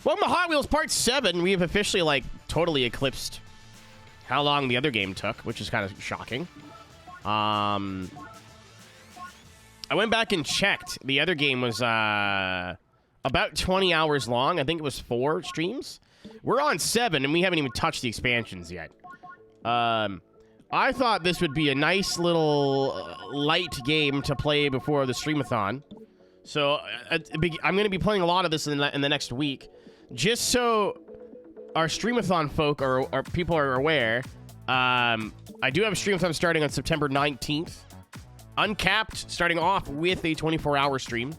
Welcome to Hot Wheels Part 7. We have officially, like, totally eclipsed how long the other game took, which is kind of shocking. I went back and checked. The other game was about 20 hours long. I think it was 4 streams. We're on 7, and we haven't even touched the expansions yet. I thought this would be a nice little light game to play before the streamathon. So I'm going to be playing a lot of this in the next week. Just so our streamathon folk or people are aware, I do have a streamathon starting on September 19th. Uncapped, starting off with a 24-hour stream.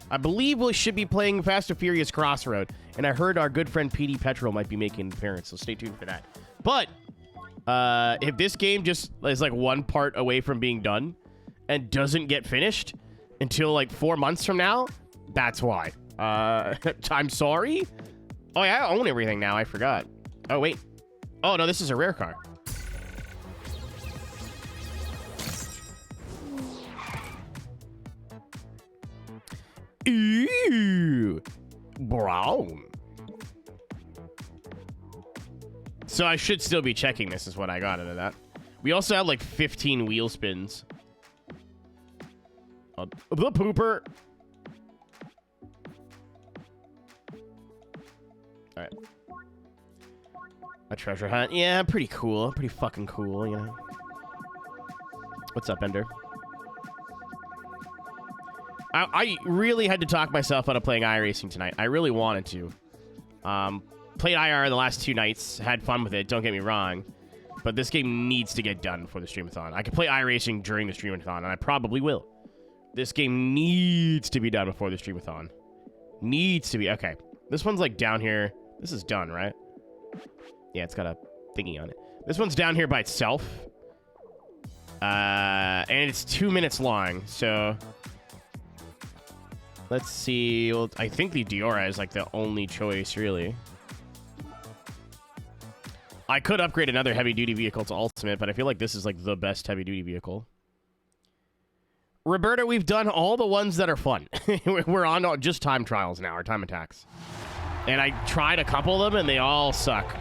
I believe we should be playing Fast and Furious Crossroad. And I heard our good friend PD Petrol might be making an appearance, so stay tuned for that. But if this game just is like one part away from being done and doesn't get finished until like 4 months from now, that's why. I'm sorry. Oh, yeah, I own everything now. I forgot. Oh, wait. Oh, no, this is a rare car. Ew. Brown. So I should still be checking this is what I got out of that. We also have like 15 wheel spins. The pooper. All right. A treasure hunt. Yeah, pretty cool. Pretty fucking cool, you know. What's up, Ender? I really had to talk myself out of playing iRacing tonight. I really wanted to. Played IR the last 2 nights. Had fun with it, don't get me wrong. But this game needs to get done for the streamathon. I can play iRacing during the streamathon, and I probably will. This game needs to be done before the streamathon. Needs to be. Okay. This one's like down here. This is done, right? Yeah, it's got a thingy on it. This one's down here by itself. And it's 2 minutes long, so... Let's see. Well, I think the Diora is like the only choice, really. I could upgrade another heavy-duty vehicle to Ultimate, but I feel like this is like the best heavy-duty vehicle. Roberta, we've done all the ones that are fun. We're on just time trials now, or time attacks. And I tried a couple of them, and they all suck.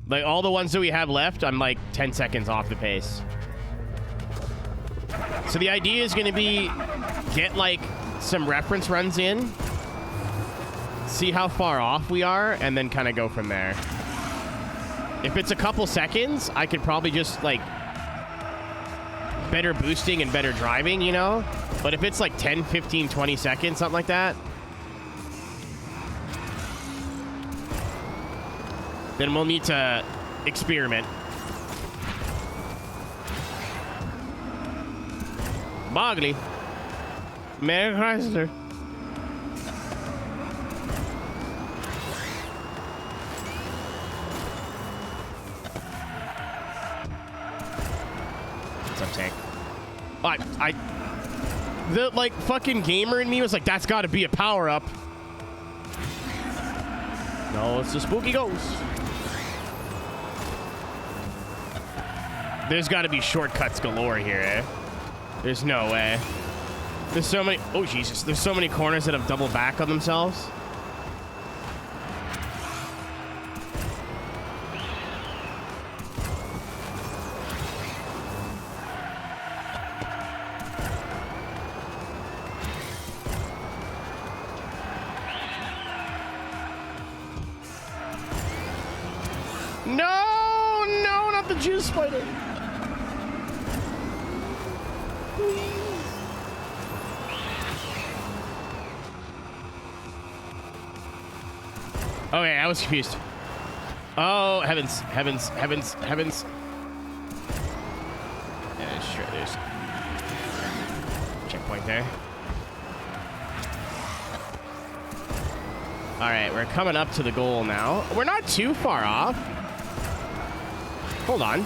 Like, all the ones that we have left, I'm like 10 seconds off the pace. So the idea is going to be get like some reference runs in, see how far off we are, and then kind of go from there. If it's a couple seconds, I could probably just like better boosting and better driving, you know? But if it's like 10, 15, 20 seconds, something like that, then we'll need to experiment. Bogley. Mary Chrysler. What's up, Tank? The, like, fucking gamer in me was like, that's gotta be a power-up. No, it's a spooky ghost. There's gotta be shortcuts galore here, eh? There's no way. There's so many... Oh, Jesus. There's so many corners that have double back on themselves. No! No, not the juice spider. Okay, I was confused. Oh, heavens, heavens, heavens, heavens. Yeah, sure, there's checkpoint there. All right, we're coming up to the goal now. We're not too far off. Hold on.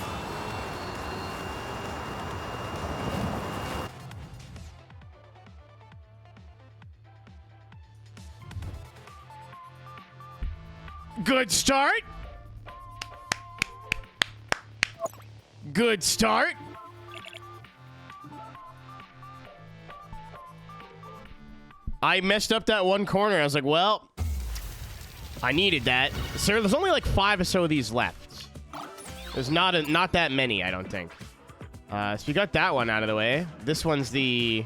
Good start. Good start. I messed up that one corner. I was like, well, I needed that. So there's only like 5 or so of these left. There's not that many, I don't think. So we got that one out of the way. This one's the...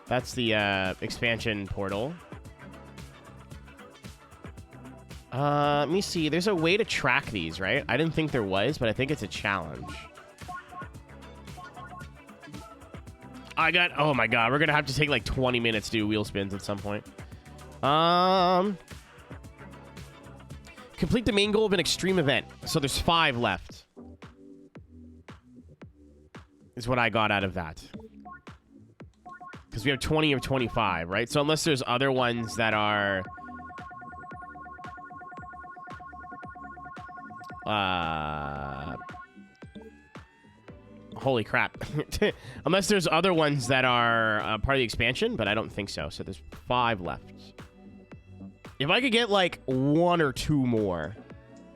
That's the expansion portal. Let me see. There's a way to track these, right? I didn't think there was, but I think it's a challenge. Oh my god, we're gonna have to take like 20 minutes to do wheel spins at some point. Complete the main goal of an extreme event. So there's 5 left. Is what I got out of that. Because we have 20 of 25, right? So unless there's other ones that are... Holy crap. Unless there's other ones that are part of the expansion, but I don't think so. So there's 5 left. If I could get like 1 or 2 more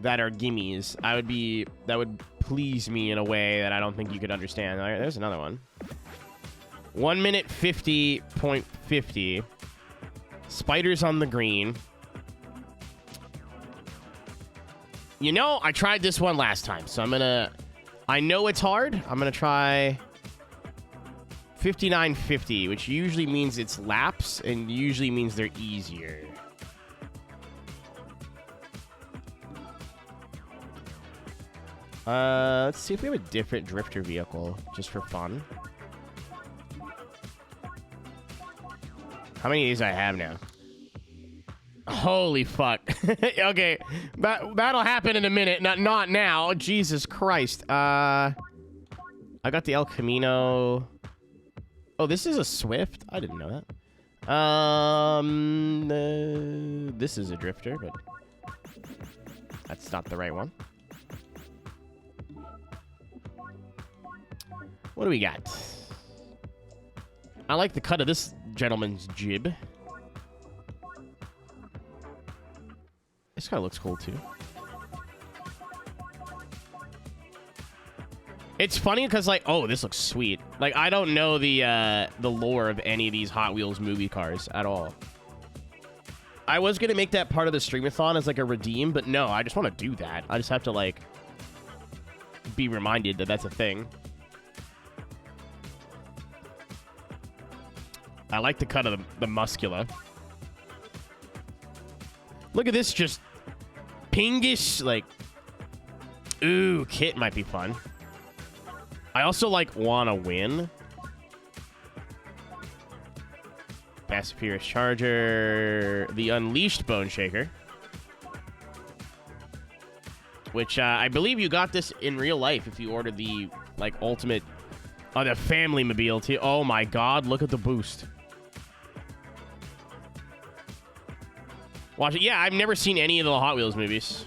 that are gimmies, that would please me in a way that I don't think you could understand. All right, there's another one. 1 minute 50.50. Spiders on the green. You know, I tried this one last time, so I know it's hard. I'm gonna try 59.50, which usually means it's laps and usually means they're easier. Let's see if we have a different drifter vehicle, just for fun. How many of these do I have now? Holy fuck. Okay, that'll happen in a minute. Not now. Jesus Christ. I got the El Camino. Oh, this is a Swift? I didn't know that. This is a drifter, but that's not the right one. What do we got? I like the cut of this gentleman's jib. This guy looks cool, too. It's funny because, like, oh, this looks sweet. Like, I don't know the lore of any of these Hot Wheels movie cars at all. I was going to make that part of the streamathon as, like, a redeem, but no, I just want to do that. I just have to, like, be reminded that that's a thing. I like the cut of the muscula. Look at this, just pinkish, like... Ooh, Kit might be fun. I also, like, want to win. Fast and Furious Charger. The Unleashed Bone Shaker. Which, I believe you got this in real life if you ordered the, like, ultimate... Oh, the Family Mobile, too. Oh, my God, look at the boost. Watch it. Yeah, I've never seen any of the Hot Wheels movies.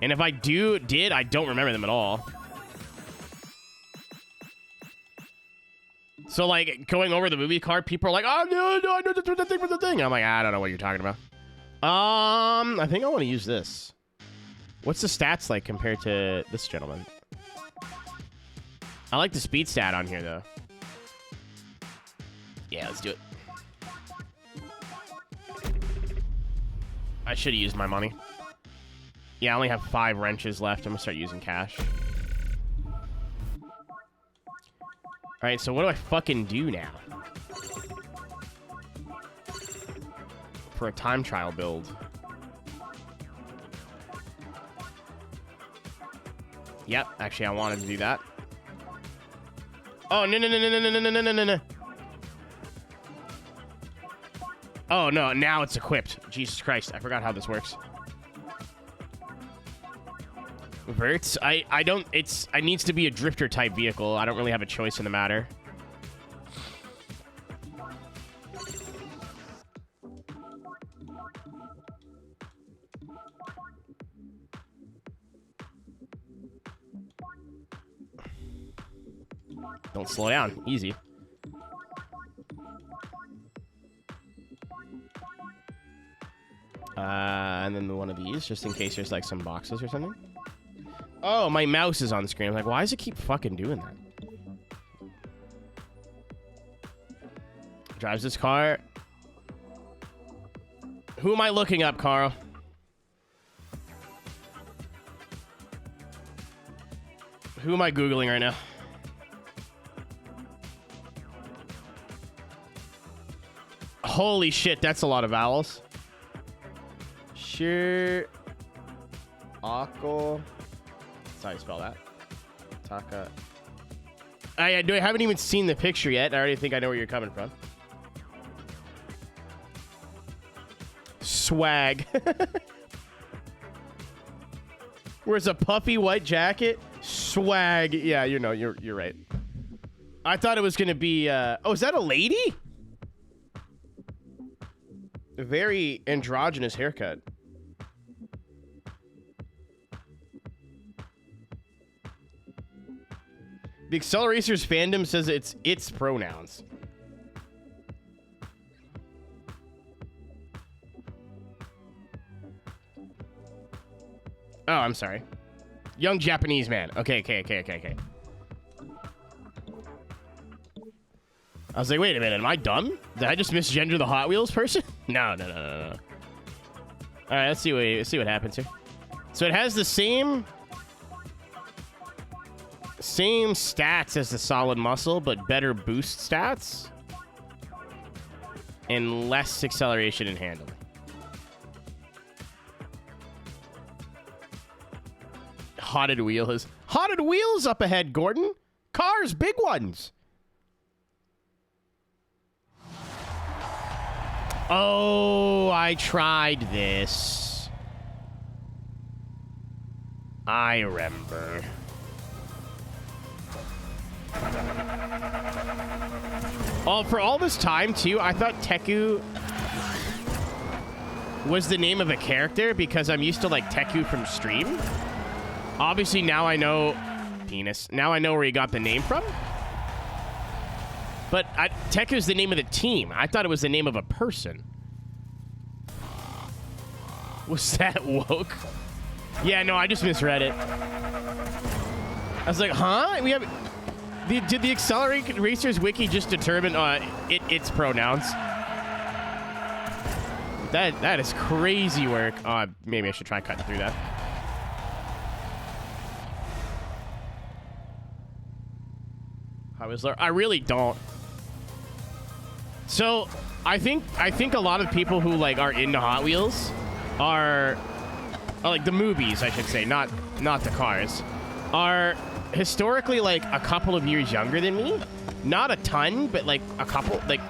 And if I did, I don't remember them at all. So, like, going over the movie card, people are like, oh, no, I know the thing was the thing. I'm like, I don't know what you're talking about. I think I want to use this. What's the stats like compared to this gentleman? I like the speed stat on here, though. Yeah, let's do it. I should have used my money. Yeah, I only have 5 wrenches left. I'm gonna start using cash. Alright, so what do I fucking do now? For a time trial build. Yep, actually I wanted to do that. Oh, no. Oh, no, now it's equipped. Jesus Christ, I forgot how this works. Verts? I don't... It needs to be a drifter type vehicle. I don't really have a choice in the matter. Don't slow down. Easy. And then one of these, just in case there's like some boxes or something. Oh, my mouse is on the screen. I'm like, why does it keep fucking doing that? Drives this car. Who am I looking up, Carl? Who am I Googling right now? Holy shit, that's a lot of vowels. Sure. Akko. That's how you spell that. Taka. I haven't even seen the picture yet. I already think I know where you're coming from. Swag. Wears a puffy white jacket. Swag. Yeah, you know, you're right. I thought it was gonna be. Oh, is that a lady? A very androgynous haircut. The Acceleracers fandom says it's pronouns. Oh, I'm sorry. Young Japanese man. Okay. I was like, wait a minute, am I dumb? Did I just misgender the Hot Wheels person? No. All right, let's see what happens here. So it has the same stats as the Solid Muscle, but better boost stats and less acceleration and handling. Hotted wheels up ahead, Gordon. Cars, big ones. Oh, I tried this. I remember. Oh, for all this time, too, I thought Teku was the name of a character because I'm used to, like, Teku from Stream. Obviously, now I know... Penis. Now I know where he got the name from. But Teku's the name of the team. I thought it was the name of a person. Was that woke? Yeah, no, I just misread it. I was like, huh? We have... Did the Accelerate Racers wiki just determine its pronouns? That is crazy work. Maybe I should try cutting through that. I really don't. So I think a lot of people who like are into Hot Wheels are like the movies, I should say, not the cars, are historically like a couple of years younger than me. Not a ton, but like a couple. Like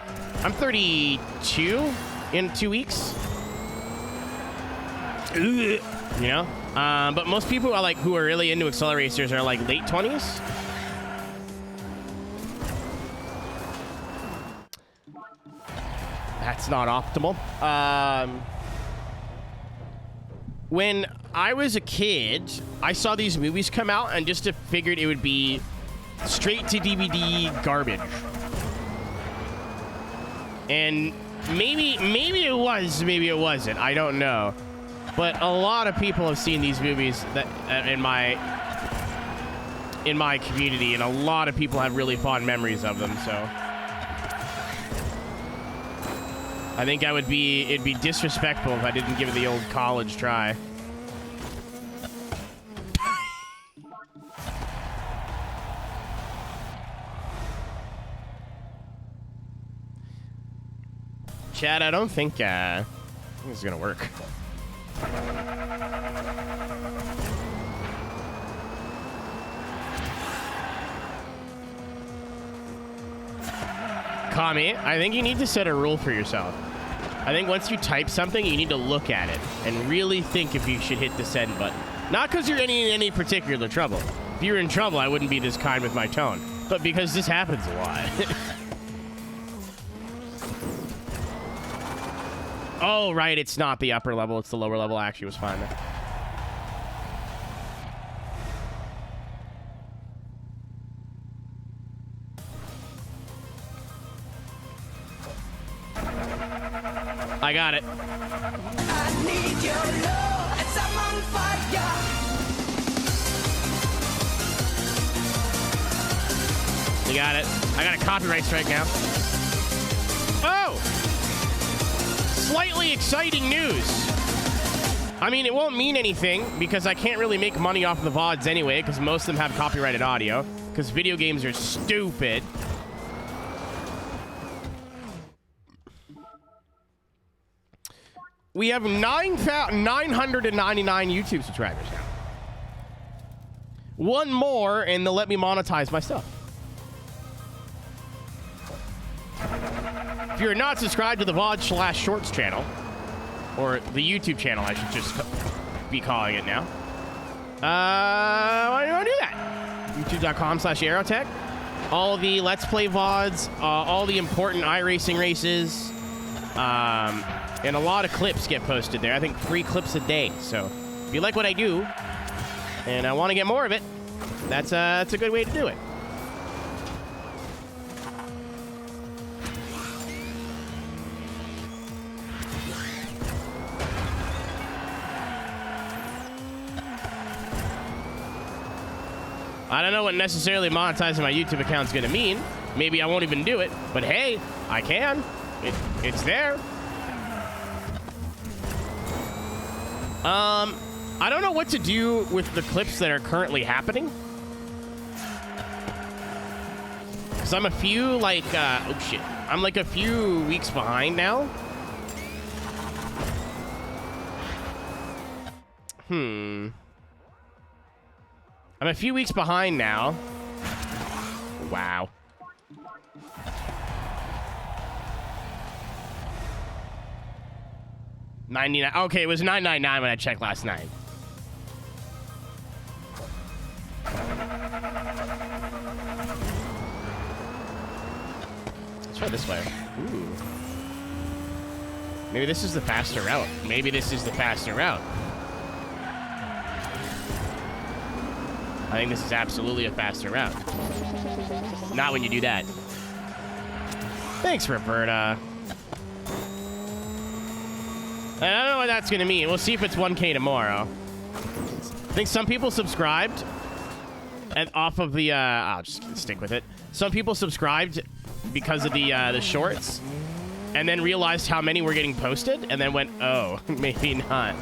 I'm 32 in 2 weeks. You know, but most people are like who are really into Acceleracers are like late 20s. That's not optimal. When I was a kid, I saw these movies come out and just figured it would be straight to DVD garbage. And maybe it was, maybe it wasn't. I don't know. But a lot of people have seen these movies that in my community, and a lot of people have really fond memories of them. So I think it'd be disrespectful if I didn't give it the old college try. Chad, I don't think this is gonna work. Kami, I think you need to set a rule for yourself. I think once you type something, you need to look at it and really think if you should hit the send button. Not because you're in any particular trouble. If you were in trouble, I wouldn't be this kind with my tone. But because this happens a lot. Oh, right, it's not the upper level, it's the lower level. Actually, was fine there. I got it. I need your love as I'm on fire. You got it. I got a copyright strike now. Oh! Slightly exciting news. I mean, it won't mean anything because I can't really make money off the VODs anyway because most of them have copyrighted audio because video games are stupid. We have 999 YouTube subscribers now. One more and they'll let me monetize my stuff. If you're not subscribed to the VOD/Shorts channel, or the YouTube channel, I should just be calling it now. Why do you want to do that? YouTube.com/Aeroteq. All the Let's Play VODs, all the important iRacing races, and a lot of clips get posted there. I think 3 clips a day. So if you like what I do, and I want to get more of it, that's a good way to do it. I don't know what necessarily monetizing my YouTube account is going to mean. Maybe I won't even do it. But hey, I can. It's there. I don't know what to do with the clips that are currently happening. Because I'm a few, like, oh shit. I'm like a few weeks behind now. I'm a few weeks behind now. Wow. $99. Okay, it was $9.99 when I checked last night. Let's try this way. Ooh. Maybe this is the faster route. Maybe this is the faster route. I think this is absolutely a faster route. Not when you do that. Thanks, Roberta. I don't know what that's going to mean. We'll see if it's 1K tomorrow. I think some people subscribed and off of the... I'll just stick with it. Some people subscribed because of the shorts and then realized how many were getting posted and then went, oh, maybe not.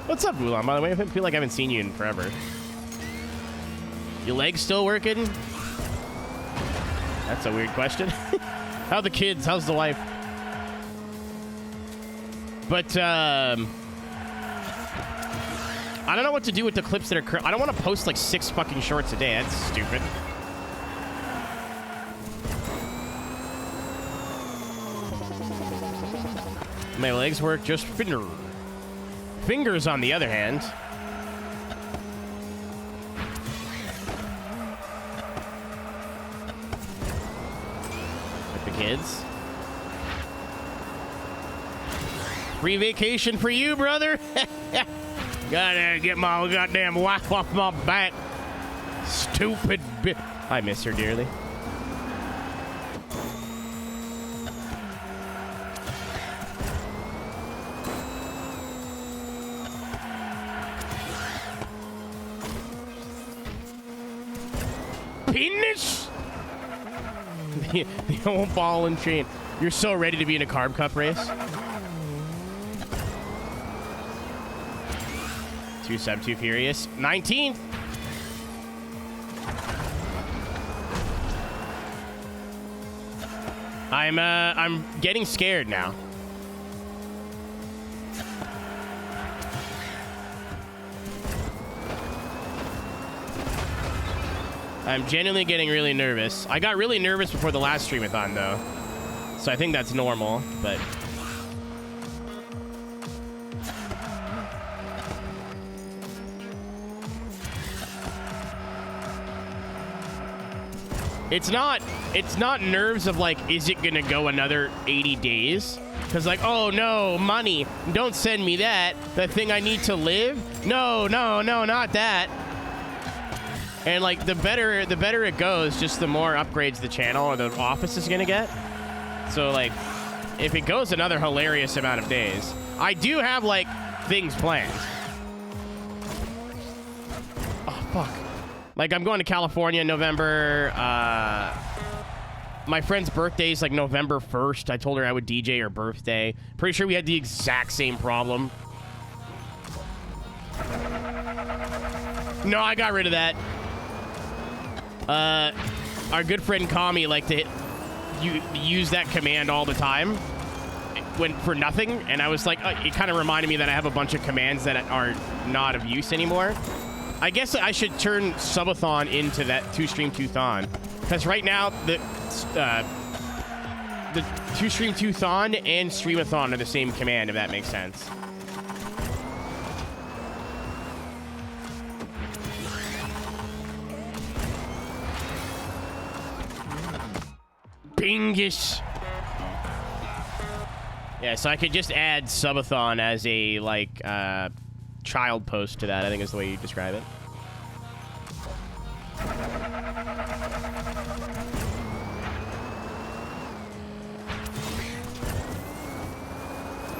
What's up, Wulan, by the way? I feel like I haven't seen you in forever. Your legs still working? That's a weird question. How the kids? How's the wife? But, I don't know what to do with the clips that are... I don't want to post, like, 6 fucking shorts a day. That's stupid. My legs work just fingers, on the other hand. Kids. Free vacation for you, brother. Gotta get my goddamn wife off my back. Stupid bitch. I miss her dearly. Penis. The old ball and chain. You're so ready to be in a carb cup race. 2 sub 2 furious. 19th. I'm getting scared now. I'm genuinely getting really nervous. I got really nervous before the last streamathon, though. So I think that's normal, but... It's not nerves of, like, is it gonna go another 80 days? Because, like, oh, no, money. Don't send me that. The thing I need to live? No, not that. And, like, the better it goes, just the more upgrades the channel or the office is going to get. So, like, if it goes another hilarious amount of days, I do have, like, things planned. Oh, fuck. Like, I'm going to California in November. My friend's birthday is like November 1st. I told her I would DJ her birthday. Pretty sure we had the exact same problem. No, I got rid of that. Our good friend Kami liked to use that command all the time for nothing, and I was like, it kind of reminded me that I have a bunch of commands that are not of use anymore. I guess I should turn subathon into that two-stream two-thon, because right now the two-stream two-thon and streamathon are the same command, if that makes sense. Bingish. Yeah, so I could just add subathon as a, like, child post to that, I think is the way you describe it.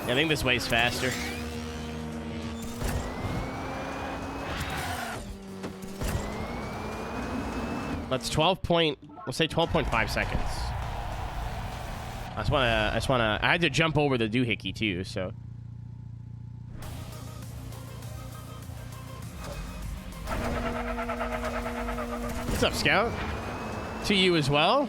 I think this way's faster. Let's we'll say 12.5 seconds. I just wanna, I had to jump over the doohickey too, so. What's up, Scout? To you as well.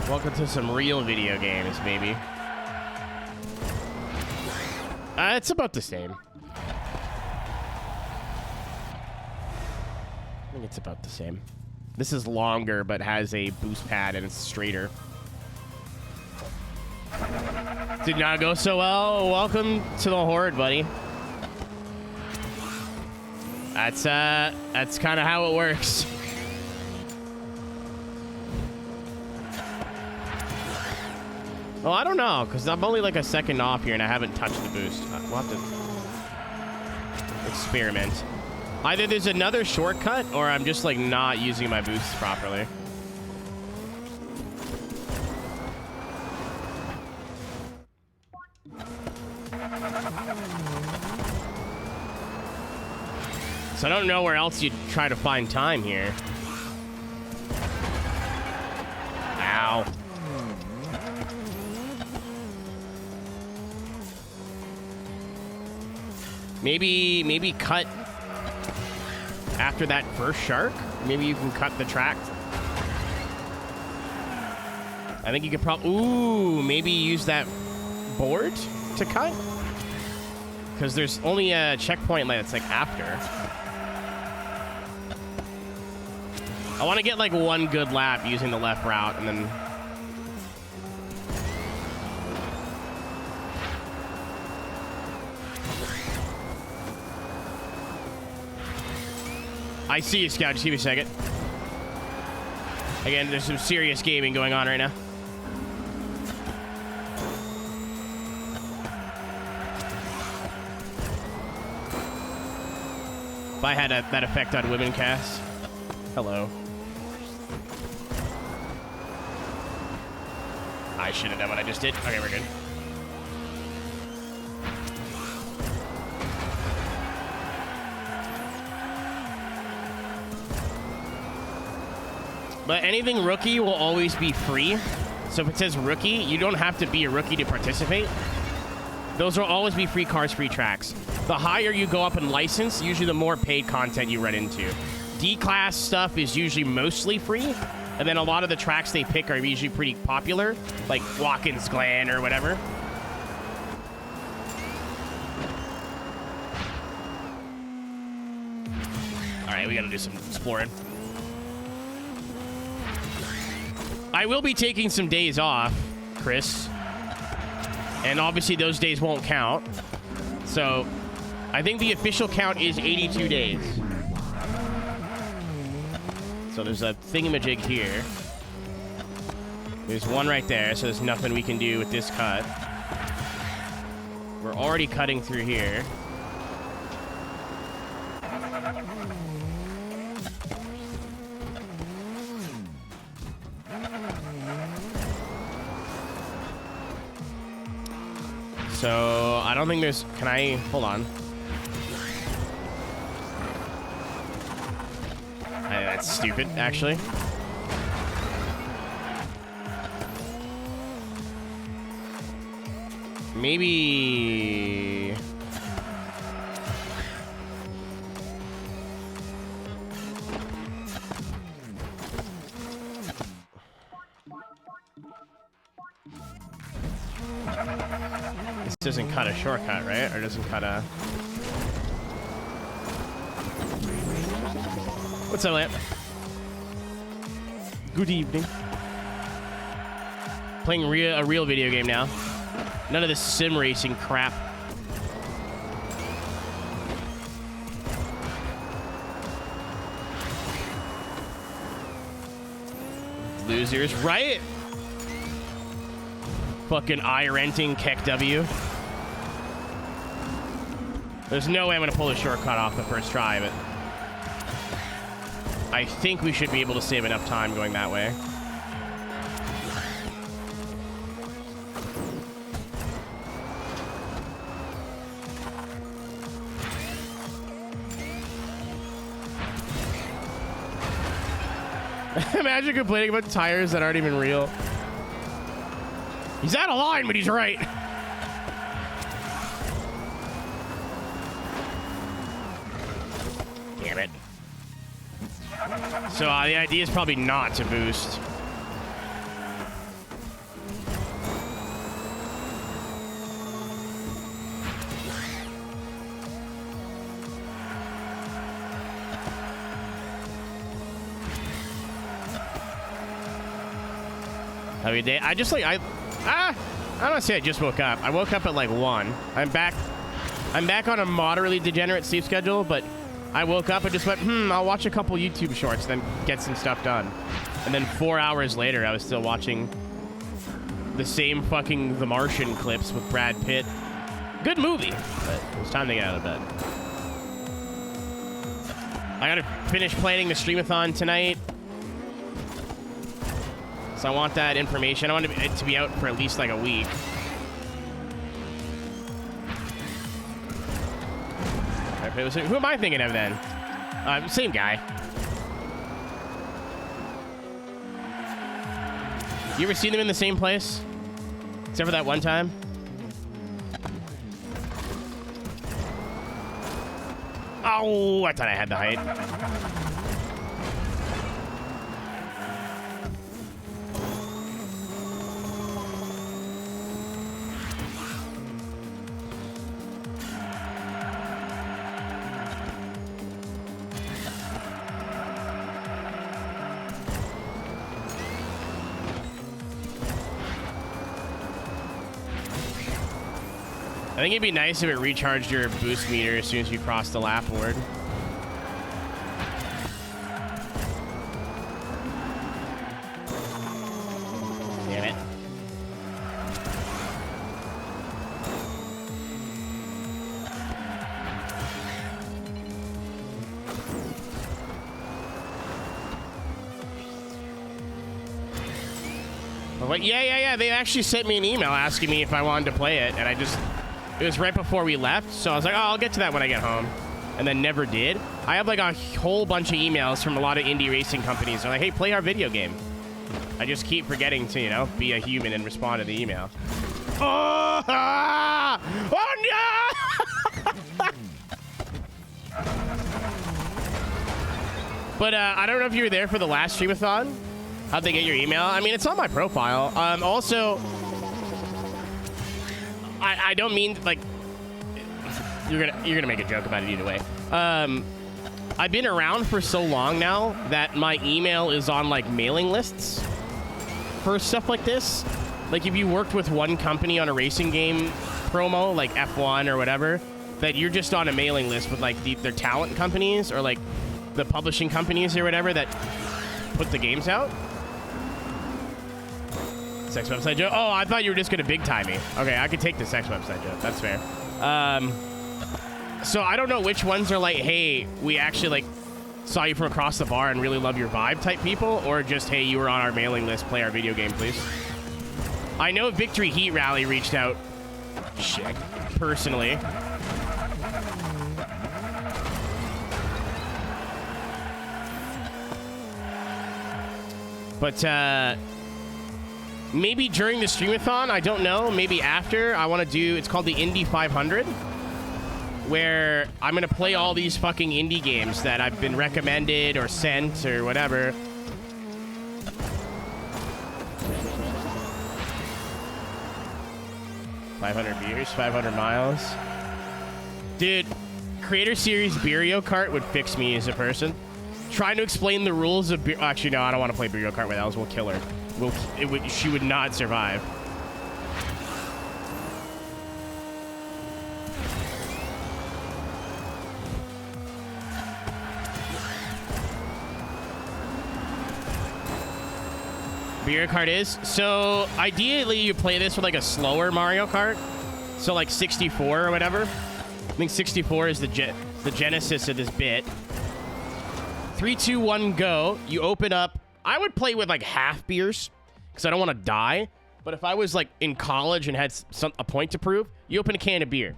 Welcome to some real video games, baby. It's about the same. I think it's about the same. This is longer, but has a boost pad and it's straighter. Did not go so well. Welcome to the horde, buddy. That's kind of how it works. Well, I don't know, because I'm only like a second off here and I haven't touched the boost. We'll have to experiment. Either there's another shortcut or I'm just like not using my boosts properly. So I don't know where else you'd try to find time here. Ow. Maybe cut after that first shark. Maybe you can cut the track. I think you could probably... Ooh, maybe use that board to cut? Because there's only a checkpoint that's like after. I want to get like one good lap using the left route and then... I see you, Scout. Just give me a second. Again, there's some serious gaming going on right now. If I had that effect on women cast. Hello. I should have done what I just did. Okay, we're good. But anything rookie will always be free. So if it says rookie, you don't have to be a rookie to participate. Those will always be free cars, free tracks. The higher you go up in license, usually the more paid content you run into. D-class stuff is usually mostly free. And then a lot of the tracks they pick are usually pretty popular. Like Watkins Glen or whatever. Alright, we gotta do some exploring. I will be taking some days off, Chris. And obviously those days won't count. So, I think the official count is 82 days. So there's a thingamajig here. There's one right there, so there's nothing we can do with this cut. We're already cutting through here. So, I don't think there's... Can I... Hold on. That's stupid, actually. Maybe... This doesn't cut a shortcut, right? Or doesn't cut a... What's up, Lamp? Good evening. Playing a real video game now. None of this sim racing crap. Losers, right? Fucking eye-renting Keck W. There's no way I'm gonna pull a shortcut off the first try, but I think we should be able to save enough time going that way. Imagine complaining about tires that aren't even real. He's out of line, but he's right. Damn it. So the idea is probably not to boost. Have a good day. I just like I don't say I just woke up. I woke up at like 1. I'm back on a moderately degenerate sleep schedule, but I woke up and just went, I'll watch a couple YouTube shorts, then get some stuff done. And then 4 hours later, I was still watching the same fucking The Martian clips with Brad Pitt. Good movie, but it was time to get out of bed. I gotta finish planning the streamathon tonight. So I want that information. I want it to be out for at least like a week. Who am I thinking of then? Same guy. You ever seen them in the same place? Except for that one time? Oh, I thought I had the height. I think it'd be nice if it recharged your boost meter as soon as you cross the lap board. Damn it. But yeah. They actually sent me an email asking me if I wanted to play it, and it was right before we left, so I was like, oh, I'll get to that when I get home. And then never did. I have like a whole bunch of emails from a lot of indie racing companies. They're like, hey, play our video game. I just keep forgetting to, you know, be a human and respond to the email. Oh, no! But I don't know if you were there for the last streamathon. How'd they get your email? I mean, it's on my profile. Also... I don't mean like you're gonna make a joke about it either way. I've been around for so long now that my email is on like mailing lists for stuff like this. Like if you worked with one company on a racing game promo, like F1 or whatever, that you're just on a mailing list with like their talent companies or like the publishing companies or whatever that put the games out. Sex website joke. Oh, I thought you were just gonna big time me. Okay, I could take the sex website joke. That's fair. So I don't know which ones are like, hey, we actually like saw you from across the bar and really love your vibe type people, or just, hey, you were on our mailing list, play our video game, please. I know Victory Heat Rally reached out, shit, personally. But maybe during the streamathon, I don't know. Maybe after, I want to do, it's called the Indie 500, where I'm going to play all these fucking indie games that I've been recommended or sent or whatever. $500 beers, 500 miles. Dude, Creator Series Beerio Kart would fix me as a person. Trying to explain the rules of beer. Actually, no, I don't want to play Beerio Kart with Alice. We'll kill her. She would not survive. Beerio Kart is. So, ideally, you play this with like a slower Mario Kart. So, like 64 or whatever. I think 64 is the genesis of this bit. 3, 2, 1, go. You open up. I would play with like half beers because I don't want to die. But if I was like in college and had a point to prove, you open a can of beer.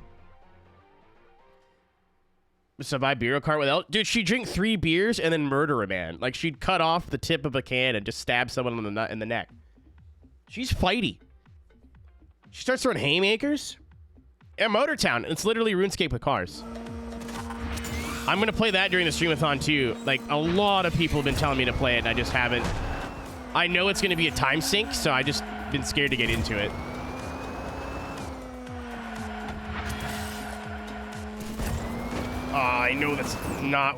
Survive Beerio Kart without. Dude, she'd drink 3 beers and then murder a man. Like, she'd cut off the tip of a can and just stab someone in the neck. She's fighty. She starts throwing haymakers. And Motor Town. It's literally RuneScape with cars. I'm going to play that during the streamathon, too. Like, a lot of people have been telling me to play it, and I just haven't. I know it's going to be a time sink, so I just been scared to get into it. Oh, I know that's not...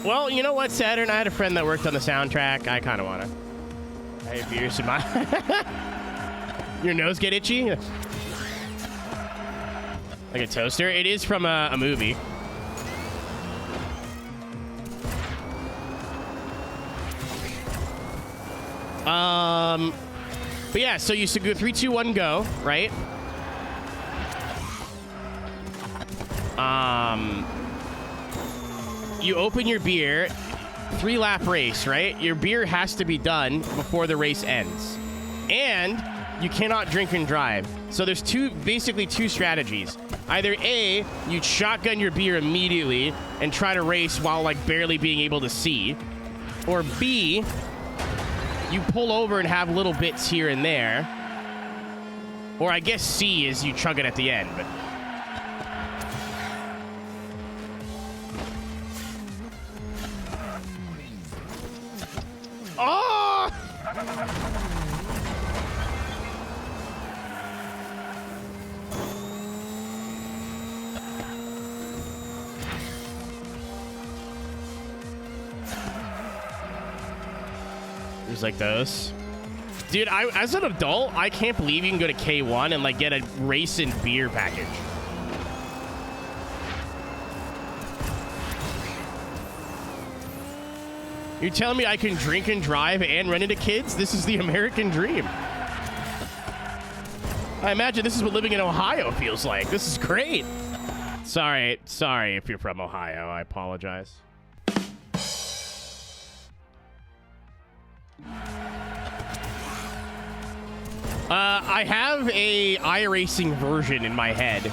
Well, you know what, Saturn? I had a friend that worked on the soundtrack. I kind of want to... Hey, beers in my... Your nose get itchy? Like a toaster? It is from a movie. But yeah, so you should go 3, 2, 1, go, right? You open your beer, 3-lap race, right? Your beer has to be done before the race ends. And you cannot drink and drive. So there's basically two strategies. Either A, you shotgun your beer immediately and try to race while like barely being able to see. Or B, you pull over and have little bits here and there. Or I guess C is you chug it at the end, but... Oh! There's like those. Dude, as an adult, I can't believe you can go to K1 and like get a race and beer package. You're telling me I can drink and drive and run into kids? This is the American dream. I imagine this is what living in Ohio feels like. This is great. Sorry if you're from Ohio. I apologize. I have a iRacing version in my head.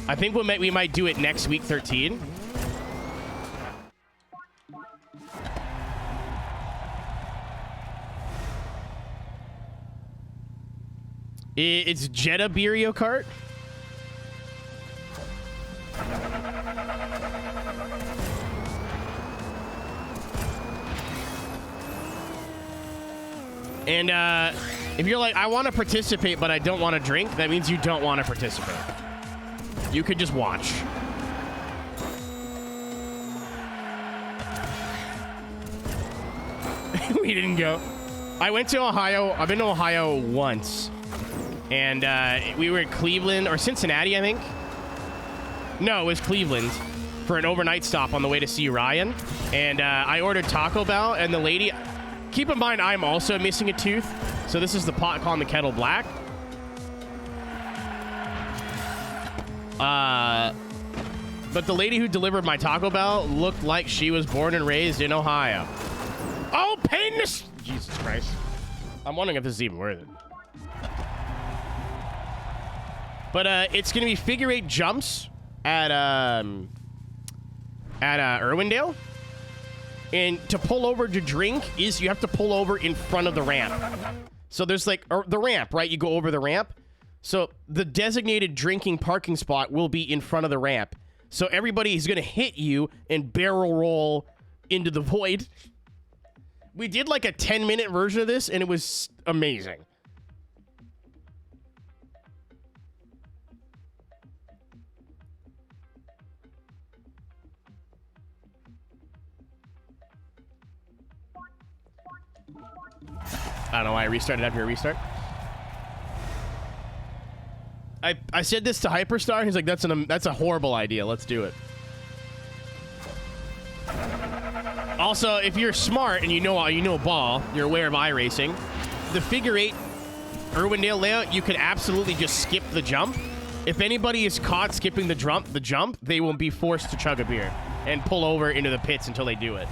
I think we might do it next week 13. It's Jetta Beerio Kart. And if you're like, I want to participate, but I don't want to drink, that means you don't want to participate. You could just watch. We didn't go. I went to Ohio. I've been to Ohio once. And we were at Cleveland or Cincinnati, I think. No, it was Cleveland for an overnight stop on the way to see Ryan. And I ordered Taco Bell, and the lady... Keep in mind, I'm also missing a tooth. So this is the pot calling the kettle black. But the lady who delivered my Taco Bell looked like she was born and raised in Ohio. Oh, pain this... Jesus Christ. I'm wondering if this is even worth it. But it's going to be figure 8 jumps at Irwindale. And to pull over to drink is you have to pull over in front of the ramp. So there's like the ramp, right? You go over the ramp. So the designated drinking parking spot will be in front of the ramp. So everybody is going to hit you and barrel roll into the void. We did like a 10-minute version of this, and it was amazing. I don't know why I restarted after a restart. I said this to Hyperstar. He's like, that's a horrible idea. Let's do it. Also, if you're smart and you know ball, you're aware of iRacing, the figure 8 Irwindale layout, you could absolutely just skip the jump. If anybody is caught skipping the jump, they will be forced to chug a beer and pull over into the pits until they do it.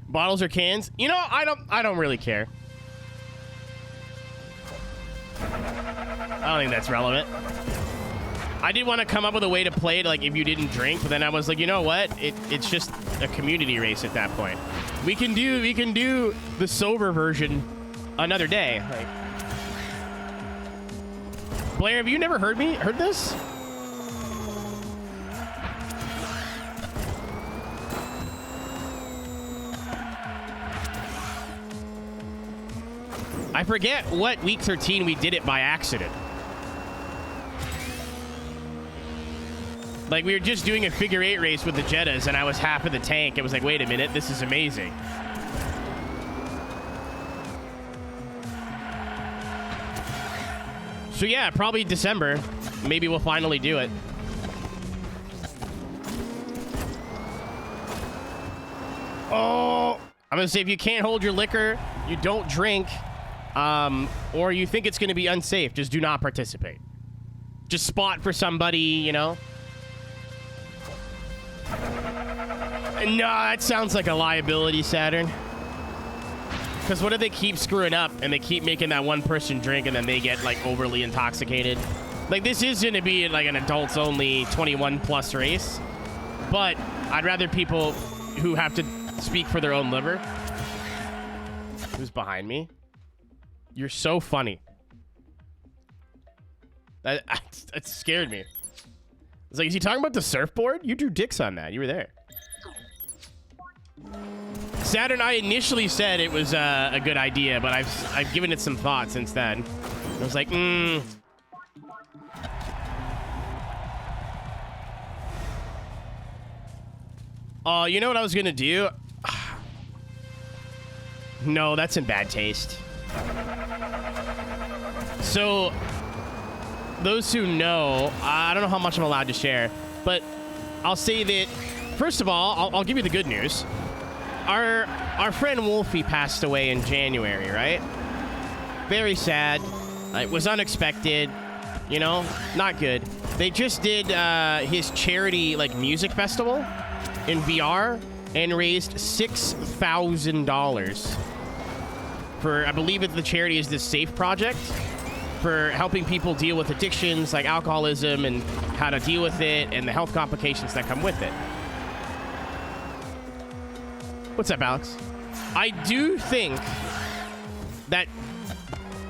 Bottles or cans? You know, I don't really care. I don't think that's relevant. I did want to come up with a way to play it, like, if you didn't drink, but then I was like, you know what? It's just a community race at that point. We can do the sober version another day. Like, Blair, have you never heard this? I forget what week 13 we did it by accident. Like, we were just doing a figure 8 race with the Jettas, and I was half of the tank. It was like, wait a minute, this is amazing. So yeah, probably December. Maybe we'll finally do it. Oh, I'm gonna say, if you can't hold your liquor, you don't drink, or you think it's gonna be unsafe, just do not participate. Just spot for somebody, you know? No, that sounds like a liability, Saturn. Because what if they keep screwing up and they keep making that one person drink and then they get, like, overly intoxicated? Like, this is going to be, like, an adults-only 21-plus race. But I'd rather people who have to speak for their own liver. Who's behind me? You're so funny. That scared me. It's like, is he talking about the surfboard? You drew dicks on that. You were there. Saturn, I initially said it was a good idea, but I've given it some thought since then. I was like, you know what I was gonna do? No, that's in bad taste. So, those who know, I don't know how much I'm allowed to share, but I'll say that, first of all, I'll give you the good news. Our friend Wolfie passed away in January, right? Very sad. It was unexpected. You know, not good. They just did his charity, like, music festival in VR and raised $6,000 for, I believe the charity is this SAFE project, for helping people deal with addictions like alcoholism and how to deal with it and the health complications that come with it. What's up, Alex? I do think that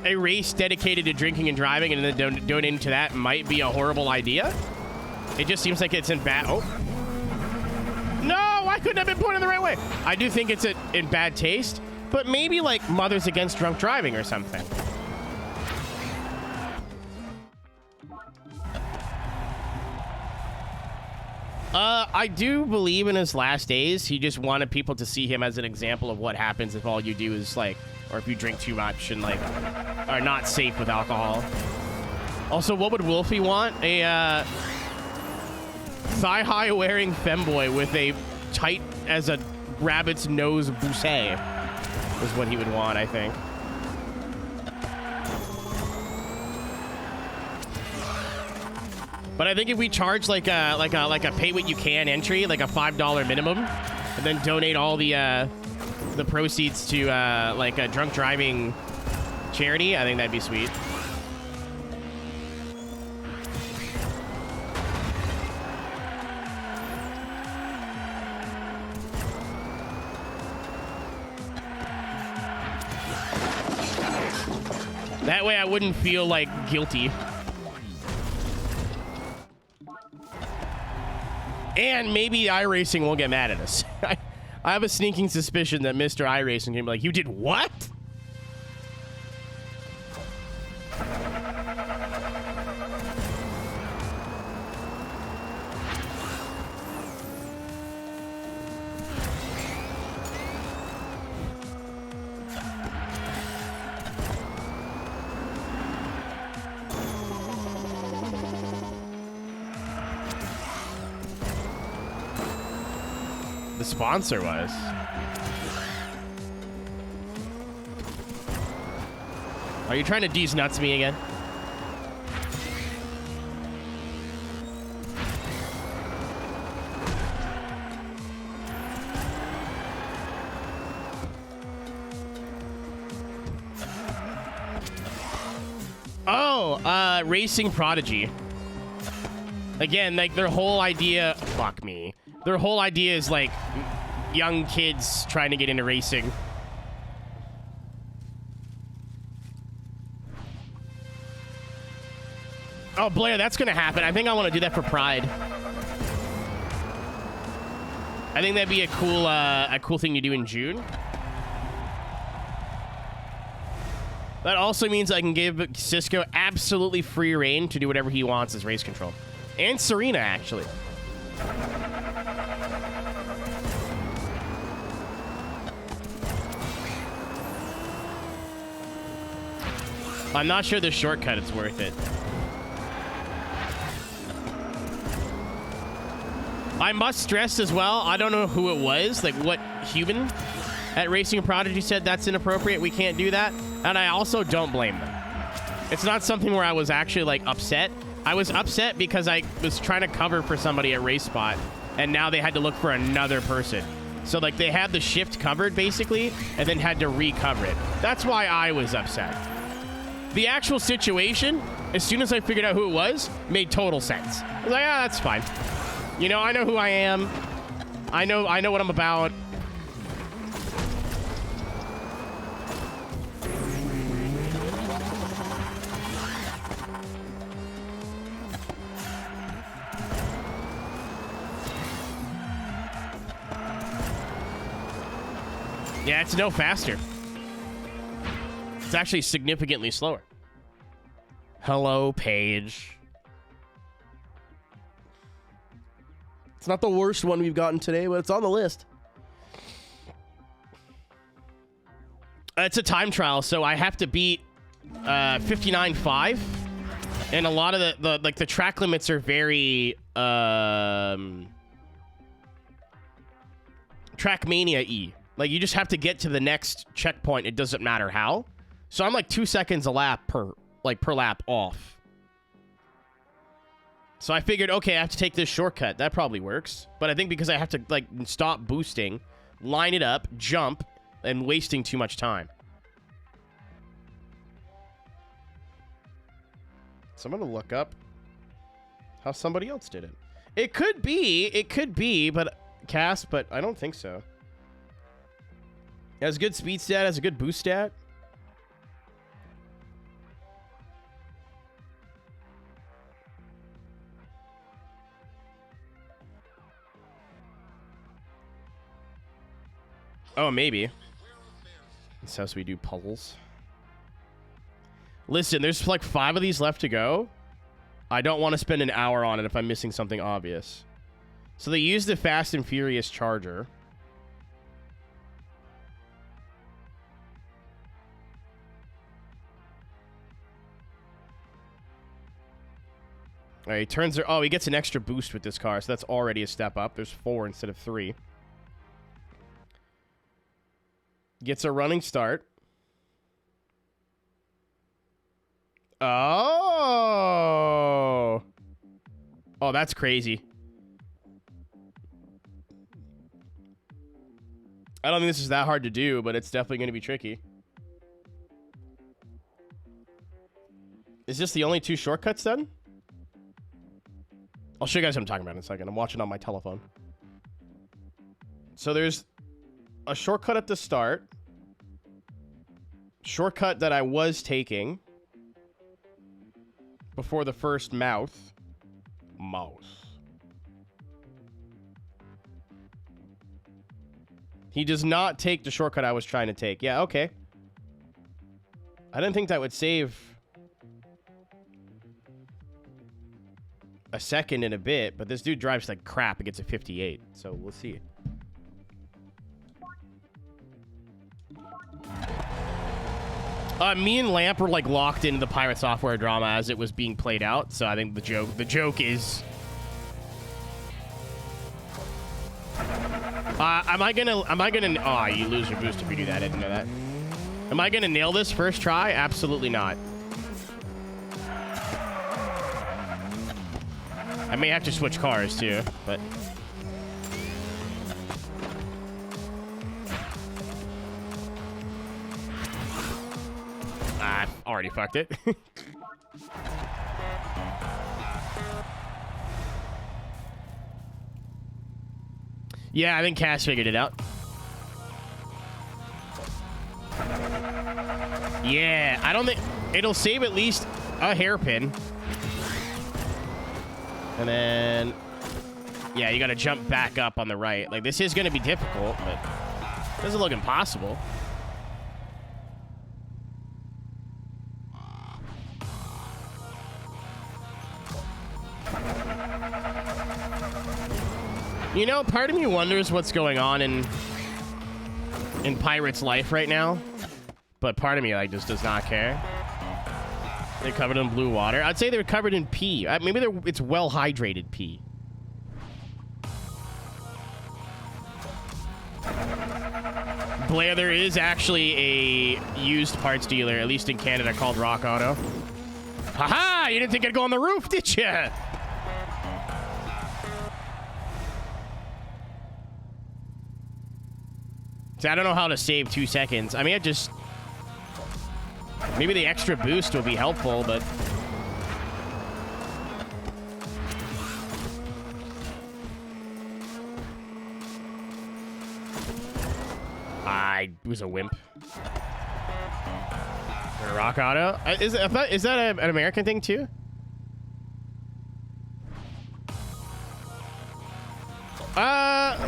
a race dedicated to drinking and driving and then donating to that might be a horrible idea. It just seems like it's in bad... Oh. No, I couldn't have been pointing the right way. I do think it's in bad taste, but maybe like Mothers Against Drunk Driving or something. I do believe in his last days, he just wanted people to see him as an example of what happens if all you do is, like, or if you drink too much and, like, are not safe with alcohol. Also, what would Wolfie want? A, thigh-high wearing femboy with a tight as a rabbit's nose bouquet is what he would want, I think. But I think if we charge like a pay what you can entry, like a $5 minimum, and then donate all the the proceeds to like a drunk driving charity, I think that'd be sweet. That way I wouldn't feel like guilty. And maybe iRacing won't get mad at us. I have a sneaking suspicion that Mr. iRacing can be like, you did what? The sponsor was. Are you trying to D's nuts me again? Oh, Racing Prodigy. Again, like their whole idea, fuck me. Their whole idea is like young kids trying to get into racing. Oh, Blair, that's gonna happen. I think I want to do that for Pride. I think that'd be a cool thing to do in June. That also means I can give Cisco absolutely free reign to do whatever he wants as race control. And Serena, actually. I'm not sure the shortcut is worth it. I must stress as well, I don't know who it was, like what human at Racing Prodigy said that's inappropriate, we can't do that. And I also don't blame them. It's not something where I was actually like upset. I was upset because I was trying to cover for somebody at Race Spot and now they had to look for another person. So like they had the shift covered basically and then had to recover it. That's why I was upset. The actual situation, as soon as I figured out who it was, made total sense. I was like, ah, that's fine. You know, I know who I am. I know what I'm about. Yeah, it's no faster. It's actually significantly slower. Hello, Paige. It's not the worst one we've gotten today, but it's on the list. It's a time trial, so I have to beat 59.5. And a lot of the track limits are very Trackmania-y. Like you just have to get to the next checkpoint. It doesn't matter how. So I'm like 2 seconds a lap per lap off. So I figured, okay, I have to take this shortcut. That probably works. But I think because I have to like stop boosting, line it up, jump, and wasting too much time. So I'm gonna look up how somebody else did it. It could be, but Cass, but I don't think so. It has a good speed stat, has a good boost stat. Oh, maybe. This is how we do puzzles. Listen, there's like 5 of these left to go. I don't want to spend an hour on it if I'm missing something obvious. So they use the Fast and Furious charger. All right, he turns there. Oh, he gets an extra boost with this car, so that's already a step up. There's 4 instead of 3. Gets a running start. Oh. Oh, that's crazy. I don't think this is that hard to do, but it's definitely going to be tricky. Is this the only 2 shortcuts then? I'll show you guys what I'm talking about in a second. I'm watching on my telephone. So there's a shortcut at the start. Shortcut that I was taking before the first mouse. He does not take the shortcut I was trying to take. Yeah, okay. I didn't think that would save a second and a bit, but this dude drives like crap. It gets a 58, so we'll see. Me and Lamp were like locked into the pirate software drama as it was being played out, so I think the joke is, am I gonna, oh, you lose your boost if you do that. I didn't know that. Am I gonna nail this first try? Absolutely not. I may have to switch cars too, but I already fucked it. Yeah, I think Cass figured it out. Yeah, I don't think it'll save at least a hairpin. And then, yeah, you got to jump back up on the right. Like, this is going to be difficult, but it doesn't look impossible. You know, part of me wonders what's going on in Pirate's life right now, but part of me like just does not care. They're covered in blue water. I'd say they're covered in pee. Maybe it's well hydrated pee. Blair, there is actually a used parts dealer, at least in Canada, called Rock Auto. Haha! You didn't think I'd go on the roof, did you? So I don't know how to save 2 seconds. I mean, I just... Maybe the extra boost will be helpful, but... I was a wimp. Rock Auto? Is that an American thing, too?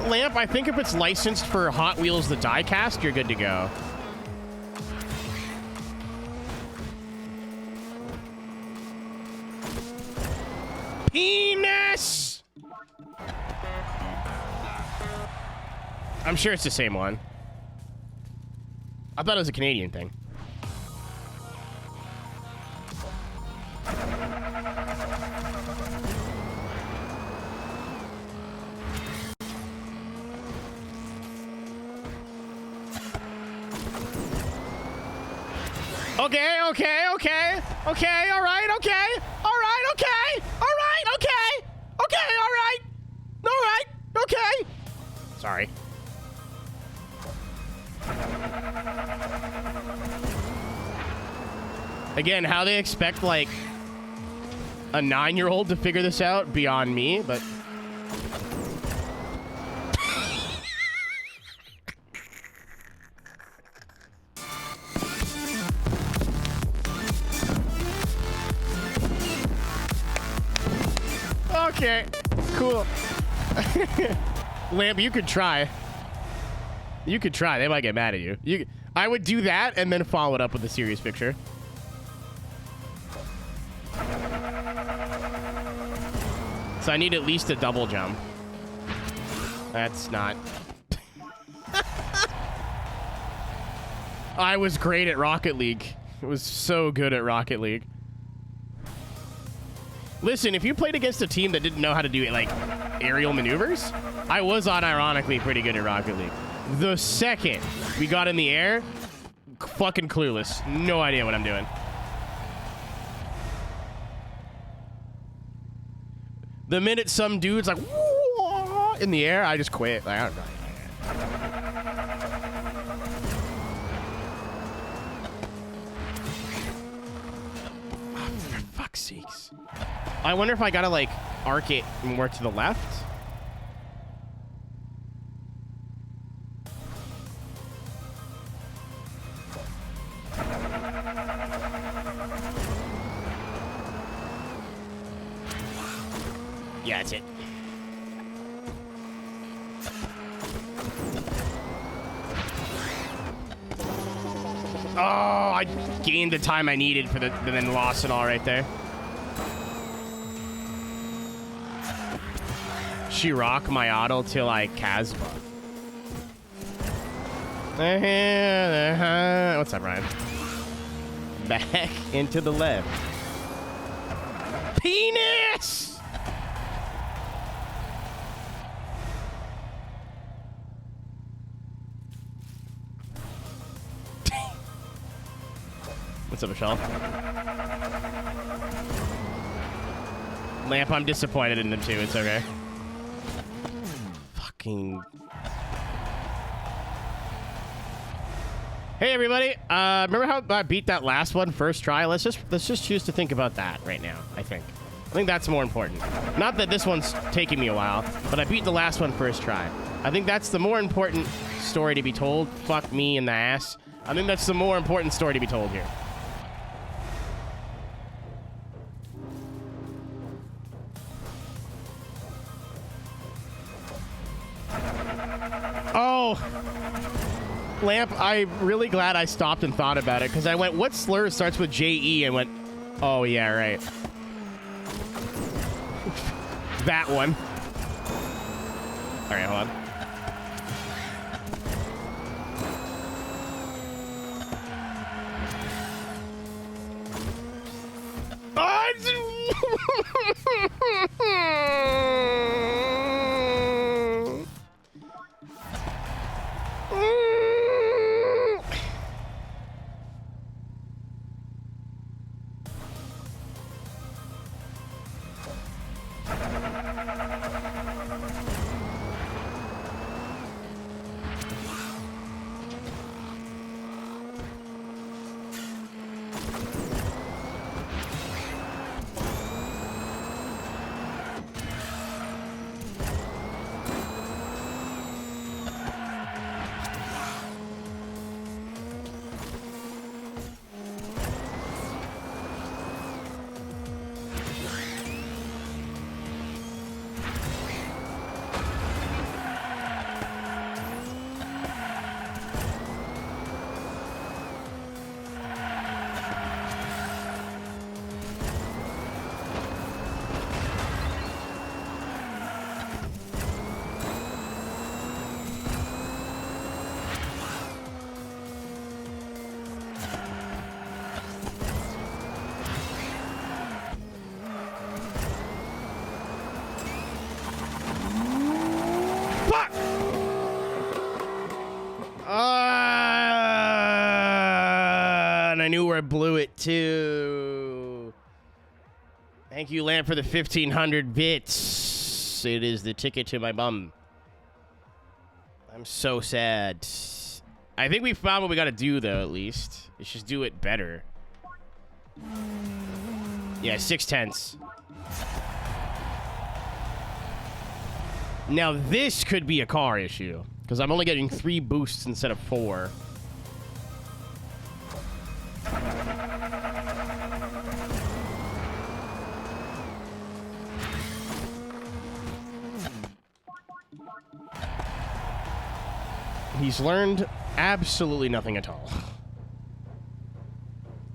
Lamp, I think if it's licensed for Hot Wheels the diecast, you're good to go. Penis! I'm sure it's the same one. I thought it was a Canadian thing. Okay, all right, okay. Sorry. Again, how they expect, like, a 9-year-old to figure this out, beyond me, but... Okay, cool. Lamp, you could try. You could try. They might get mad at you. I would do that and then follow it up with a serious picture. So I need at least a double jump. That's not... I was great at Rocket League. I was so good at Rocket League. Listen, if you played against a team that didn't know how to do, like, aerial maneuvers, I was unironically pretty good at Rocket League. The second we got in the air, fucking clueless. No idea what I'm doing. The minute some dude's like, in the air, I just quit. Like, I don't know. sakes. I wonder if I gotta, like, arc it more to the left. Yeah, that's it. Oh, I gained the time I needed for the then lost it all right there. She rock my auto till I Casbah. What's up, Ryan? Back into the left. Penis! What's up, Michelle? Lamp, I'm disappointed in them too. It's okay. Fucking. Hey everybody! Remember how I beat that last one first try? Let's just choose to think about that right now. I think that's more important. Not that this one's taking me a while, but I beat the last one first try. I think that's the more important story to be told. Fuck me in the ass. I think that's the more important story to be told here. Oh, Lamp, I'm really glad I stopped and thought about it, because I went, what slur starts with J-E? And went, oh, yeah, right. That one. All right, hold on. And I knew where I blew it too. Thank you, Lamp, for the 1,500 bits. It is the ticket to my bum. I'm so sad. I think we found what we gotta do, though, at least. Let's just do it better. Yeah, 6/10. Now, this could be a car issue, because I'm only getting 3 boosts instead of 4. He's learned absolutely nothing at all.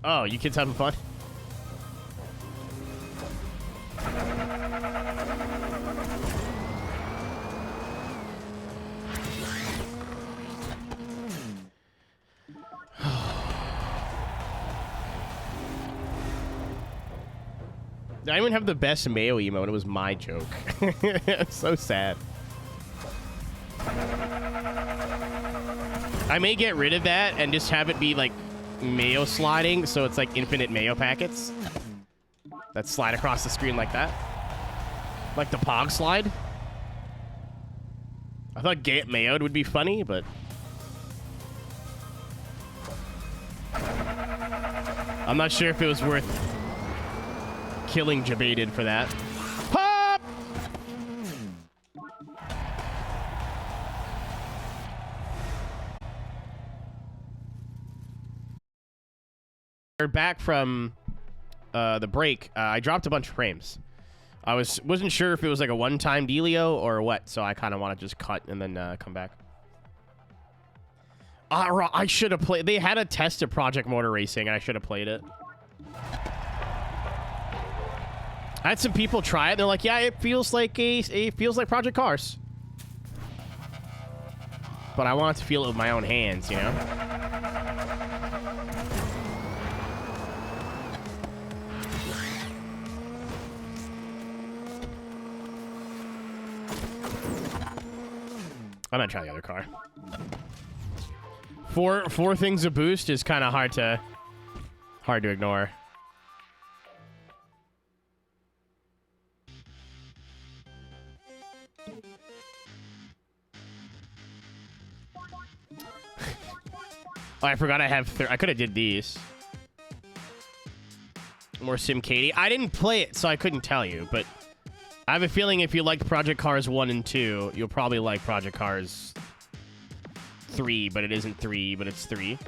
Oh, you kids having fun? I didn't even have the best Mayo emote. It was my joke. It's so sad. I may get rid of that and just have it be like Mayo sliding, so it's like infinite Mayo packets that slide across the screen like that. Like the Pog slide. I thought Get Mayoed would be funny, but... I'm not sure if it was worth killing Jabaited for that. Pop! We're back from the break. I dropped a bunch of frames. I wasn't sure if it was like a one-time dealio or what, so I kind of want to just cut and then come back. I should have played. They had a test of Project Motor Racing, and I should have played it. I had some people try it. They're like, "Yeah, it feels like Project Cars." But I want to feel it with my own hands, you know. I'm gonna try the other car. Four things a boost is kind of hard to ignore. Oh, I forgot I have. I could have did these. More Sim Katie. I didn't play it, so I couldn't tell you. But I have a feeling if you liked Project Cars 1 and 2, you'll probably like Project Cars 3, but it isn't 3, but it's 3.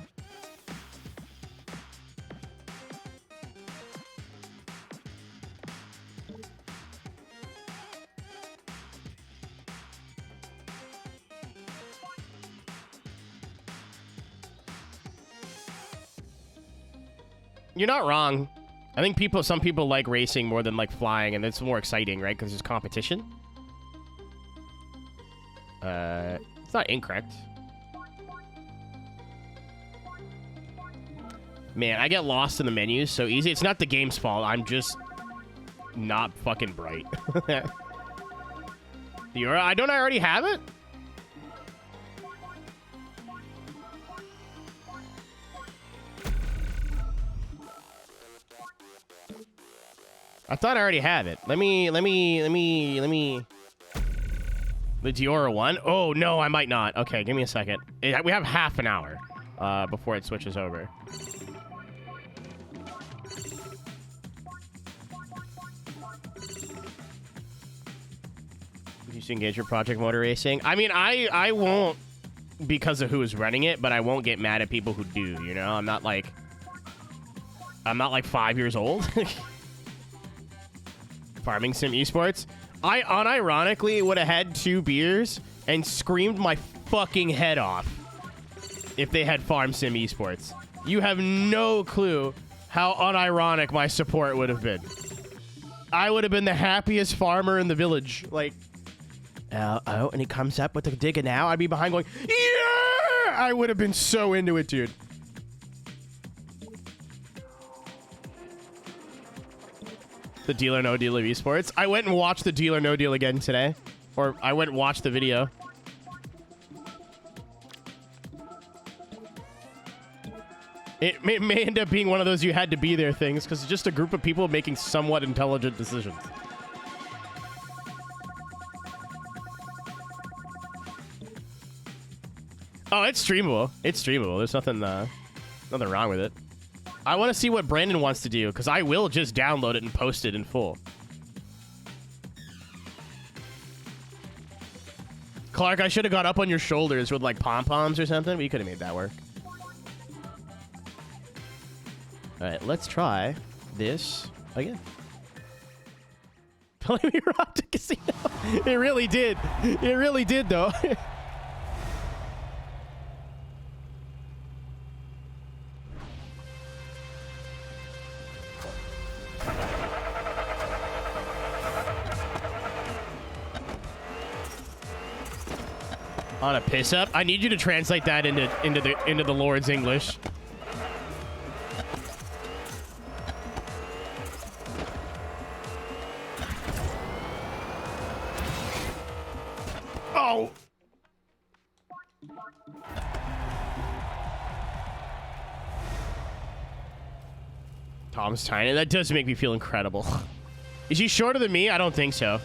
You're not wrong. I think some people like racing more than like flying, and it's more exciting, right? Because there's competition. It's not incorrect. Man, I get lost in the menus so easy. It's not the game's fault. I'm just not fucking bright. I already have it? I thought I already had it. Let me. The Diora one? Oh, no, I might not. Okay, give me a second. We have half an hour before it switches over. You should engage your Project Motor Racing. I mean, I won't because of who is running it, but I won't get mad at people who do, you know? I'm not like 5 years old. Farming Sim Esports. I unironically would have had 2 beers and screamed my fucking head off if they had Farm Sim Esports. You have no clue how unironic my support would have been. I would have been the happiest farmer in the village. Like, oh, and he comes up with the digger now. I'd be behind going, yeah! I would have been so into it, dude. The Deal or No Deal of Esports. I went and watched the Deal or No Deal again today. Or I went and watched the video. It may end up being one of those you had to be there things, because it's just a group of people making somewhat intelligent decisions. Oh, it's streamable. It's streamable. There's nothing wrong with it. I want to see what Brandon wants to do, because I will just download it and post it in full. Clark, I should have got up on your shoulders with, like, pom-poms or something, but you could have made that work. Alright, let's try this again. Let me rob the casino. It really did. It really did, though. On a piss up? I need you to translate that into the Lord's English. Oh. Tom's tiny. That does make me feel incredible. Is he shorter than me? I don't think so.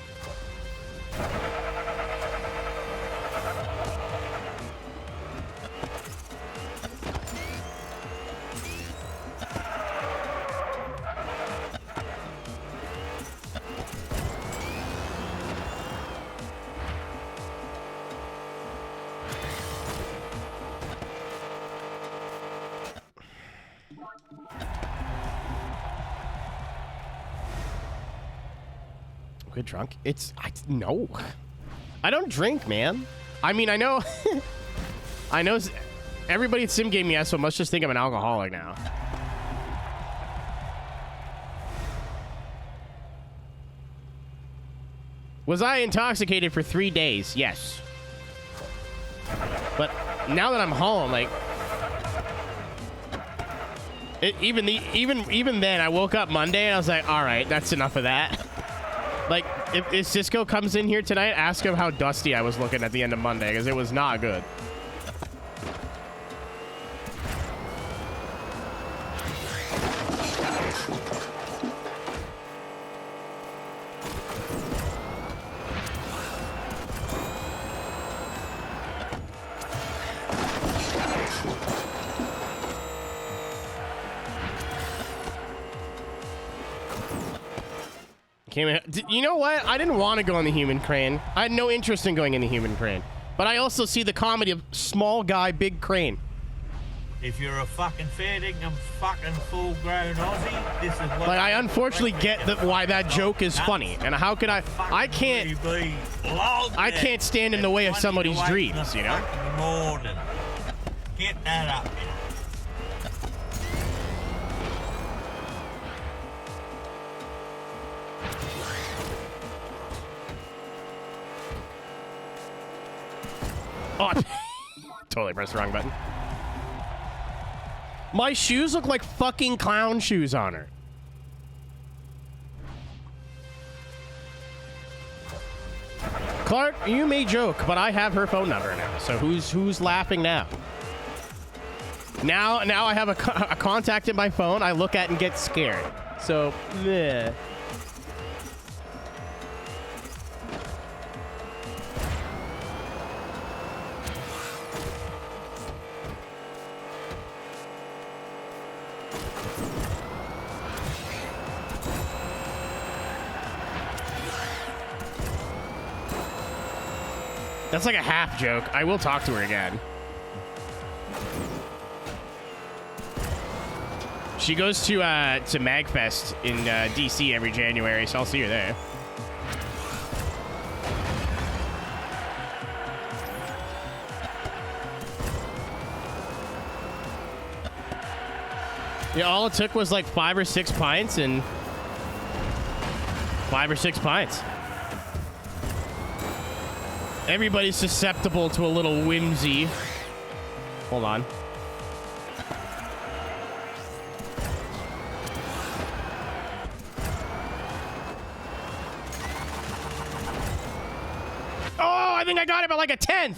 Good drunk? No. I don't drink, man. I mean, I know... I know everybody at Sim Game, yes, so must just think I'm an alcoholic now. Was I intoxicated for 3 days? Yes. But now that I'm home, like... Even then, I woke up Monday and I was like, all right, that's enough of that. Like, if Cisco comes in here tonight, ask him how dusty I was looking at the end of Monday, because it was not good. You know what? I didn't want to go on the human crane. I had no interest in going in the human crane. But I also see the comedy of small guy, big crane. If you're a fucking fair dinkum fucking full-grown Aussie, this is what... Like, I unfortunately get why that joke is funny. And how could I can't stand in the way of somebody's dreams, you know? Morning. Get that up, you know? Oh, totally pressed the wrong button. My shoes look like fucking clown shoes on her. Clark, you may joke, but I have her phone number now. So who's laughing now? Now I have a contact in my phone I look at and get scared. So, meh. That's like a half joke. I will talk to her again. She goes to MagFest in DC every January, so I'll see her there. Yeah, all it took was like 5 or 6 pints and 5 or 6 pints. Everybody's susceptible to a little whimsy. Hold on. Oh, I think I got it by like a 10th.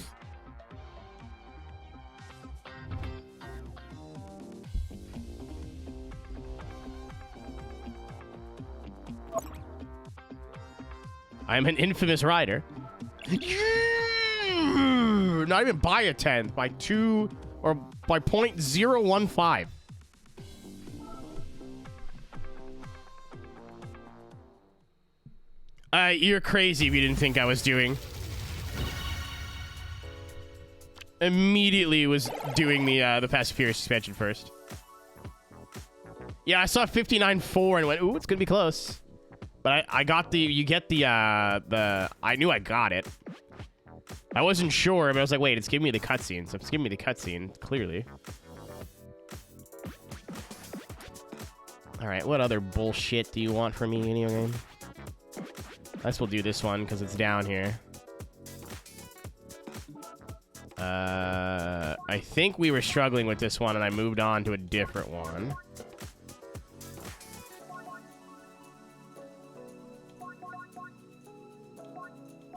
I'm an infamous rider. Not even by a 10th, by 2 or by 0.015. You're crazy if you didn't think I was doing. Immediately was doing the Fast and Furious suspension first. Yeah, I saw 59.4 and went, ooh, it's gonna be close. But I got you get the, I knew I got it. I wasn't sure, but I was like, wait, it's giving me the cutscene. So it's giving me the cutscene, clearly. All right, what other bullshit do you want from me, video game? I guess we'll do this one, because it's down here. I think we were struggling with this one, and I moved on to a different one.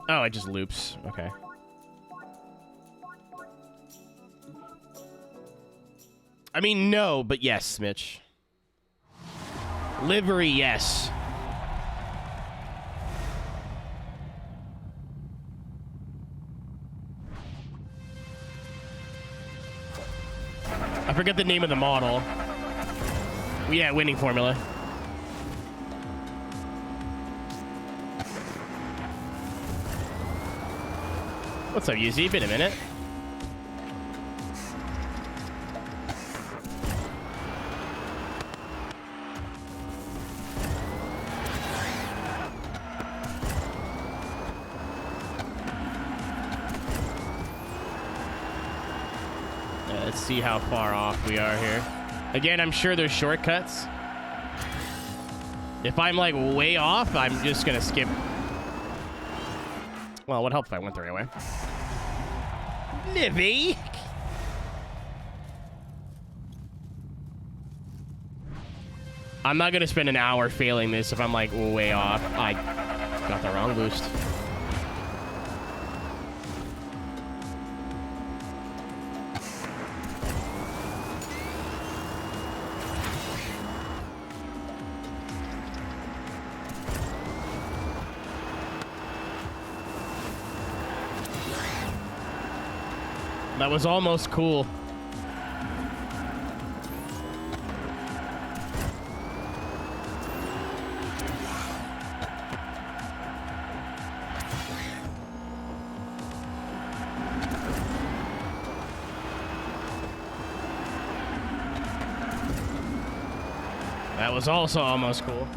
Oh, it just loops. Okay. I mean, no, but yes, Mitch. Livery, yes. I forget the name of the model. Yeah, winning formula. What's up, UZ? Been a minute. see how far off we are here. Again, I'm sure there's shortcuts. If I'm like way off, I'm just gonna skip. Well, it would help if I went the right way. Livy! I'm not gonna spend an hour failing this if I'm like way off. I got the wrong boost. That was almost cool. That was also almost cool.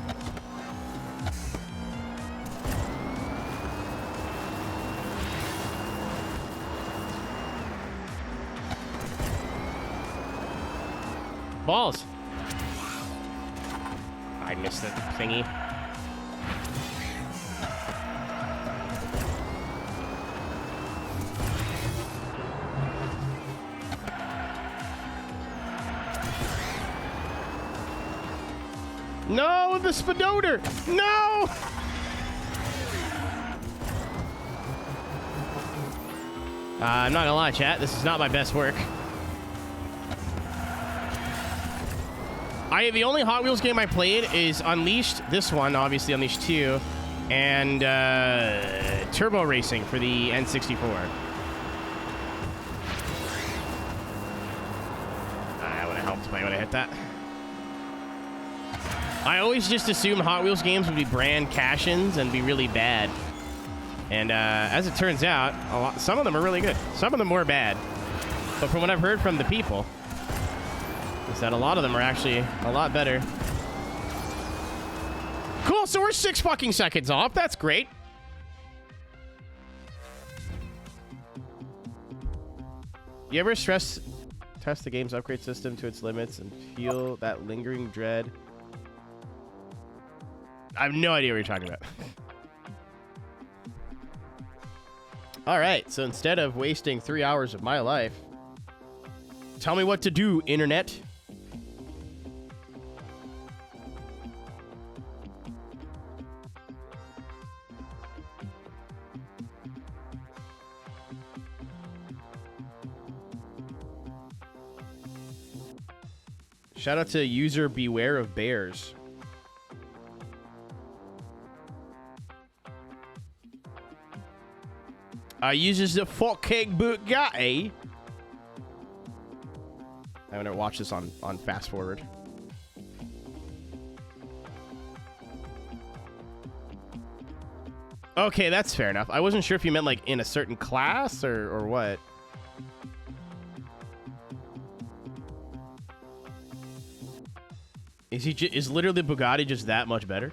Balls. I missed the thingy. No, the speedometer. No. I'm not gonna lie, chat. This is not my best work. The only Hot Wheels game I played is Unleashed, this one, obviously Unleashed 2, and Turbo Racing for the N64. I would have helped if I would have hit that. I always just assumed Hot Wheels games would be brand cash-ins and be really bad. And as it turns out, some of them are really good. Some of them were bad. But from what I've heard from the people, is that a lot of them are actually a lot better. Cool, so we're 6 fucking seconds off. That's great. You ever test the game's upgrade system to its limits and feel that lingering dread? I have no idea what you're talking about. All right, so instead of wasting 3 hours of my life, tell me what to do, internet. Shout out to user Beware of Bears. Uses the fucking Bugatti. I'm gonna watch this on fast forward. Okay, that's fair enough. I wasn't sure if you meant like in a certain class or what. Is literally the Bugatti just that much better?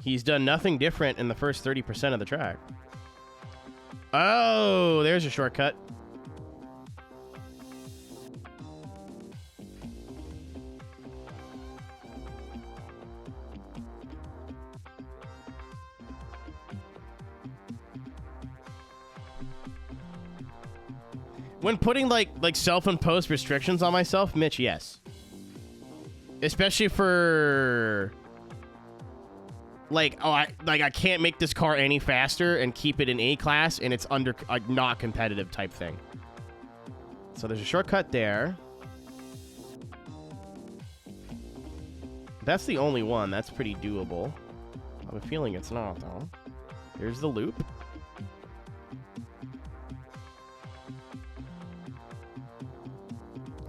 He's done nothing different in the first 30% of the track. Oh, there's a shortcut. When putting like self-imposed restrictions on myself, Mitch, yes. Especially for like, I can't make this car any faster and keep it in A class, and it's under not competitive type thing. So there's a shortcut there. That's the only one. That's pretty doable. I have a feeling it's not, though. There's the loop.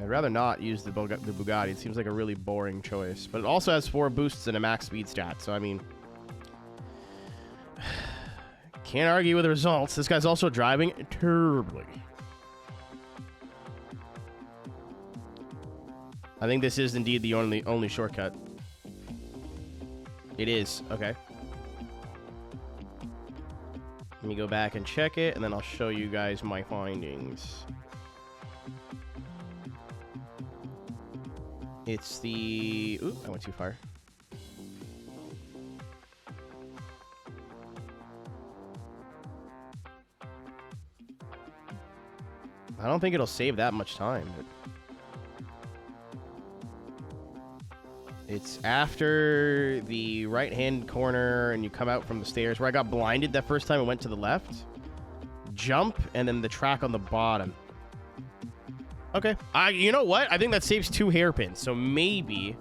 I'd rather not use the Bugatti. It seems like a really boring choice. But it also has 4 boosts and a max speed stat. So, I mean, can't argue with the results. This guy's also driving terribly. I think this is indeed the only shortcut. It is. Okay. Let me go back and check it, and then I'll show you guys my findings. It's the... Oop, I went too far. I don't think it'll save that much time. But it's after the right-hand corner, and you come out from the stairs, where I got blinded that first time I went to the left. Jump, and then the track on the bottom. Okay. You know what? I think that saves 2 hairpins, so maybe...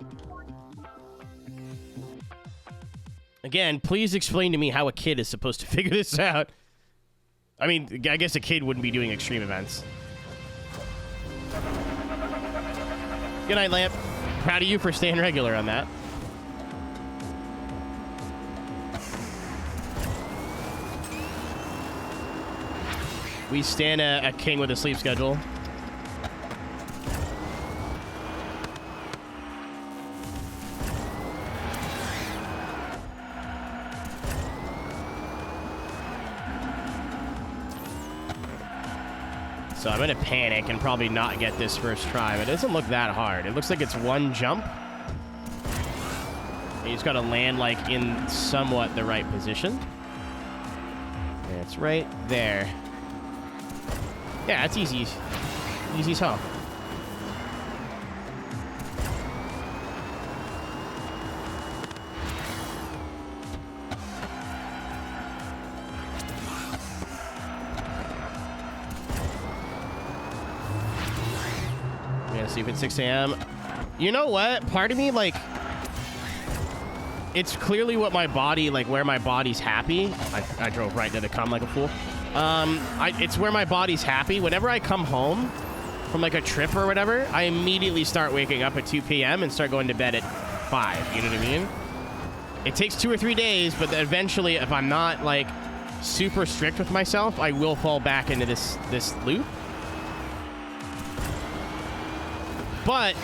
Again, please explain to me how a kid is supposed to figure this out. I mean, I guess a kid wouldn't be doing extreme events. Good night, Lamp. Proud of you for staying regular on that. We stand a king with a sleep schedule. So I'm going to panic and probably not get this first try, but it doesn't look that hard. It looks like it's one jump. You just got to land, like, in somewhat the right position. And it's right there. Yeah, it's easy. Easy as hell. Sleep at 6 a.m. You know what? Part of me, like, it's clearly what my body, like, where my body's happy. I drove right into the cum like a fool. It's where my body's happy. Whenever I come home from, like, a trip or whatever, I immediately start waking up at 2 p.m. and start going to bed at 5. You know what I mean? It takes 2 or 3 days, but eventually, if I'm not, like, super strict with myself, I will fall back into this loop. But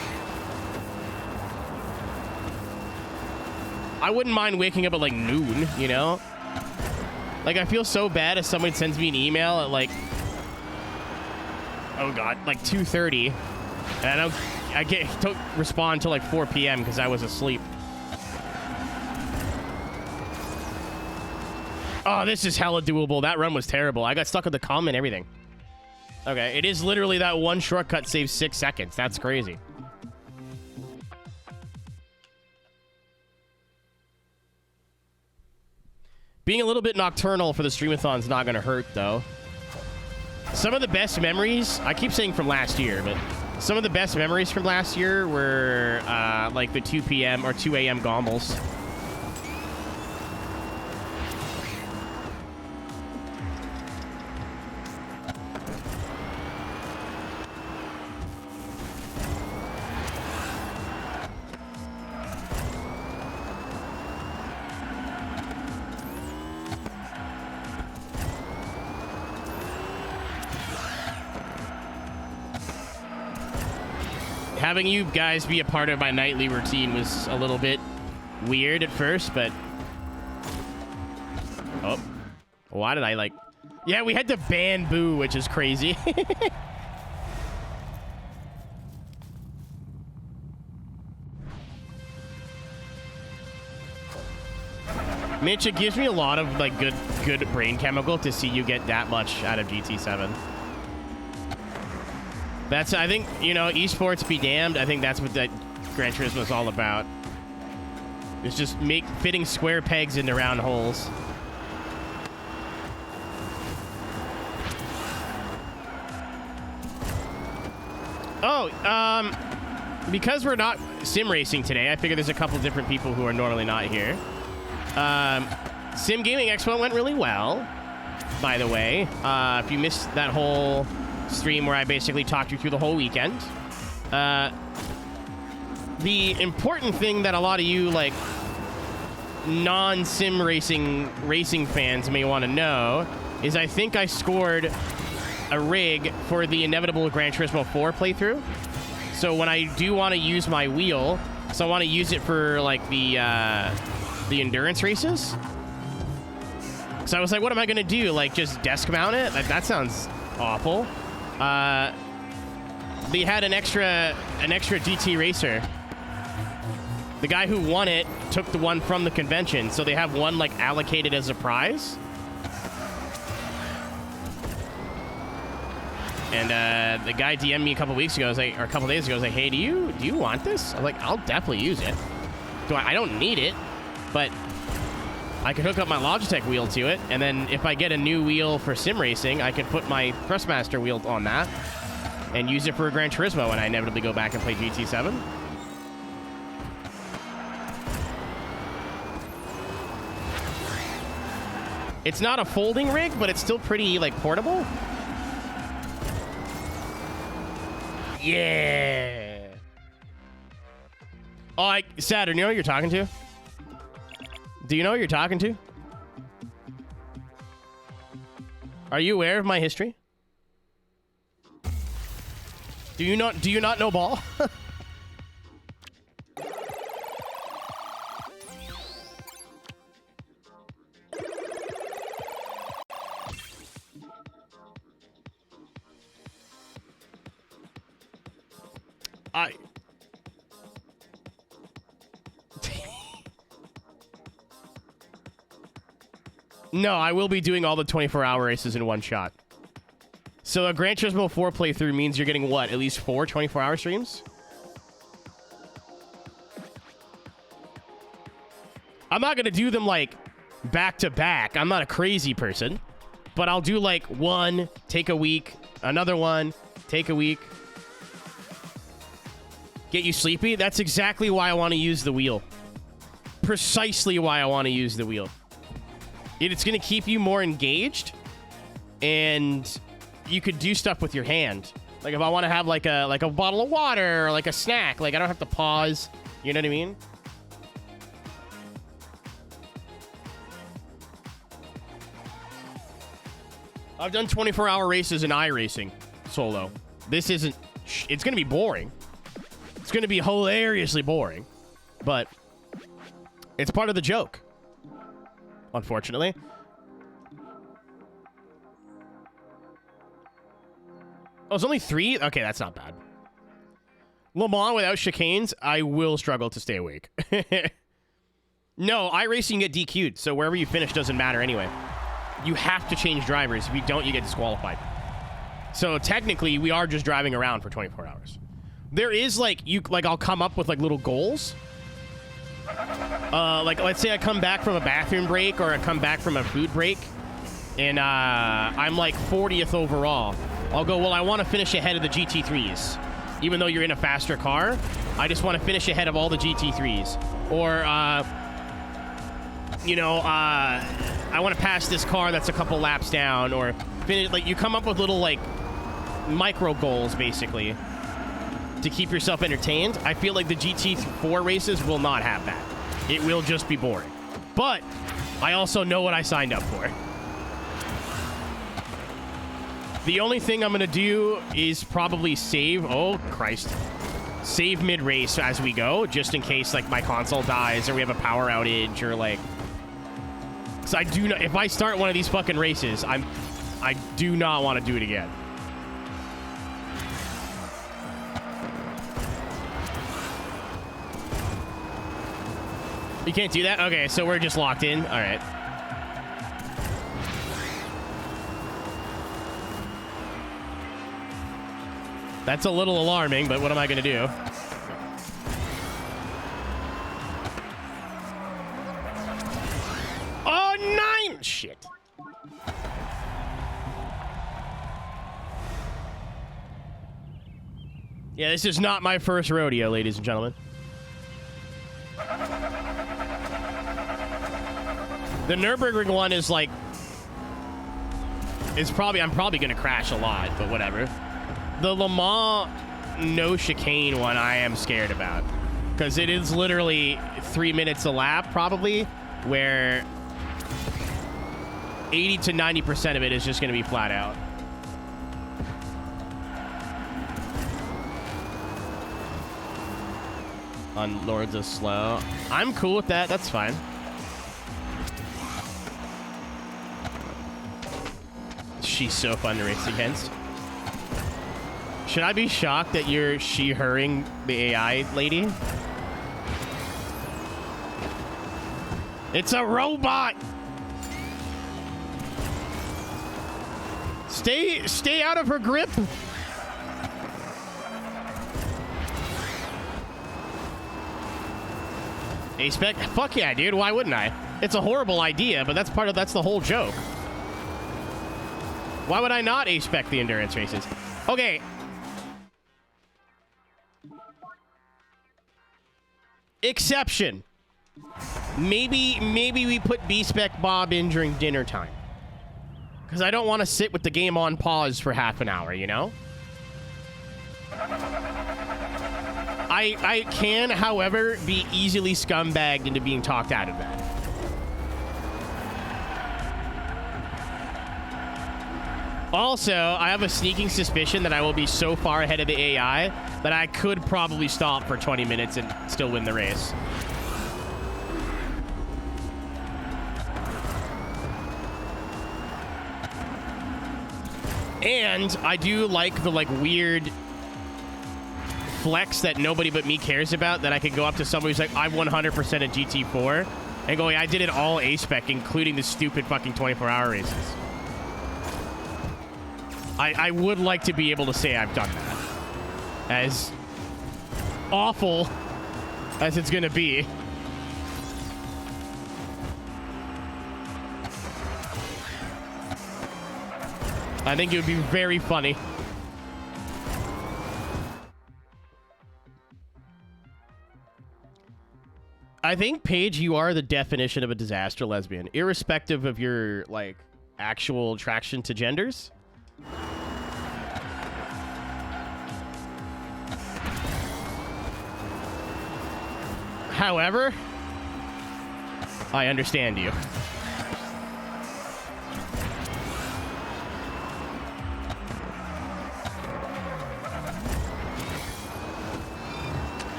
I wouldn't mind waking up at, like, noon, you know? Like, I feel so bad if someone sends me an email at, like, oh god, like 2:30, and I don't respond till like 4 p.m. because I was asleep. Oh, this is hella doable. That run was terrible. I got stuck with the cum and everything. Okay, it is literally that one shortcut saves 6 seconds. That's crazy. Being a little bit nocturnal for the streamathon's not going to hurt, though. Some of the best memories, I keep saying from last year, but some of the best memories from last year were like the 2 p.m. or 2 a.m. gombles. Having you guys be a part of my nightly routine was a little bit weird at first, but... Oh. Why did I, like... Yeah, we had to ban Boo, which is crazy. Mitch, it gives me a lot of, like, good brain chemical to see you get that much out of GT7. That's, I think, you know, esports be damned. I think that's what that Gran Turismo is all about. It's just fitting square pegs into round holes. Oh, because we're not sim racing today, I figure there's a couple different people who are normally not here. Sim Gaming Expo went really well, by the way. If you missed that whole stream where I basically talked you through the whole weekend. The important thing that a lot of you, like, non-sim racing fans may want to know is I think I scored a rig for the inevitable Gran Turismo 4 playthrough. So when I do want to use my wheel, so I want to use it for, like, the endurance races. Because So I was like, what am I gonna do? Like, just desk mount it? Like, that sounds awful. They had an extra GT racer. The guy who won it took the one from the convention, so they have one like allocated as a prize. And the guy DM'd me a couple weeks ago, or a couple days ago, was like, hey, do you want this? I'm like, I'll definitely use it. I don't need it, but I could hook up my Logitech wheel to it, and then if I get a new wheel for sim racing, I could put my THRUSTMASTER wheel on that and use it for Gran Turismo when I inevitably go back and play GT7. It's not a folding rig, but it's still pretty, like, portable. Yeah. Oh, Saturn, you know who you're talking to? Do you know who you're talking to? Are you aware of my history? Do you not know ball? No, I will be doing all the 24-hour races in one shot. So a Gran Turismo 4 playthrough means you're getting, what, at least 4 24-hour streams? I'm not going to do them, like, back-to-back. I'm not a crazy person. But I'll do, like, one, take a week, another one, take a week. Get you sleepy? That's exactly why I want to use the wheel. Precisely why I want to use the wheel. It's going to keep you more engaged, and you could do stuff with your hand. Like if I want to have like a bottle of water or like a snack, like I don't have to pause. You know what I mean? I've done 24-hour races in iRacing solo. This isn't... It's going to be boring. It's going to be hilariously boring, but it's part of the joke. Unfortunately. Oh, it's only 3? Okay, that's not bad. Le Mans without chicanes, I will struggle to stay awake. No, iRacing get DQ'd, so wherever you finish doesn't matter anyway. You have to change drivers. If you don't, you get disqualified. So technically, we are just driving around for 24 hours. There is, I'll come up with, little goals. Let's say I come back from a bathroom break or I come back from a food break and I'm 40th overall. I'll go, well, I want to finish ahead of the GT3s. Even though you're in a faster car, I just want to finish ahead of all the GT3s. Or, I want to pass this car that's a couple laps down, or finish, you come up with little, micro goals, basically, to keep yourself entertained. I feel like the GT4 races will not have that. It will just be boring. But I also know what I signed up for. The only thing I'm going to do is probably save... Oh, Christ. Save mid-race as we go, just in case, my console dies or we have a power outage or, Because I do not... If I start one of these fucking races, I do not want to do it again. You can't do that? Okay, so we're just locked in. All right. That's a little alarming, but what am I going to do? Oh, 9! Shit. Yeah, this is not my first rodeo, ladies and gentlemen. The Nürburgring one is I'm probably going to crash a lot, but whatever. The Le Mans no chicane one I am scared about. Because it is literally 3 minutes a lap, probably, where 80 to 90% of it is just going to be flat out. On Lords of Slow. I'm cool with that. That's fine. She's so fun to race against. Should I be shocked that you're she-herring the AI lady? It's a robot! Stay out of her grip! A-spec? Fuck yeah, dude. Why wouldn't I? It's a horrible idea, but that's the whole joke. Why would I not A-spec the endurance races? Okay. Exception. Maybe we put B-spec Bob in during dinner time. Because I don't want to sit with the game on pause for half an hour, you know? I can, however, be easily scumbagged into being talked out of that. Also, I have a sneaking suspicion that I will be so far ahead of the AI that I could probably stop for 20 minutes and still win the race. And I do like the weird flex that nobody but me cares about, that I could go up to somebody who's like, I'm 100% a GT4, and going, I did it all A-spec, including the stupid fucking 24-hour races. I would like to be able to say I've done that. As awful as it's gonna be. I think it would be very funny. I think, Paige, you are the definition of a disaster lesbian, irrespective of your, actual attraction to genders. However, I understand you.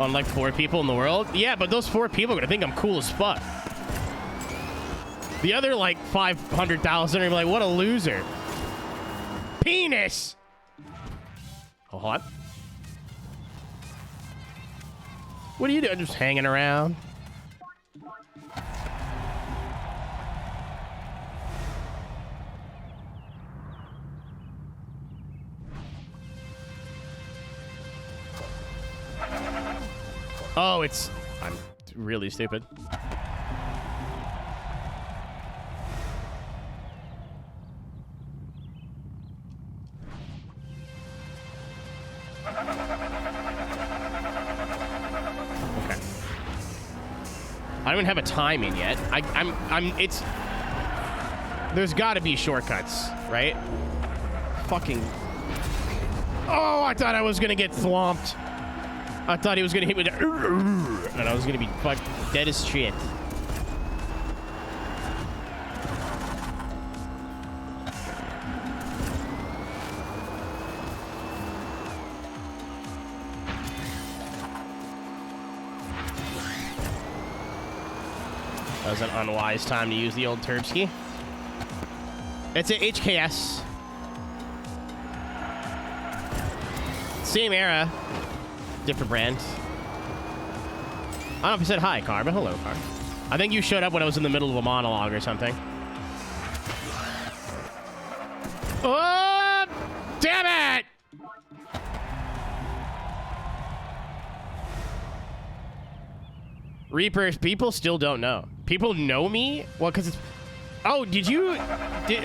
On 4 people in the world? Yeah, but those 4 people are gonna think I'm cool as fuck. The other 500,000 are gonna be like, what a loser. Penis! Hold on. What are you doing? Just hanging around? Oh, I'm really stupid. Okay. I don't even have a time in yet. There's gotta be shortcuts, right? Fucking. Oh, I thought I was gonna get thwomped. I thought he was gonna hit me with and I was gonna be fucked dead as shit. That was an unwise time to use the old Turbski. It's a HKS. Same era. Different brand. I don't know if you said hi, Car, but hello, Car. I think you showed up when I was in the middle of a monologue or something. Oh, damn it! Reapers, people still don't know. People know me? Well, because it's... Oh,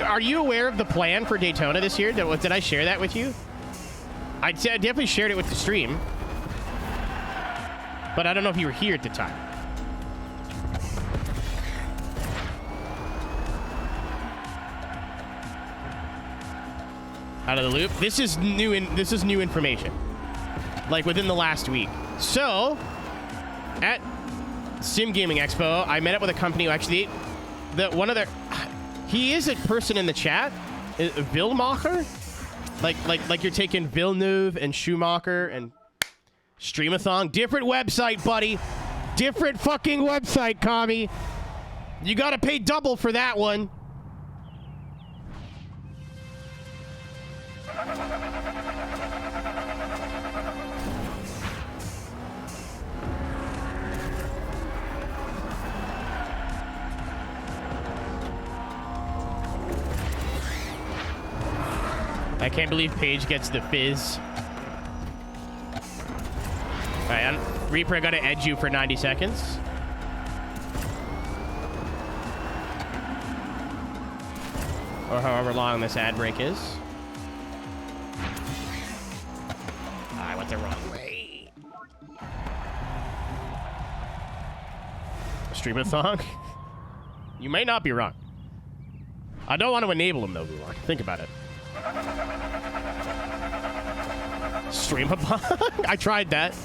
are you aware of the plan for Daytona this year? Did I share that with you? I definitely shared it with the stream. But I don't know if you were here at the time. Out of the loop. This is new information. Within the last week. So, at Sim Gaming Expo, I met up with a company who actually he is a person in the chat, Vilmacher. Like you're taking Villeneuve and Schumacher and Streamathon. Different website, buddy. Different fucking website, commie. You gotta pay double for that one. I can't believe Paige gets the fizz. All right, Reaper, I gotta edge you for 90 seconds. Or however long this ad break is. I went the wrong way. Stream-a-thon? You may not be wrong. I don't want to enable him, though, Gulak. Think about it. Stream-a-thon? I tried that.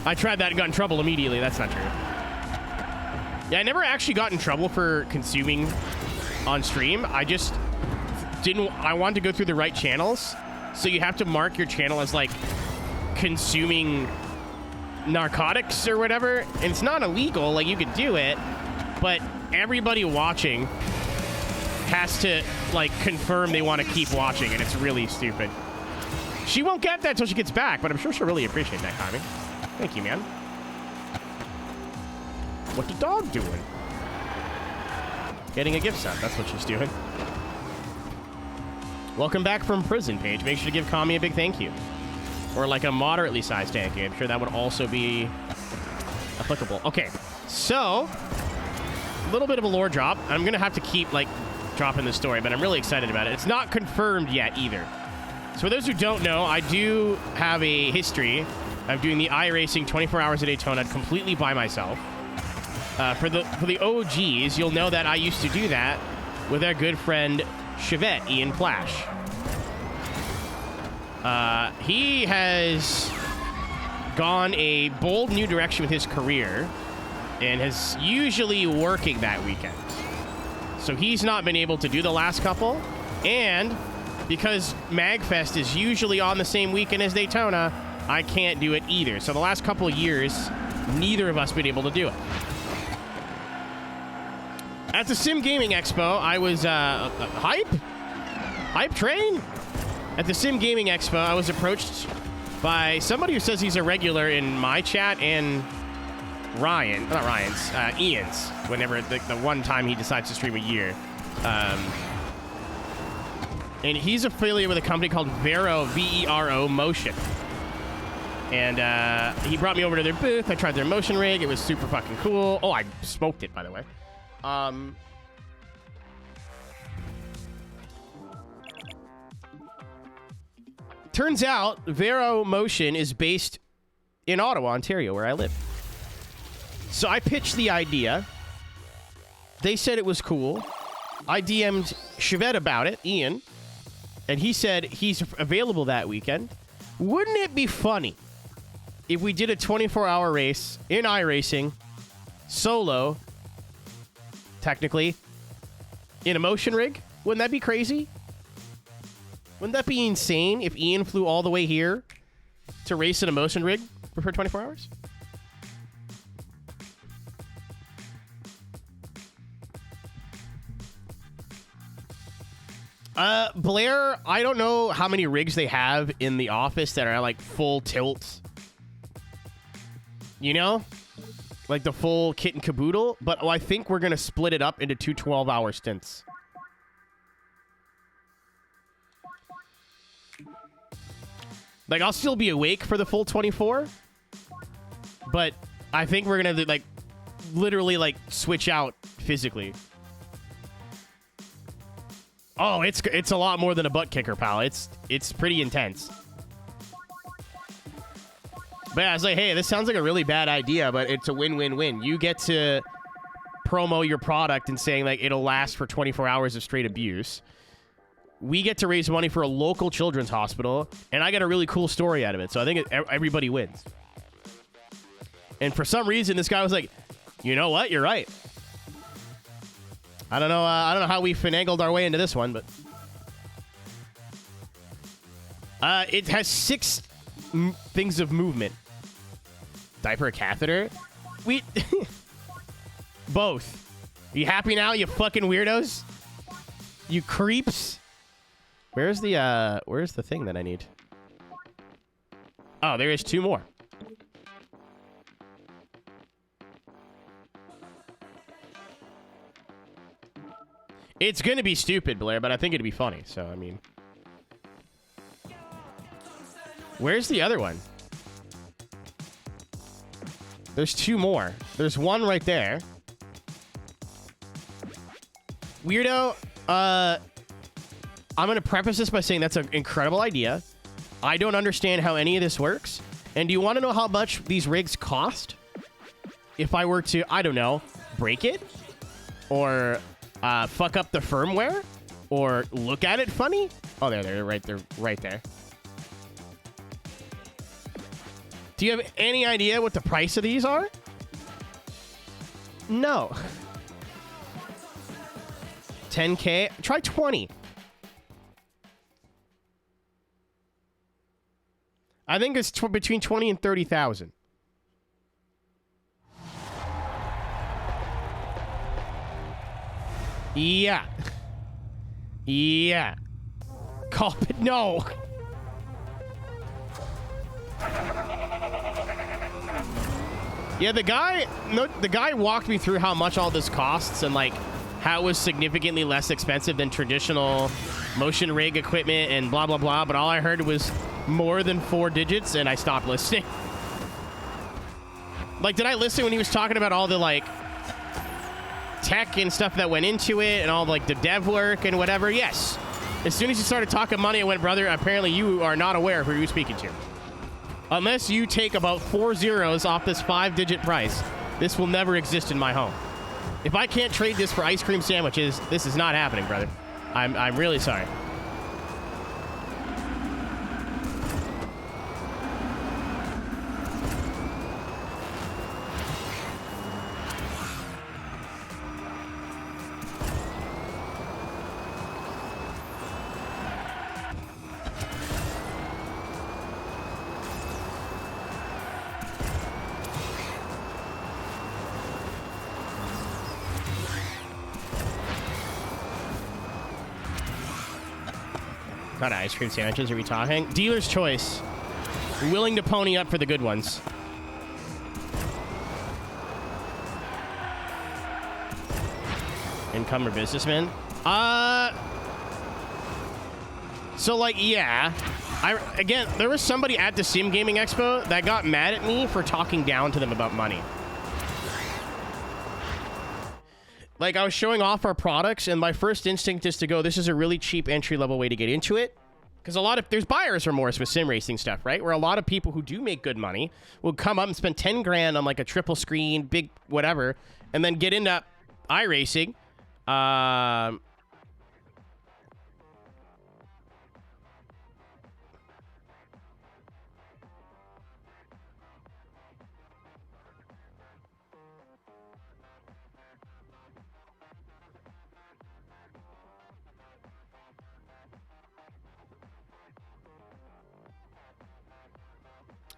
I tried that and got in trouble immediately. That's not true. Yeah, I never actually got in trouble for consuming on stream. I just didn't. I wanted to go through the right channels, so you have to mark your channel as like consuming narcotics or whatever. And it's not illegal, like you could do it, but everybody watching has to like confirm they want to keep watching, and it's really stupid. She won't get that till she gets back, but I'm sure she'll really appreciate that, Kami. Thank you, man. What the dog doing? Getting a gift set. That's what she's doing. Welcome back from prison, Paige. Make sure to give Kami a big thank you. Or like a moderately sized thank you. I'm sure that would also be applicable. Okay, so a little bit of a lore drop. I'm going to have to keep like dropping this story, but I'm really excited about it. It's not confirmed yet either. So for those who don't know, I do have a history of doing the iRacing 24 hours a Daytona completely by myself. For the OGs, you'll know that I used to do that with our good friend Chevette, Ian Flash. He has gone a bold new direction with his career and is usually working that weekend. So he's not been able to do the last couple. And because MagFest is usually on the same weekend as Daytona, I can't do it either. So the last couple of years, neither of us been able to do it. At the Sim Gaming Expo, I was hype train. At the Sim Gaming Expo, I was approached by somebody who says he's a regular in my chat and Ian's. Whenever the one time he decides to stream a year, and he's affiliated with a company called Vero VERO Motion. And he brought me over to their booth. I tried their motion rig. It was super fucking cool. Oh, I smoked it, by the way. Turns out Vero Motion is based in Ottawa, Ontario, where I live. So I pitched the idea. They said it was cool. I DM'd Chevette about it, Ian, and he said he's available that weekend. Wouldn't it be funny if we did a 24-hour race in iRacing, solo, technically, in a motion rig? Wouldn't that be crazy? Wouldn't that be insane if Ian flew all the way here to race in a motion rig for 24 hours? Blair, I don't know how many rigs they have in the office that are like full tilt. You know? Like the full kit and caboodle. But I think we're going to split it up into two 12-hour stints. Like, I'll still be awake for the full 24. But I think we're going to, like, literally, like, switch out physically. Oh, it's a lot more than a butt kicker, pal. It's pretty intense. But yeah, I was like, hey, this sounds like a really bad idea, but it's a win-win-win. You get to promo your product and saying, like, it'll last for 24 hours of straight abuse. We get to raise money for a local children's hospital, and I got a really cool story out of it. So I think everybody wins. And for some reason, this guy was like, you know what? You're right. I don't know how we finagled our way into this one, but it has 6 things of movement. Diaper, catheter. Both. You happy now, you fucking weirdos? You creeps? Where's the thing that I need? Oh, there is 2 more. It's gonna be stupid, Blair, but I think it'd be funny, so I mean. Where's the other one? There's 2 more. There's one right there. Weirdo, I'm gonna preface this by saying that's an incredible idea. I don't understand how any of this works. And do you want to know how much these rigs cost? If I were to, I don't know, break it? Or fuck up the firmware? Or look at it funny? Oh, they're right there. Do you have any idea what the price of these are? No. 10K? Try 20. I think it's between 20 and 30,000. Yeah. Yeah. Call it. No. Yeah, the guy walked me through how much all this costs and like how it was significantly less expensive than traditional motion rig equipment and blah blah blah, but all I heard was more than 4 digits and I stopped listening. Like, did I listen when he was talking about all the like tech and stuff that went into it and all like the dev work and whatever? Yes. As soon as he started talking money, I went, brother, apparently you are not aware of who you're speaking to. Unless you take about 4 zeros off this 5-digit price, this will never exist in my home. If I can't trade this for ice cream sandwiches, this is not happening, brother. I'm really sorry. Not ice cream sandwiches, are we talking? Dealer's choice. Willing to pony up for the good ones. Income or businessman? So like, yeah. Again, there was somebody at the Sim Gaming Expo that got mad at me for talking down to them about money. Like, I was showing off our products, and my first instinct is to go, this is a really cheap entry-level way to get into it. Because there's buyer's remorse with sim racing stuff, right? Where a lot of people who do make good money will come up and spend 10 grand on, like, a triple screen, big whatever, and then get into iRacing.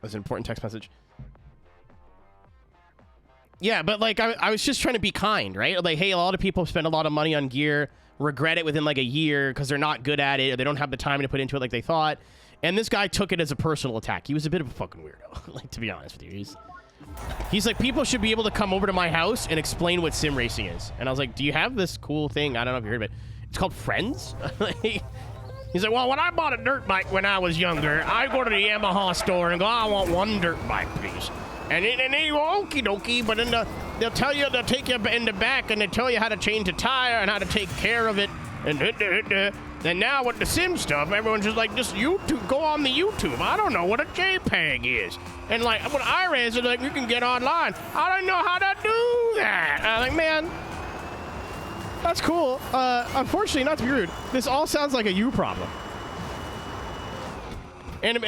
That's an important text message. Yeah, but like I was just trying to be kind, right? Like, hey, a lot of people spend a lot of money on gear, regret it within like a year because they're not good at it or they don't have the time to put into it like they thought. And this guy took it as a personal attack. He was a bit of a fucking weirdo, like, to be honest with you. He's like, people should be able to come over to my house and explain what sim racing is. And I was like, do you have this cool thing? I don't know if you heard of it. It's called Friends. He's like, well, when I bought a dirt bike when I was younger, I go to the Yamaha store and go, I want one dirt bike, please. And they go, okie dokie, but then they'll take you in the back and they tell you how to change a tire and how to take care of it. And now with the sim stuff, everyone's just like, just YouTube, go on the YouTube. I don't know what a JPEG is. And like, when iRacing, like, you can get online. I don't know how to do that. I'm like, man, that's cool. Unfortunately, not to be rude, this all sounds like a you problem. And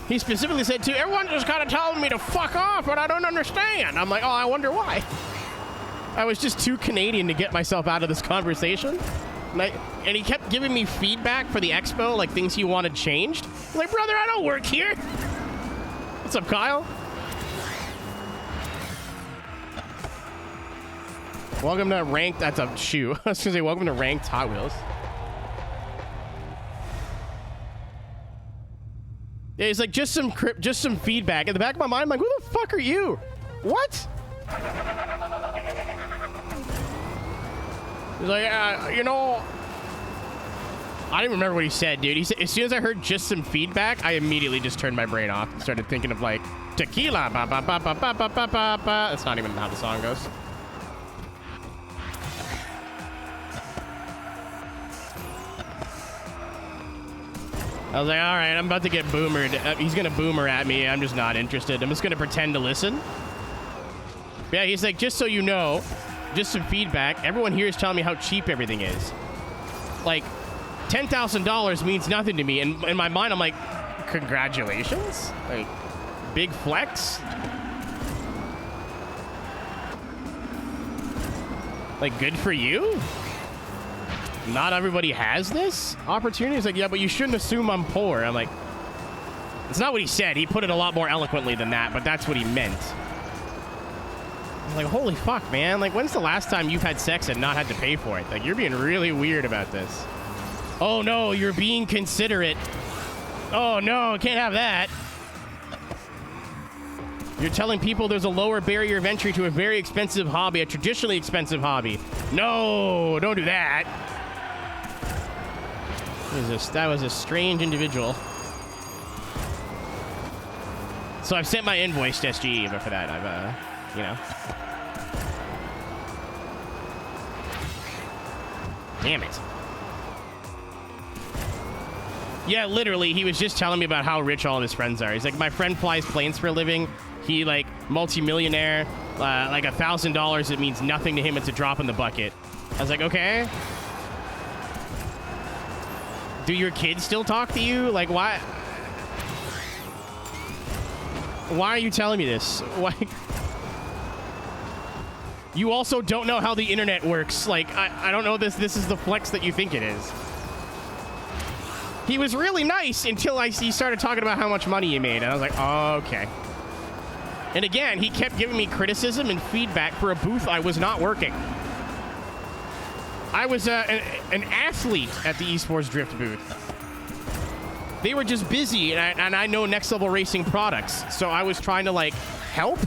he specifically said, too, everyone's just kind of telling me to fuck off, but I don't understand. I'm like, oh, I wonder why. I was just too Canadian to get myself out of this conversation. And he kept giving me feedback for the expo, like things he wanted changed. I'm like, brother, I don't work here. What's up, Kyle? Welcome to ranked. That's a shoe. I was gonna say welcome to ranked Hot Wheels. Yeah, he's like just some feedback. In the back of my mind, I'm like, who the fuck are you? What? He's like, you know, I don't even remember what he said, dude. He said, as soon as I heard just some feedback, I immediately just turned my brain off and started thinking of like tequila. Ba, ba, ba, ba, ba, ba, ba, ba, ba. That's not even how the song goes. I was like, all right, I'm about to get boomered. He's going to boomer at me. I'm just not interested. I'm just going to pretend to listen. Yeah, he's like, just so you know, just some feedback. Everyone here is telling me how cheap everything is. Like, $10,000 means nothing to me. And in my mind, I'm like, congratulations? Like, big flex? Like, good for you? Not everybody has this opportunity. He's like, yeah, but you shouldn't assume I'm poor. I'm like, it's not what he said. He put it a lot more eloquently than that, but that's what he meant. I'm like, holy fuck, man. Like, when's the last time you've had sex and not had to pay for it? Like, you're being really weird about this. Oh, no, you're being considerate. Oh, no, can't have that. You're telling people there's a lower barrier of entry to a very expensive hobby, a traditionally expensive hobby. No, don't do that. That was a strange individual. So I've sent my invoice to SGE, but for that, I've, you know. Damn it. Yeah, literally, he was just telling me about how rich all of his friends are. He's like, my friend flies planes for a living. He, like, multi-millionaire. Like, $1,000, it means nothing to him. It's a drop in the bucket. I was like, okay. Do your kids still talk to you? Like, why? Why are you telling me this? Why? You also don't know how the internet works. Like, I don't know this. This is the flex that you think it is. He was really nice until he started talking about how much money he made. And I was like, oh, okay. And again, he kept giving me criticism and feedback for a booth I was not working. I was an athlete at the Esports Drift booth. They were just busy, and I know Next Level Racing products, so I was trying to, like, help.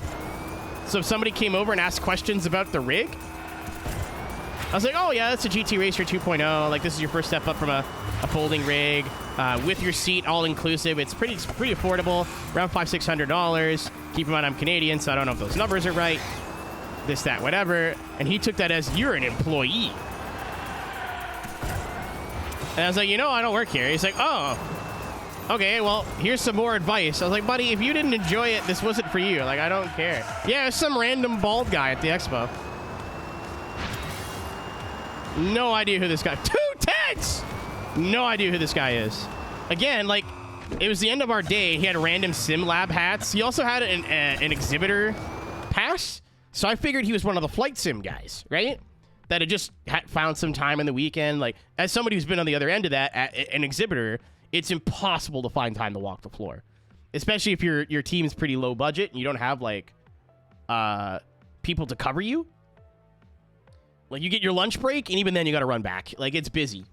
So if somebody came over and asked questions about the rig, I was like, oh, yeah, that's a GT Racer 2.0. Like, this is your first step up from a folding rig with your seat, all-inclusive. It's pretty affordable, around $500-600. Keep in mind, I'm Canadian, so I don't know if those numbers are right. This, that, whatever. And he took that as, you're an employee. And I was like, you know, I don't work here. He's like, oh, okay, well, here's some more advice. I was like, buddy, if you didn't enjoy it, this wasn't for you. Like, I don't care. Yeah, some random bald guy at the expo. No idea who this guy... 2 Teds! No idea who this guy is. Again, like, it was the end of our day. He had random sim lab hats. He also had an exhibitor pass. So I figured he was one of the flight sim guys, right? That had just found some time in the weekend. Like, as somebody who's been on the other end of that, an exhibitor, it's impossible to find time to walk the floor. Especially if your team's pretty low budget and you don't have, like, people to cover you. Like, you get your lunch break, and even then you got to run back. Like, it's busy.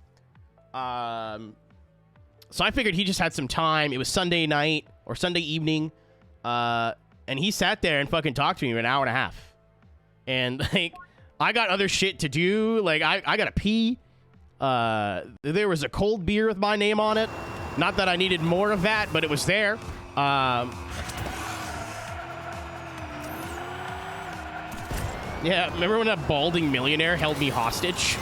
So I figured he just had some time. It was Sunday night or Sunday evening. And he sat there and fucking talked to me for an hour and a half. And, like... I got other shit to do. Like, I gotta pee. There was a cold beer with my name on it. Not that I needed more of that, but it was there. Yeah, remember when that balding millionaire held me hostage?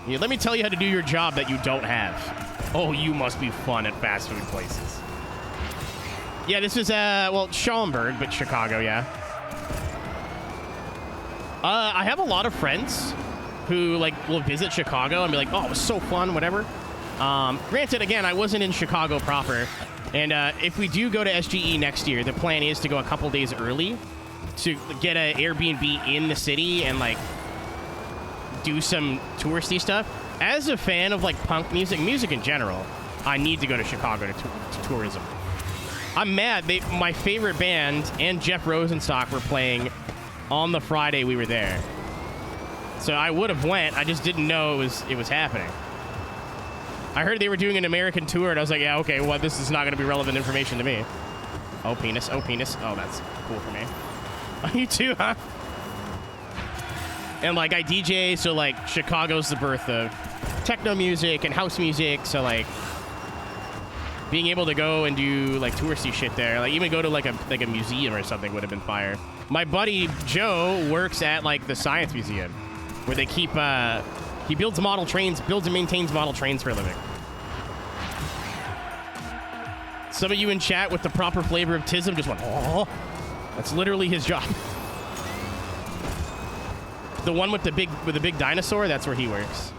Yeah, let me tell you how to do your job that you don't have. Oh, you must be fun at fast food places. Yeah, this was, well, Schaumburg, but Chicago, yeah. I have a lot of friends who, like, will visit Chicago and be like, oh, it was so fun, whatever. Granted, again, I wasn't in Chicago proper. And if we do go to SGE next year, the plan is to go a couple days early to get an Airbnb in the city and, like, do some touristy stuff. As a fan of, like, punk music in general, I need to go to Chicago to tourism. I'm mad. My favorite band and Jeff Rosenstock were playing on the Friday we were there. So I would have went. I just didn't know it was happening. I heard they were doing an American tour, and I was like, yeah, okay, well, this is not going to be relevant information to me. Oh, penis. Oh, penis. Oh, that's cool for me. You too, huh? And, like, I DJ, so, like, Chicago's the birth of techno music and house music, so, like, being able to go and do, like, touristy shit there, like, even go to, like a museum or something would have been fire. My buddy Joe works at, like, the Science Museum, where they keep, he builds and maintains model trains for a living. Some of you in chat with the proper flavor of Tism just went, oh, that's literally his job. The one with the big dinosaur, that's where he works.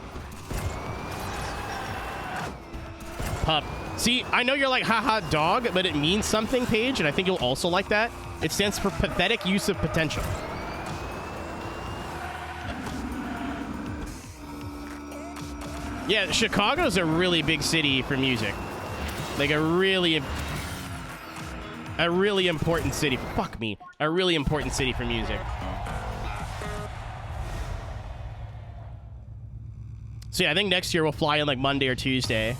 Pup. See, I know you're like, haha, dog, but it means something, Paige, and I think you'll also like that. It stands for pathetic use of potential. Yeah, Chicago's a really big city for music. Like a really important city. Fuck me. A really important city for music. So yeah, I think next year we'll fly in like Monday or Tuesday.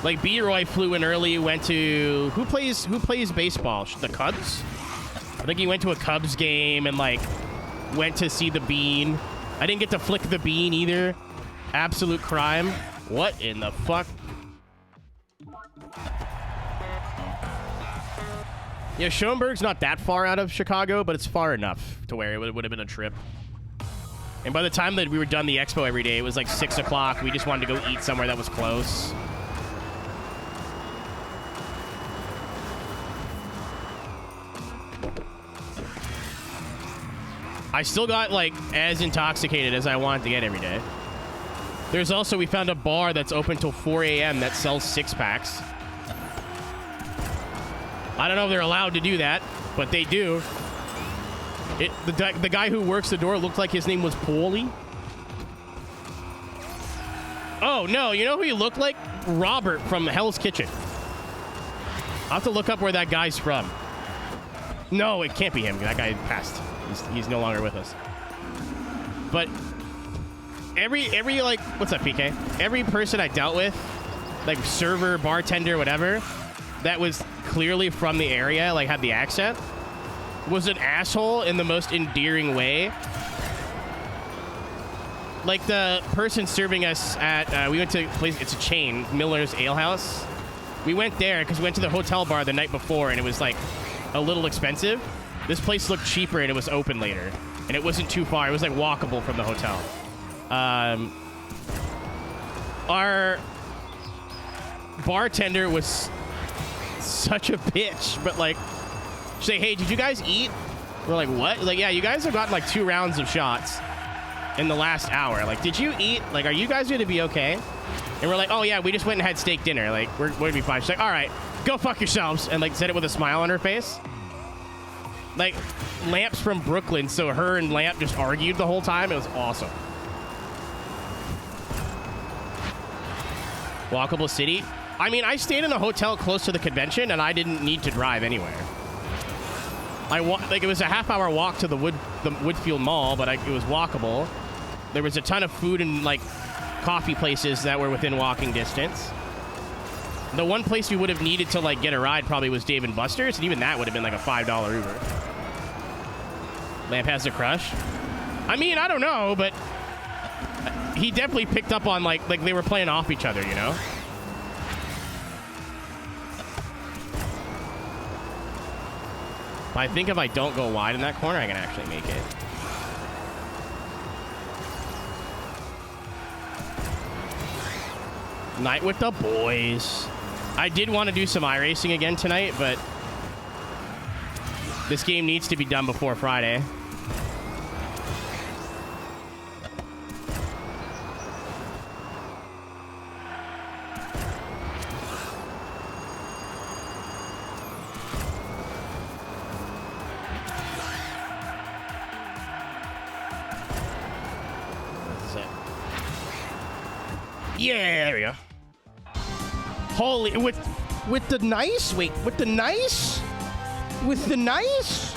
Like B-Roy flew in early, went to who plays baseball? The Cubs? I think he went to a Cubs game and like went to see the Bean. I didn't get to flick the Bean either. Absolute crime. What in the fuck? Yeah, Schoenberg's not that far out of Chicago, but it's far enough to where it would have been a trip. And by the time that we were done the expo every day, it was like 6 o'clock. We just wanted to go eat somewhere that was close. I still got, like, as intoxicated as I wanted to get every day. There's also, we found a bar that's open till 4 a.m. that sells 6-packs. I don't know if they're allowed to do that, but they do. The guy who works the door looked like his name was Paulie. Oh, no, you know who he looked like? Robert from Hell's Kitchen. I'll have to look up where that guy's from. No, it can't be him. That guy passed. He's no longer with us. But every like, what's up, PK? Every person I dealt with, like server, bartender, whatever, that was clearly from the area, like had the accent, was an asshole in the most endearing way. Like the person serving us at, we went to a place, it's a chain, Miller's Ale House. We went there because we went to the hotel bar the night before and it was like a little expensive. This place looked cheaper and it was open later. And it wasn't too far. It was like walkable from the hotel. Our bartender was such a bitch, but like, she's like, hey, did you guys eat? We're like, what? Like, yeah, you guys have gotten like 2 rounds of shots in the last hour. Like, did you eat? Like, are you guys going to be okay? And we're like, oh yeah, we just went and had steak dinner. Like, we're going to be fine. She's like, all right, go fuck yourselves. And like said it with a smile on her face. Like, Lamp's from Brooklyn, so her and Lamp just argued the whole time. It was awesome. Walkable city. I mean, I stayed in a hotel close to the convention, and I didn't need to drive anywhere. Like, it was a half-hour walk to the Woodfield Mall, but it was walkable. There was a ton of food and, like, coffee places that were within walking distance. The one place we would have needed to, like, get a ride probably was Dave & Buster's, and even that would have been, like, a $5 Uber. Lamp has a crush. I mean, I don't know, but he definitely picked up on, like they were playing off each other, you know? But I think if I don't go wide in that corner, I can actually make it. Night with the boys. I did want to do some iRacing again tonight, but this game needs to be done before Friday. Yeah, there we go. Holy, with the nice? Wait, with the nice? With the nice?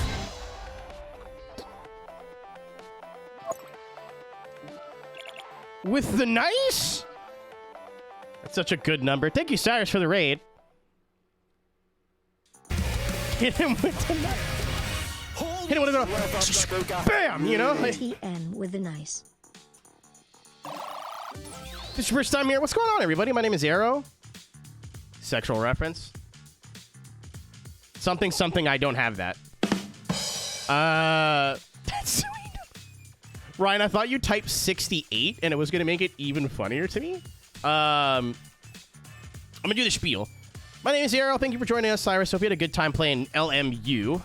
With the nice? That's such a good number. Thank you, Cyrus, for the raid. Hit him with the nice. Hit him with the bam, you know? TN with the nice. This is your first time here. What's going on, everybody? My name is Aero. Sexual reference. Something, something, I don't have that. That's sweet. Ryan, I thought you typed 68 and it was going to make it even funnier to me. I'm going to do the spiel. My name is Aero. Thank you for joining us, Cyrus. Hope you had a good time playing LMU.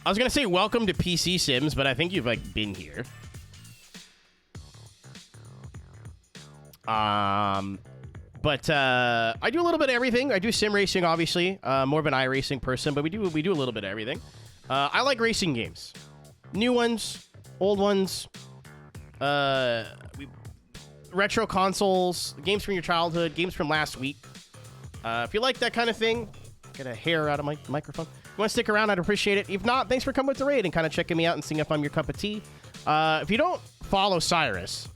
I was going to say welcome to PC Sims, but I think you've, like, been here. But I do a little bit of everything. I do sim racing, obviously. More of an iRacing person, but we do a little bit of everything. I like racing games. New ones, old ones, retro consoles, games from your childhood, games from last week. If you like that kind of thing, get a hair out of my microphone. If you want to stick around, I'd appreciate it. If not, thanks for coming with the raid and kind of checking me out and seeing if I'm your cup of tea. If you don't follow Cyrus,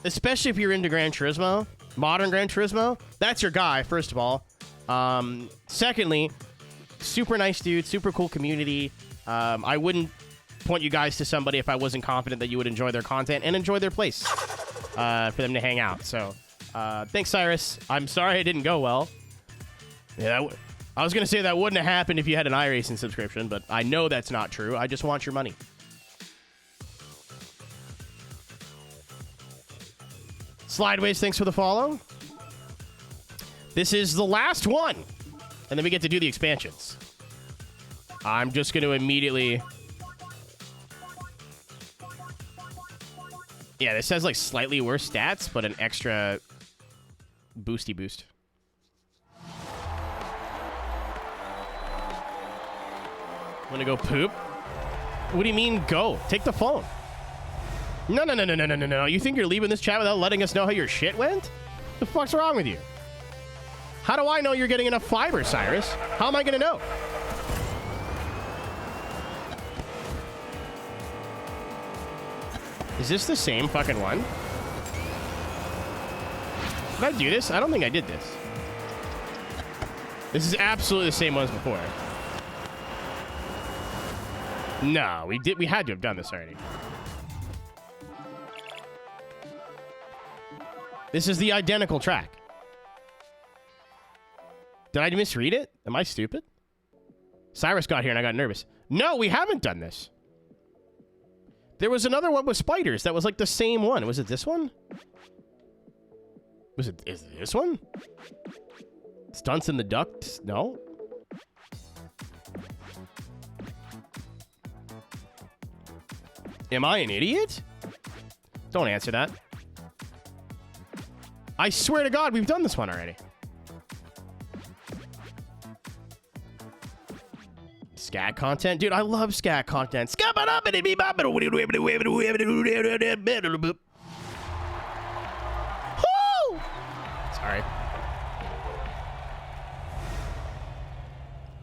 especially if you're into Gran Turismo, modern Gran Turismo, that's your guy, first of all. Secondly, super nice dude, super cool community. I wouldn't point you guys to somebody if I wasn't confident that you would enjoy their content and enjoy their place for them to hang out. So, thanks, Cyrus. I'm sorry it didn't go well. Yeah, I was going to say that wouldn't have happened if you had an iRacing subscription, but I know that's not true. I just want your money. Slideways, thanks for the follow. This is the last one, and then we get to do the expansions. I'm just going to immediately... Yeah, this has, like, slightly worse stats, but an extra boosty boost. Want to go poop? What do you mean, go? Take the phone. No. You think you're leaving this chat without letting us know how your shit went? The fuck's wrong with you? How do I know you're getting enough fiber, Cyrus? How am I going to know? Is this the same fucking one? Did I do this? I don't think I did this. This is absolutely the same one as before. No, we had to have done this already. This is the identical track. Did I misread it? Am I stupid? Cyrus got here and I got nervous. No, we haven't done this. There was another one with spiders that was like the same one. Was it this one? Is it this one? Stunts in the ducts? No. Am I an idiot? Don't answer that. I swear to God, we've done this one already. Scat content? Dude, I love scat content. Sorry.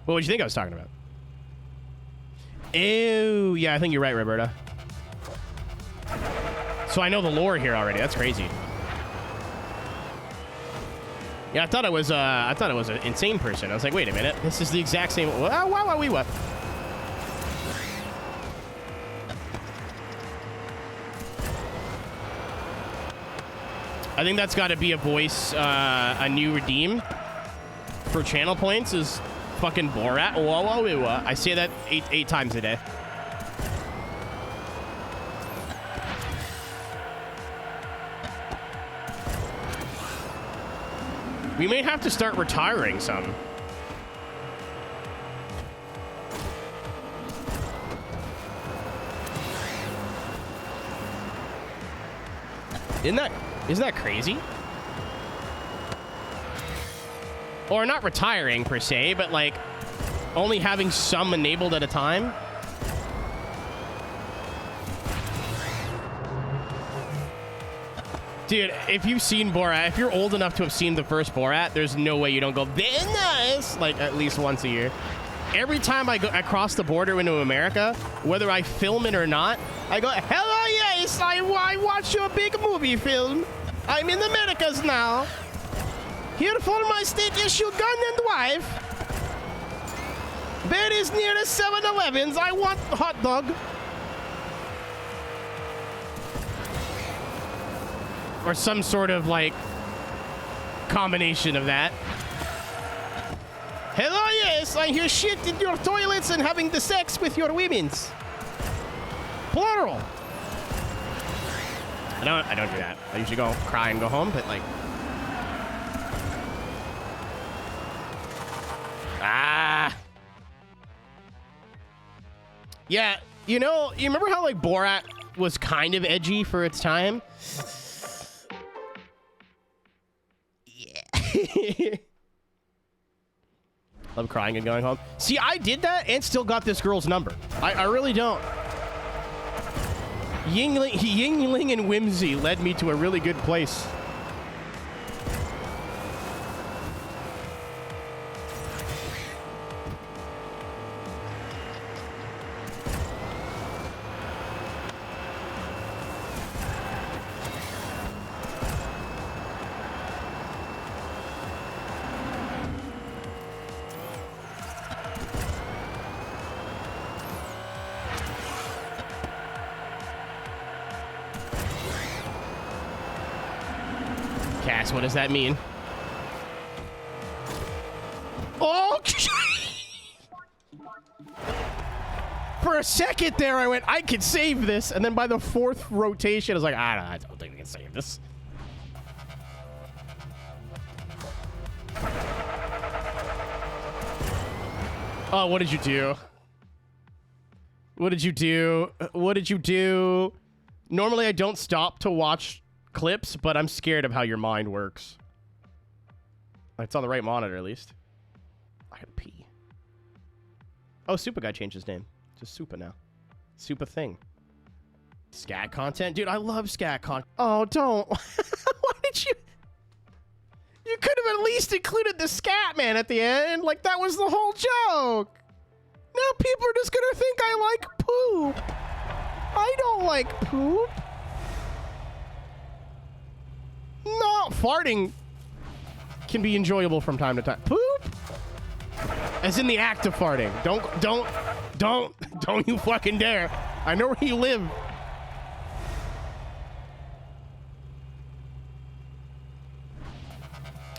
What would you think I was talking about? Ew. Yeah, I think you're right, Roberta. So I know the lore here already. That's crazy. Yeah, I thought it was an insane person. I was like, wait a minute, this is the exact same. What? I think that's got to be a voice, a new redeem for channel points is fucking Borat. I say that eight times a day. We may have to start retiring some. Isn't that crazy? Or not retiring per se, but like only having some enabled at a time. Dude, if you've seen Borat, if you're old enough to have seen the first Borat, there's no way you don't go, very nice, like at least once a year. Every time I cross the border into America, whether I film it or not, I go, hello, yes, I watched your big movie film. I'm in the Americas now. Here for my state issue gun and wife. Where is nearest 7-Elevens? I want hot dog. Or some sort of, like, combination of that. Hello, yes, I hear shit in your toilets and having the sex with your women's. Plural. I don't do that. I usually go cry and go home, but, like... Ah! Yeah, you know, you remember how, like, Borat was kind of edgy for its time? Love crying and going home. See, I did that and still got this girl's number. I really don't. Yingling and whimsy led me to a really good place. Cass, what does that mean? Oh! For a second there, I went, I can save this. And then by the fourth rotation, I was like, I don't think I can save this. Oh, what did you do? What did you do? What did you do? Normally, I don't stop to watch clips, but I'm scared of how your mind works. It's on the right monitor, at least. I gotta pee. Oh, Supa guy changed his name. Just Supa now. Supa thing. Scat content? Dude, I love scat content. Oh, don't. Why did you... You could have at least included the scat man at the end. Like, that was the whole joke. Now people are just gonna think I like poop. I don't like poop. No, farting can be enjoyable from time to time. Poop? As in the act of farting. Don't you fucking dare. I know where you live.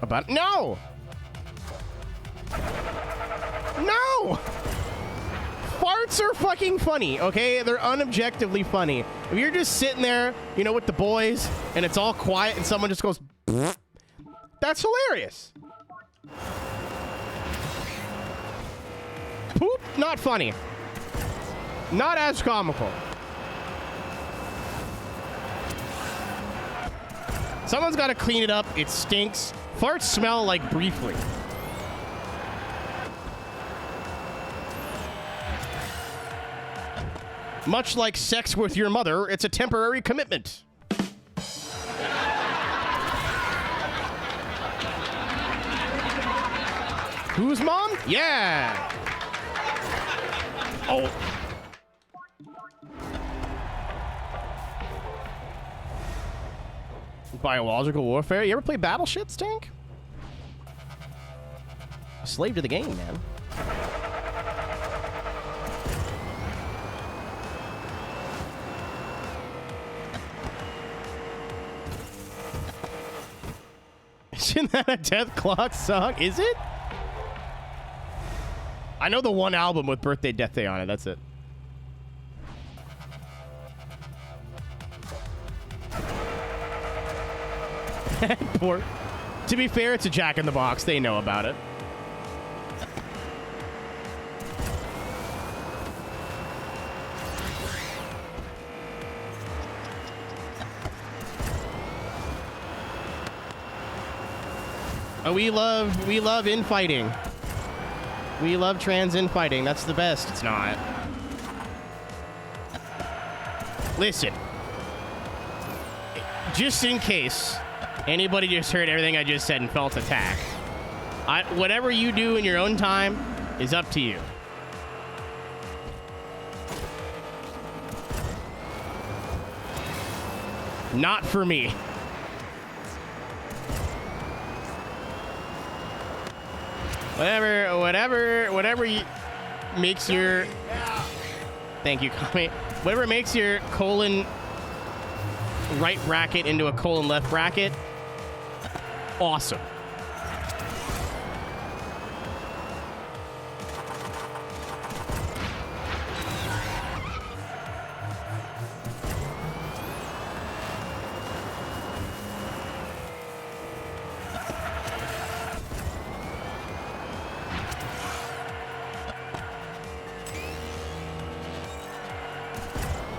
About no. No. Farts are fucking funny, okay? They're unobjectively funny. If you're just sitting there, you know, with the boys, and it's all quiet, and someone just goes, that's hilarious. Poop, not funny. Not as comical. Someone's got to clean it up. It stinks. Farts smell like briefly. Much like sex with your mother, it's a temporary commitment. Whose mom? Yeah. Oh. Biological warfare? You ever play Battleship, Tank? A slave to the game, man. Isn't that a Death Clock song? Is it? I know the one album with Birthday Death Day on it. That's it. Poor. To be fair, it's a Jack in the Box. They know about it. Oh, we love infighting. We love trans infighting. That's the best. It's not. Listen. just in case anybody just heard everything I just said and felt attacked, whatever you do in your own time is up to you. Not for me. Whatever makes your... Thank you, Kami. Whatever makes your colon right bracket into a colon left bracket, awesome.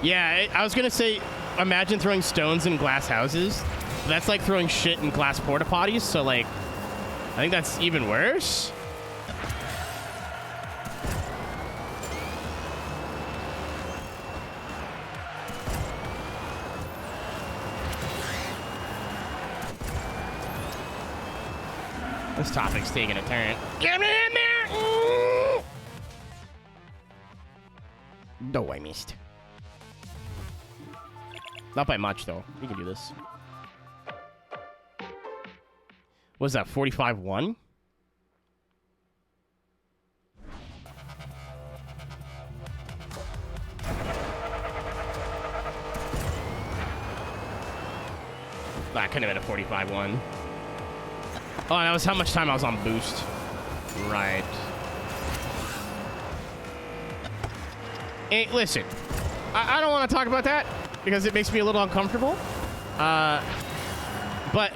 Yeah, I was gonna say, imagine throwing stones in glass houses. That's like throwing shit in glass porta potties, so like, I think that's even worse. This topic's taking a turn. Get me in there! Ooh. No, I missed. Not by much, though. We can do this. What is that, 45-1? That couldn't have been a 45-1. Oh, that was how much time I was on boost. Right. Hey, listen. I don't want to talk about that because it makes me a little uncomfortable. But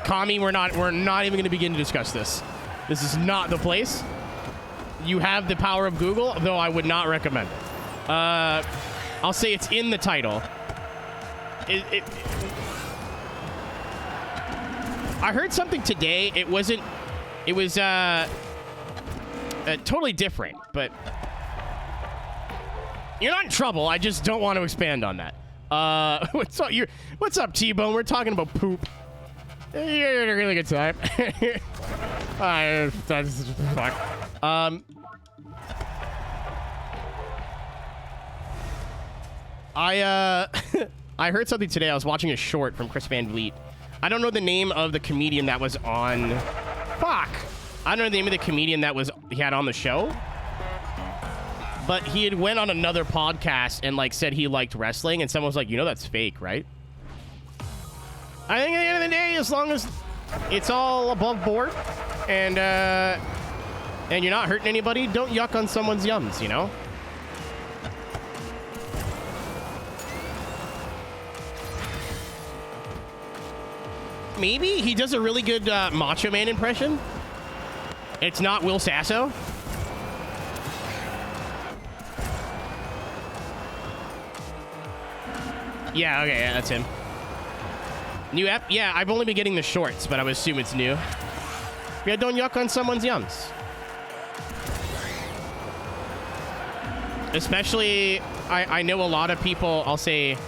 Kami, we're not even going to begin to discuss this. This is not the place. You have the power of Google, though I would not recommend it. I'll say it's in the title. I heard something today. It was totally different, but you're not in trouble. I just don't want to expand on that. What's up, T-Bone? We're talking about poop. You're having a really good time. That's fuck. I heard something today. I was watching a short from Chris Van Vliet. I don't know the name of the comedian that was on... Fuck! I don't know the name of the comedian that he had on the show. But he had went on another podcast and, like, said he liked wrestling. And someone was like, you know that's fake, right? I think at the end of the day, as long as it's all above board and you're not hurting anybody, don't yuck on someone's yums, you know? Maybe he does a really good Macho Man impression. It's not Will Sasso. Yeah, okay, yeah, that's him. New app? Yeah, I've only been getting the shorts, but I would assume it's new. Yeah, don't yuck on someone's yums. Especially, I know a lot of people, I'll say...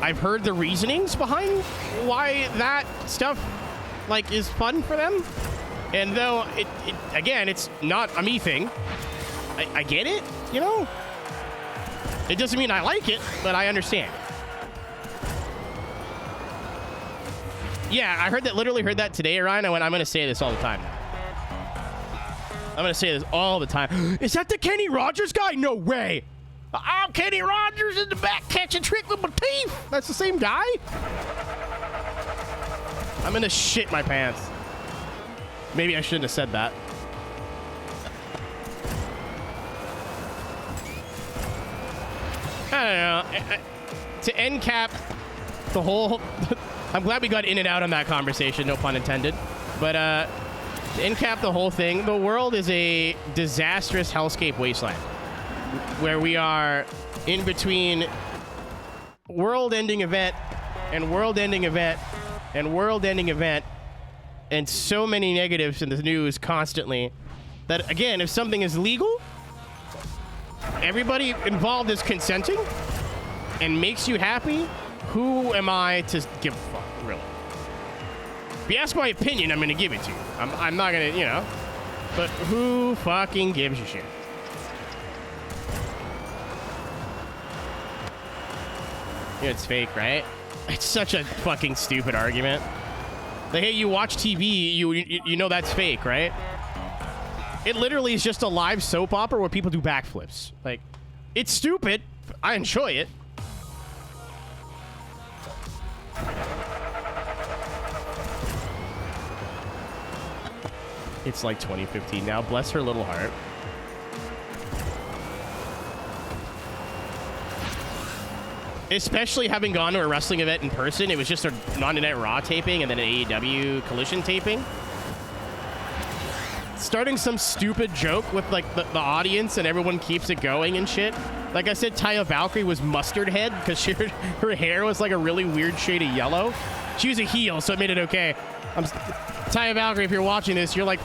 I've heard the reasonings behind why that stuff, like, is fun for them. And though, again, it's not a me thing. I get it, you know? It doesn't mean I like it, but I understand. Yeah, literally heard that today, Ryan. I went, I'm going to say this all the time. I'm going to say this all the time. Is that the Kenny Rogers guy? No way. I'm Kenny Rogers in the back catching trick with my teeth. That's the same guy? I'm going to shit my pants. Maybe I shouldn't have said that. I don't know. To end cap the whole... I'm glad we got in and out on that conversation, no pun intended. But to end cap the whole thing, the world is a disastrous hellscape wasteland where we are in between world-ending event and world-ending event and world-ending event and so many negatives in the news constantly that, again, if something is legal, everybody involved is consenting and makes you happy who am I to give a fuck, really? If you ask my opinion, I'm gonna give it to you. I'm not gonna, you know. But who fucking gives a shit? Yeah, it's fake, right? It's such a fucking stupid argument. Like, hey, you watch TV, you know that's fake, right? It literally is just a live soap opera where people do backflips. Like, it's stupid. I enjoy it. It's like 2015 now. Bless her little heart. Especially having gone to a wrestling event in person, it was just a Monday Night Raw taping and then an AEW Collision taping. Starting some stupid joke with like the audience and everyone keeps it going and shit. Like I said, Taya Valkyrie was mustard head because her hair was like a really weird shade of yellow. She was a heel, so it made it okay. Taya Valkyrie, if you're watching this, you're like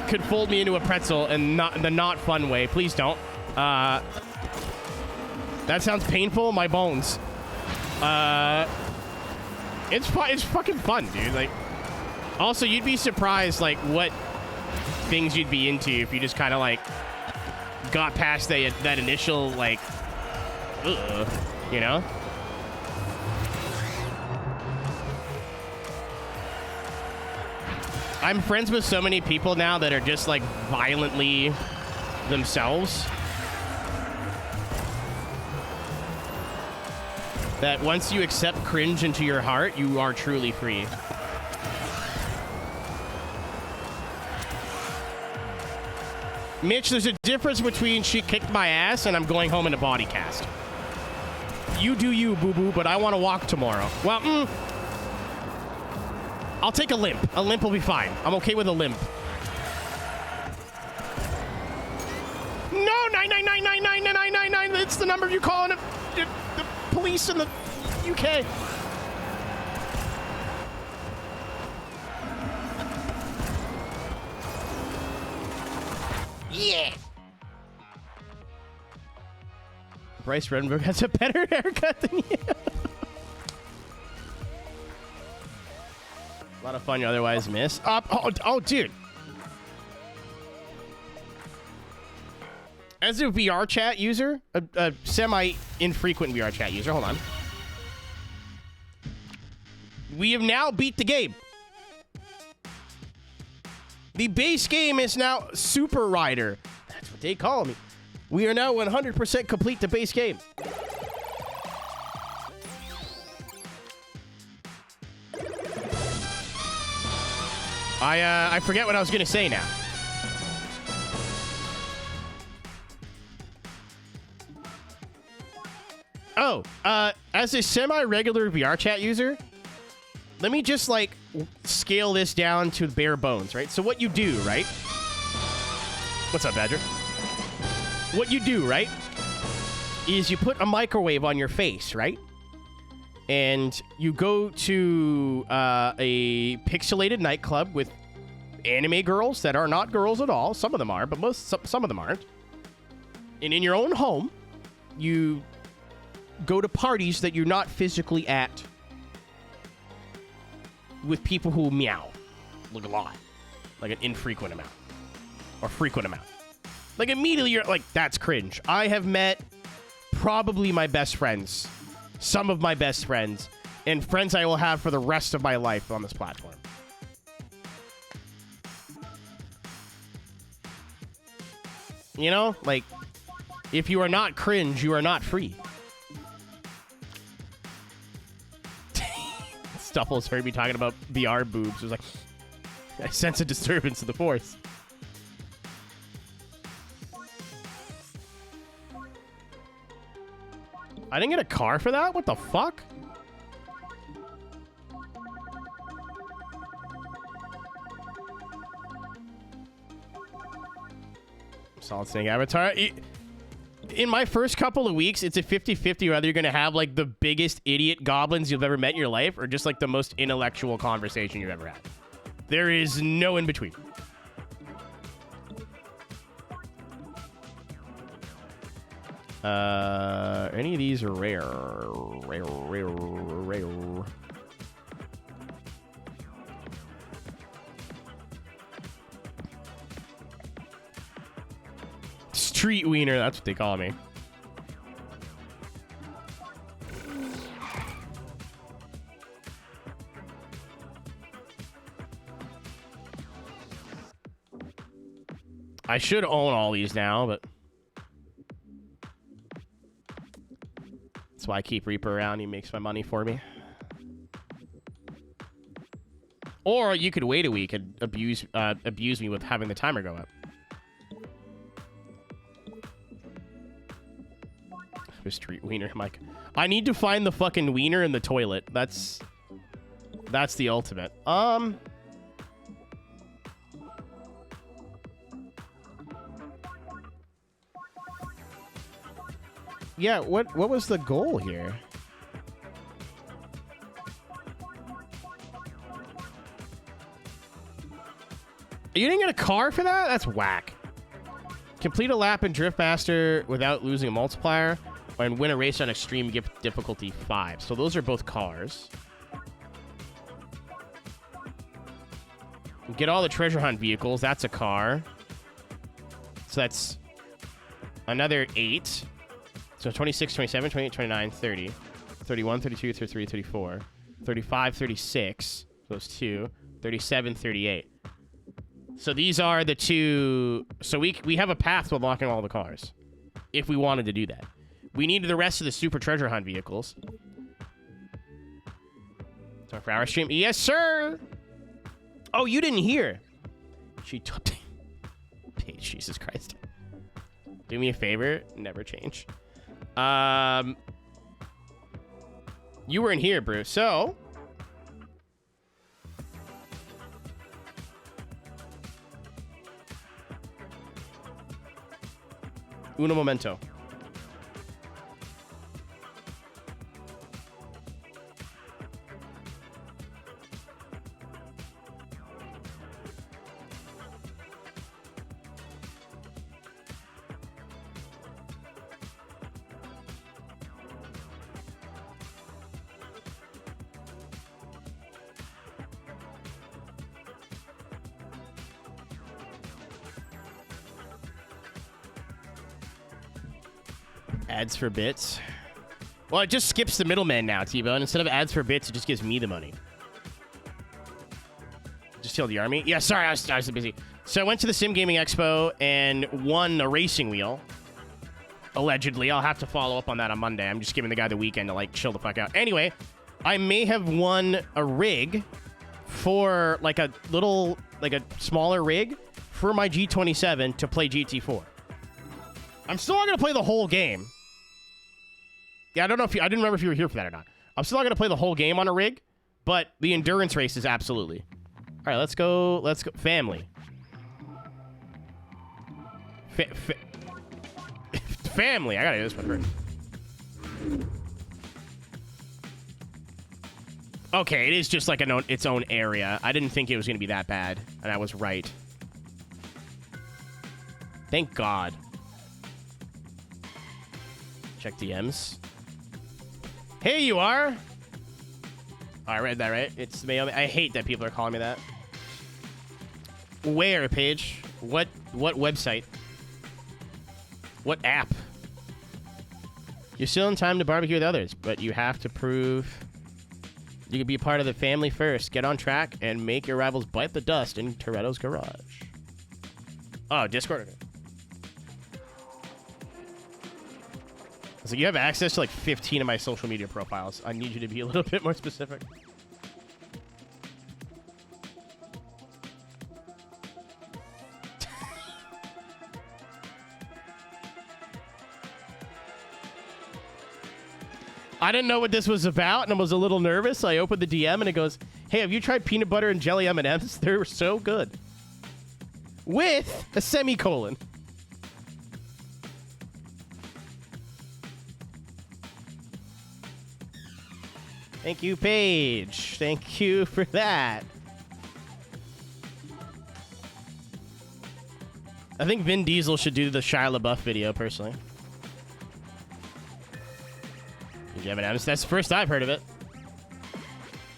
could fold me into a pretzel and not the not fun way. Please don't. That sounds painful. My bones. It's fucking fun, dude. Like, also, you'd be surprised, like, what things you'd be into if you just kind of, like, got past that initial, like, you know? I'm friends with so many people now that are just, like, violently themselves. That once you accept cringe into your heart, you are truly free. Mitch, there's a difference between she kicked my ass and I'm going home in a body cast. You do you, boo-boo, but I want to walk tomorrow. Well, I'll take a limp. A limp will be fine. I'm okay with a limp. No, 999999999. It's the number you call in the police in the UK. Yeah. Bryce Redenberg has a better haircut than you. A lot of fun you otherwise miss. Oh, dude. As a VR chat user, a semi-infrequent VR chat user, hold on. We have now beat the game. The base game is now Super Rider. That's what they call me. We are now 100% complete the base game. I forget what I was going to say now. Oh, as a semi-regular VR chat user, let me just, like, scale this down to bare bones, right? So what you do, right? What's up, Badger? What you do, right, is you put a microwave on your face, right? And you go to a pixelated nightclub with anime girls that are not girls at all. Some of them are, but some of them aren't. And in your own home, you go to parties that you're not physically at with people who meow like a lot, like an infrequent amount or frequent amount. Like immediately you're like, that's cringe. I have met probably my best friends, some of my best friends, and friends I will have for the rest of my life on this platform. You know, like, if you are not cringe, you are not free. Stuffles heard me talking about VR boobs. It was like, I sense a disturbance in the force. I didn't get a car for that? What the fuck? Solid Snake Avatar. In my first couple of weeks, it's a 50-50 whether you're going to have, like, the biggest idiot goblins you've ever met in your life or just, like, the most intellectual conversation you've ever had. There is no in between. Any of these are rare. Rare. Street wiener, that's what they call me. I should own all these now, but that's why I keep Reaper around. He makes my money for me. Or you could wait a week and abuse me with having the timer go up. Street wiener, Mike. I need to find the fucking wiener in the toilet. That's the ultimate. Yeah, what was the goal here? You didn't get a car for that? That's whack. Complete a lap in THRUSTMASTER without losing a multiplier, and win a race on extreme difficulty 5. So those are both cars. Get all the treasure hunt vehicles. That's a car. So that's another 8. So 26, 27, 28, 29, 30, 31, 32, 33, 34, 35, 36. Those 2. 37, 38. So these are the 2. So we have a path to unlocking all the cars if we wanted to do that. We needed the rest of the super treasure hunt vehicles. So for our stream. Yes, sir. Oh, you didn't hear. She took Paige, Jesus Christ. Do me a favor. Never change. You weren't here, Bruce. So uno momento. Ads for bits. Well, it just skips the middleman now, T-Bone. Instead of ads for bits, it just gives me the money. Just tell the army. Yeah, sorry, I was busy. So I went to the Sim Gaming Expo and won a racing wheel. Allegedly. I'll have to follow up on that on Monday. I'm just giving the guy the weekend to, like, chill the fuck out. Anyway, I may have won a rig for, like, a little, like, a smaller rig for my G27 to play GT4. I'm still not going to play the whole game. Yeah, I don't know if I didn't remember if you were here for that or not. I'm still not going to play the whole game on a rig, but the endurance race is absolutely. All right, let's go. Let's go. Family. Family. I got to do this one first. Okay, it is just like its own area. I didn't think it was going to be that bad, and I was right. Thank God. Check DMs. Hey, you are. Oh, I read that right. It's mail. I hate that people are calling me that. Where, Paige? What website? What app? You're still in time to barbecue with others, but you have to prove you can be part of the family first. Get on track and make your rivals bite the dust in Toretto's garage. Oh, Discord. So you have access to like 15 of my social media profiles. I need you to be a little bit more specific. I didn't know what this was about, and I was a little nervous. So I opened the DM, and it goes, "Hey, have you tried peanut butter and jelly M&Ms? They're so good." With a semicolon. Thank you, Paige. Thank you for that. I think Vin Diesel should do the Shia LaBeouf video, personally. M&M's. That's the first I've heard of it.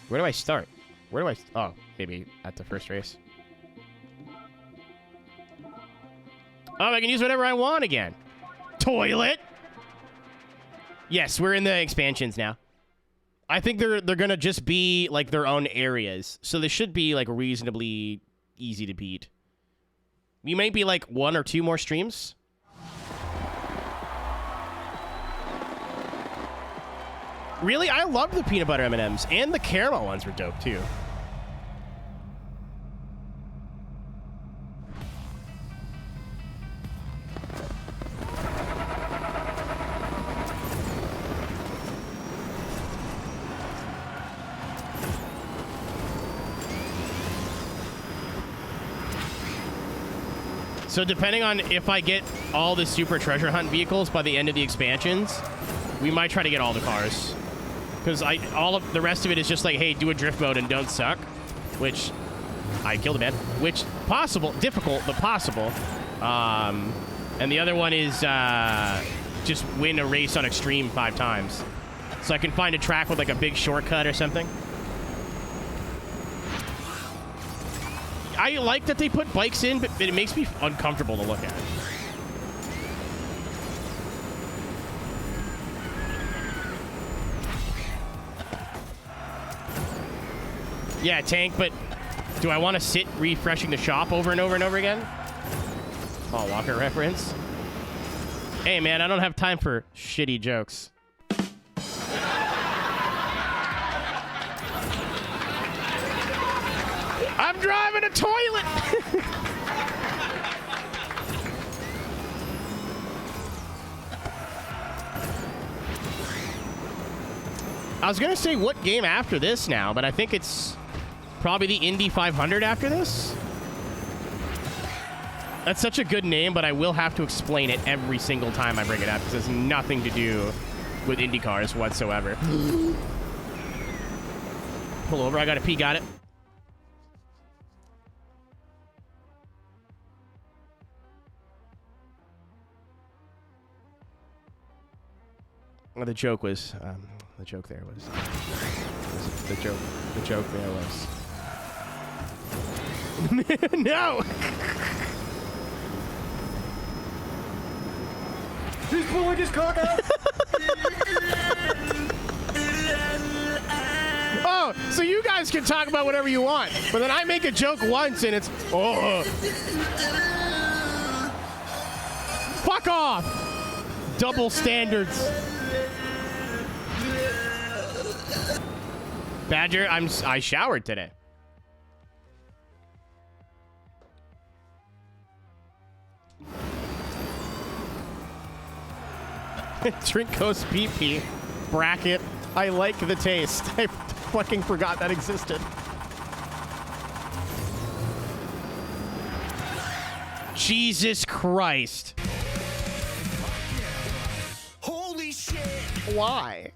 Where do I start? Where do I... Oh, maybe at the first race. Oh, I can use whatever I want again. Toilet! Yes, we're in the expansions now. I think they're gonna just be, like, their own areas. So they should be, like, reasonably easy to beat. We might be, like, 1 or 2 more streams. Really? I loved the peanut butter M&Ms, and the caramel ones were dope, too. So depending on if I get all the super treasure hunt vehicles by the end of the expansions, we might try to get all the cars. Because all of the rest of it is just like, hey, do a drift mode and don't suck. Which, I killed a man. Which, possible, difficult, but possible. And the other one is just win a race on extreme 5 times. So I can find a track with like a big shortcut or something. I like that they put bikes in, but it makes me uncomfortable to look at. Yeah, tank, but do I want to sit refreshing the shop over and over and over again? Paul Walker reference. Hey, man, I don't have time for shitty jokes. I'm driving a toilet! I was going to say what game after this now, but I think it's probably the Indy 500 after this. That's such a good name, but I will have to explain it every single time I bring it up because it has nothing to do with Indy cars whatsoever. Pull over, I gotta pee, got it. Well, the joke was, the joke there was, the joke there was. No! He's pulling his cock out! Oh, so you guys can talk about whatever you want, but then I make a joke once and it's, oh. Fuck off! Double standards. Badger, I showered today. Trinkos PP bracket. I like the taste. I fucking forgot that existed. Jesus Christ. Holy shit! Why?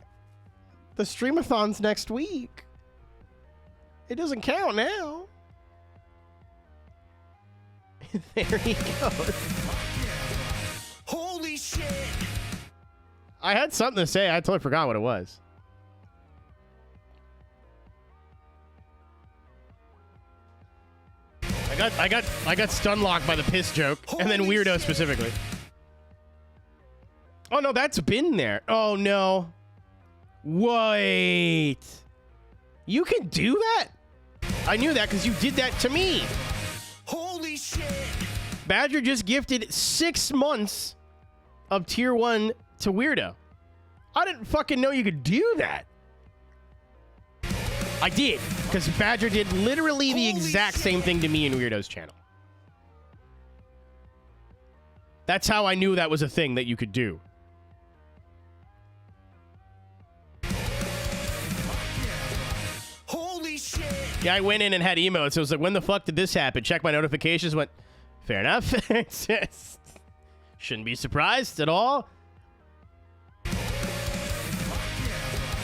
The streamathon's next week. It doesn't count now. There he goes. Holy shit! I had something to say. I totally forgot what it was. I got stun locked by the piss joke, and then Weirdo specifically. Oh no, that's been there. Oh no. Wait. You can do that? I knew that because you did that to me. Holy shit! Badger just gifted 6 months of tier 1 to Weirdo. I didn't fucking know you could do that. I did, because Badger did literally the exact same thing to me in Weirdo's channel. That's how I knew that was a thing that you could do. Holy shit! Yeah, I went in and had emotes. So it was like, when the fuck did this happen? Check my notifications, went, fair enough. Shouldn't be surprised at all.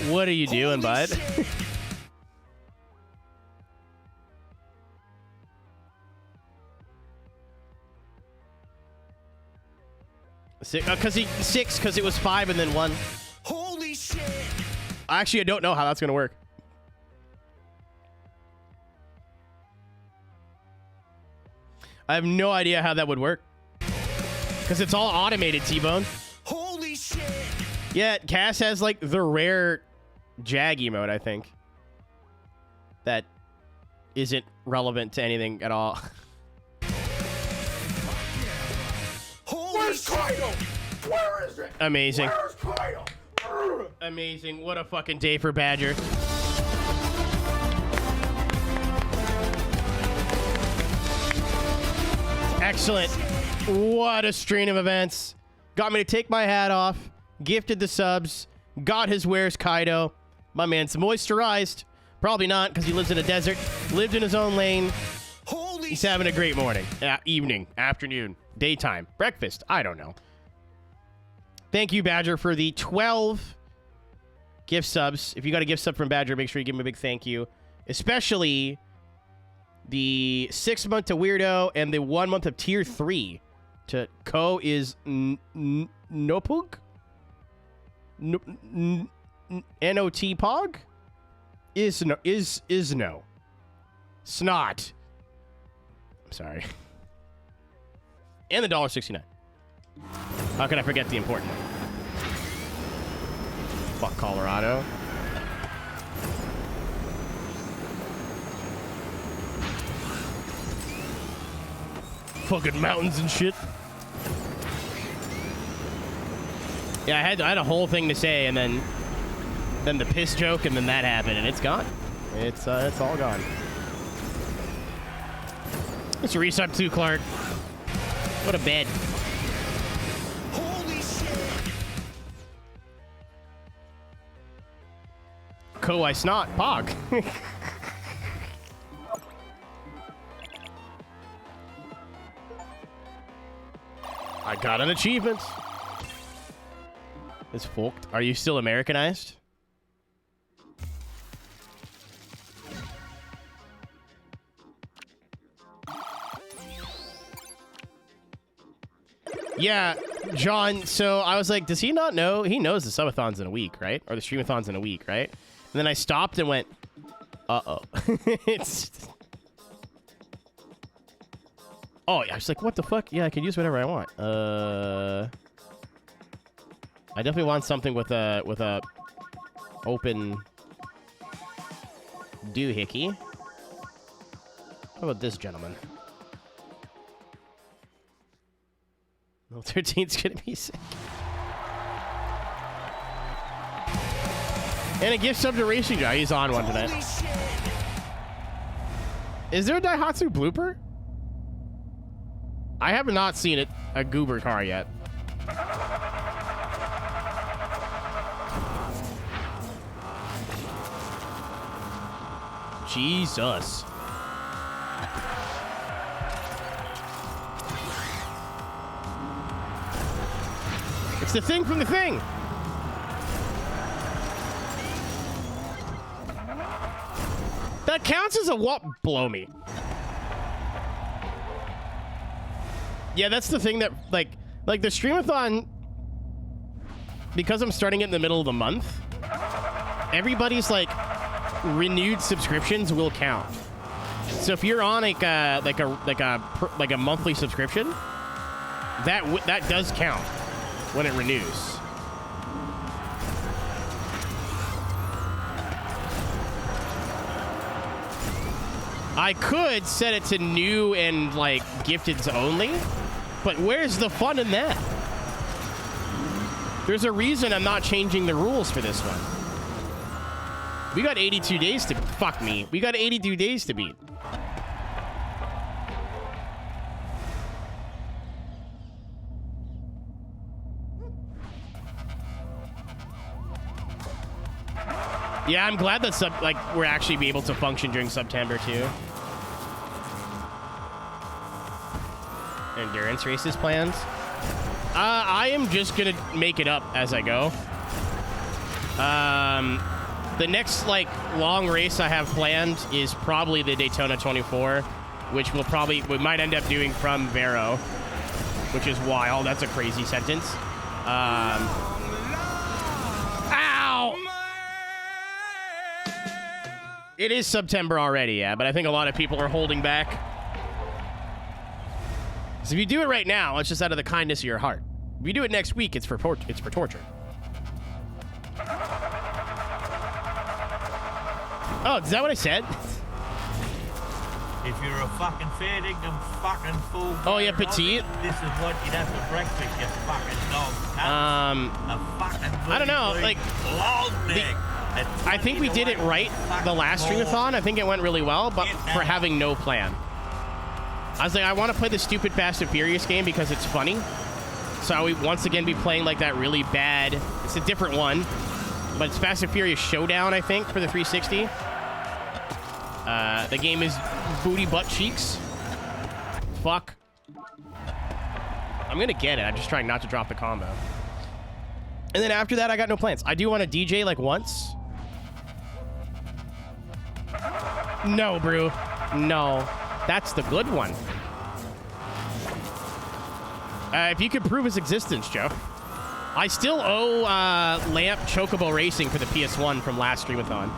What are you doing, bud? Because it was 5 and then 1. Holy shit! Actually, I don't know how that's going to work. I have no idea how that would work. Because it's all automated, T-Bone. Holy shit! Yeah, Cass has, like, the rare Jag emote, I think. That isn't relevant to anything at all. Where's Kaido? Where is it? Amazing. Where's Kaido? Amazing. What a fucking day for Badger. Excellent. What a stream of events. Got me to take my hat off. Gifted the subs. Got his Where's Kaido. My man's moisturized. Probably not, because he lives in a desert. Lived in his own lane. He's having a great morning. Evening. Afternoon. Daytime. Breakfast. I don't know. Thank you, Badger, for the 12 gift subs. If you got a gift sub from Badger, make sure you give him a big thank you. Especially the 6 month to Weirdo and the 1 month of Tier 3 to Ko is Nopug? N-O-T Pog? Is no. Snot. I'm sorry. And the $1.69. How can I forget the important one? Fuck Colorado. Fucking mountains and shit. Yeah, I had a whole thing to say, and then the piss joke, and then that happened, and it's gone. It's all gone. Let's resub too, Clark. What a bed. Holy shit! I snot Pog. I got an achievement. It's fucked. Are you still Americanized? Yeah, John, so I was like, does he not know? He knows the subathon's in a week, right? Or the streamathon's in a week, right? And then I stopped and went, uh-oh. It's... Oh, I was like, what the fuck? Yeah, I can use whatever I want. I definitely want something with a open doohickey. How about this gentleman? No, 13's gonna be sick. And a gift sub to Racing Guy. He's on one tonight. Is there a Daihatsu blooper? I have not seen it. A goober car yet. Jesus. It's the thing from the thing. That counts as a what? Blow me. Yeah, that's the thing that, like the streamathon, because I'm starting it in the middle of the month, everybody's, like, renewed subscriptions will count. So if you're on, like a monthly subscription, that does count when it renews. I could set it to new and, like, gifteds only, but where's the fun in that? There's a reason I'm not changing the rules for this one. We got 82 days to... Fuck me. We got 82 days to beat. Yeah, I'm glad that we're actually be able to function during September too. Endurance races plans. I am just gonna make it up as I go. The next long race I have planned is probably the Daytona 24, which we might end up doing from Vero, which is wild. That's a crazy sentence. Ow! It is September already, yeah, but I think a lot of people are holding back. So if you do it right now, it's just out of the kindness of your heart. If you do it next week, it's for torture. Oh, is that what I said? If you're a fucking fair dinkum fucking fool. Oh, yeah, petite. This is what you'd have for breakfast, you fucking dog. A fucking I don't know, like long neck. I think we did it right the last streamathon. I think it went really well, but for having no plan. I was like, I want to play the stupid Fast and Furious game because it's funny. So we once again be playing like that really bad. It's a different one, but it's Fast and Furious Showdown, I think, for the 360. The game is booty butt cheeks. Fuck. I'm gonna get it. I'm just trying not to drop the combo. And then after that, I got no plans. I do want to DJ like once. No, brew. No. That's the good one. If you could prove his existence, Joe. I still owe Lamp Chocobo Racing for the PS1 from last streamathon.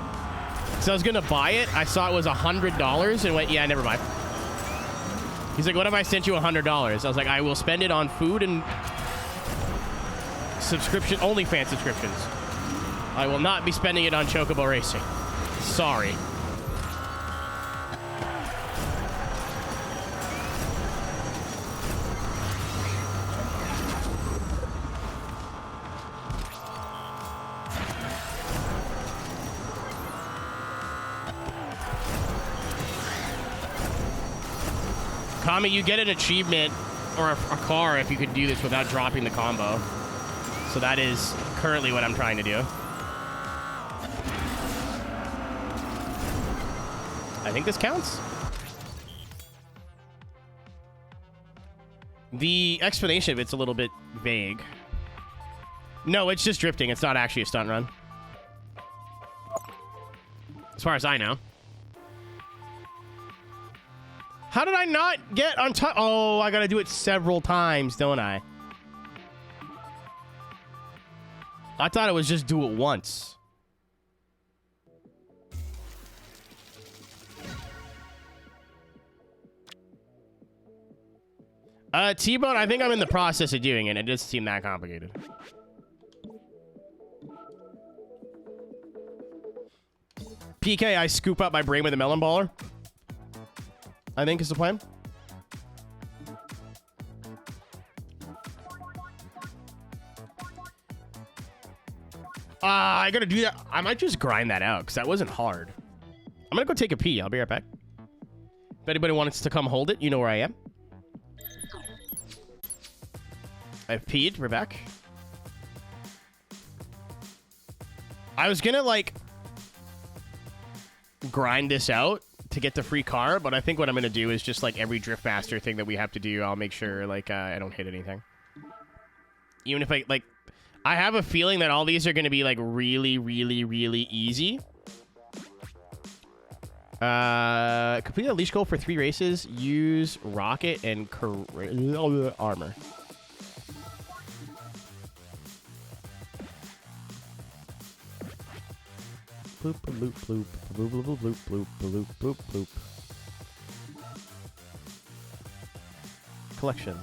So I was going to buy it. I saw it was $100 and went, yeah, never mind. He's like, what if I sent you $100? I was like, I will spend it on food and subscription, OnlyFans subscriptions. I will not be spending it on Chocobo Racing. Sorry. Kami, you get an achievement or a car if you could do this without dropping the combo. So that is currently what I'm trying to do. I think this counts. The explanation of it's a little bit vague. No, it's just drifting. It's not actually a stunt run. As far as I know. How did I not get on top? Oh, I gotta do it several times, don't I? I thought it was just do it once. T-Bone, I think I'm in the process of doing it. It doesn't seem that complicated. PK, I scoop up my brain with a melon baller. I think is the plan. I gotta do that. I might just grind that out because that wasn't hard. I'm gonna go take a pee. I'll be right back. If anybody wants to come hold it, you know where I am. I've peed. We're back. I was gonna like grind this out to get the free car, but I think what I'm gonna do is just like every Driftmaster thing that we have to do, I'll make sure like I don't hit anything. Even if I have a feeling that all these are gonna be like really, really, really easy. Complete a leash goal for 3 races. Use rocket and armor. Bloop, bloop, bloop, bloop, bloop, bloop, bloop, bloop, bloop, bloop. Collection.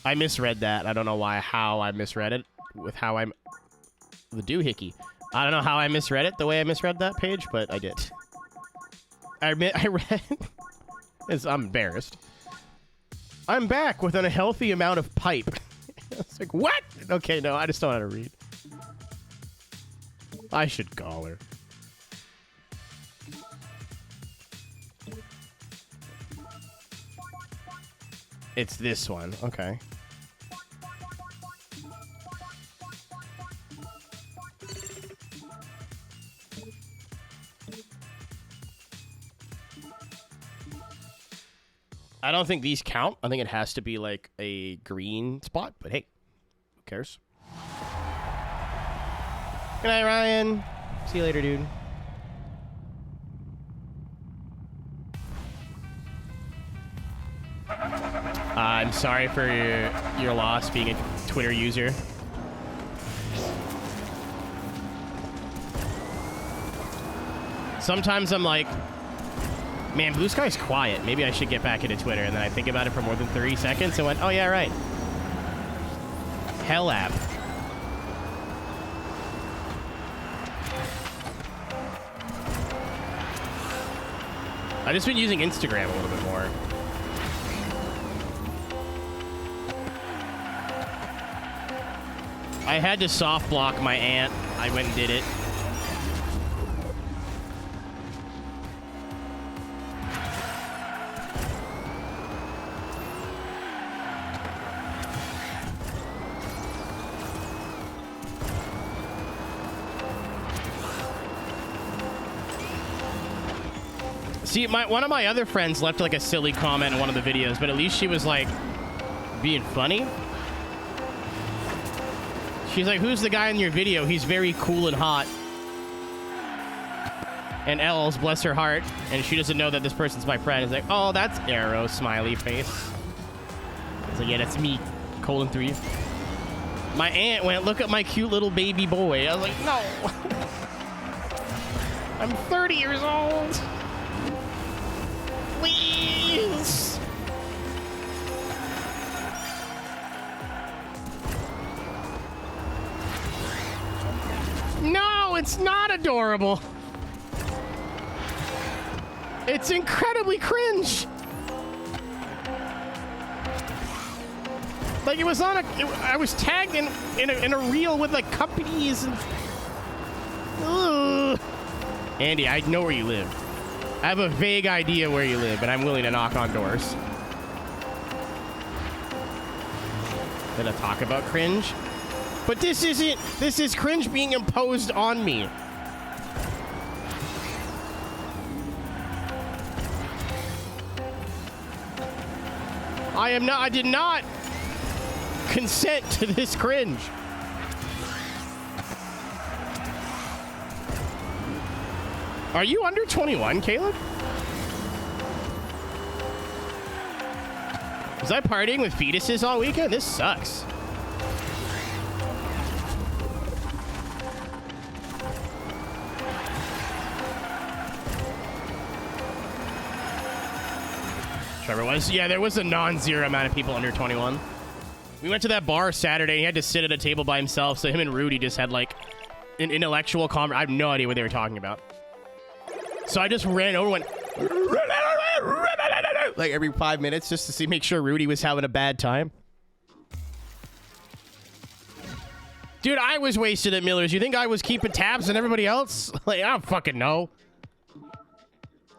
I misread that. I don't know how I misread it with how I'm the doohickey. I don't know how I misread it the way I misread that page, but I did. I read. I'm embarrassed. I'm back with a healthy amount of pipe. It's like, what? Okay, no, I just don't know how to read. I should call her. It's this one. Okay. I don't think these count. I think it has to be like a green spot, but hey, who cares? Good night, Ryan. See you later, dude. I'm sorry for your loss being a Twitter user. Sometimes I'm like, man, Blue Sky's quiet. Maybe I should get back into Twitter. And then I think about it for more than 30 seconds and went, oh, yeah, right. Hell app. I've just been using Instagram a little bit more. I had to soft block my aunt. I went and did it. See, one of my other friends left like a silly comment in one of the videos, but at least she was like being funny. She's like, who's the guy in your video? He's very cool and hot. And Els, bless her heart, and she doesn't know that this person's my friend. It's like, oh, that's Arrow, smiley face. It's like, yeah, that's me, :3. My aunt went, look at my cute little baby boy. I was like, no. I'm 30 years old. Please. No, it's not adorable. It's incredibly cringe. Like, it was on I was tagged in a reel with like companies and. Ugh. Andy, I know where you live. I have a vague idea where you live, but I'm willing to knock on doors. Gonna talk about cringe? But this isn't. This is cringe being imposed on me. I did not consent to this cringe. Are you under 21, Caleb? Was I partying with fetuses all weekend? This sucks. Trevor was. Yeah, there was a non-zero amount of people under 21. We went to that bar Saturday. He had to sit at a table by himself, so him and Rudy just had like an intellectual conversation. I have no idea what they were talking about. So I just ran over and went like every 5 minutes just to make sure Rudy was having a bad time. Dude, I was wasted at Miller's. You think I was keeping tabs on everybody else? Like, I don't fucking know.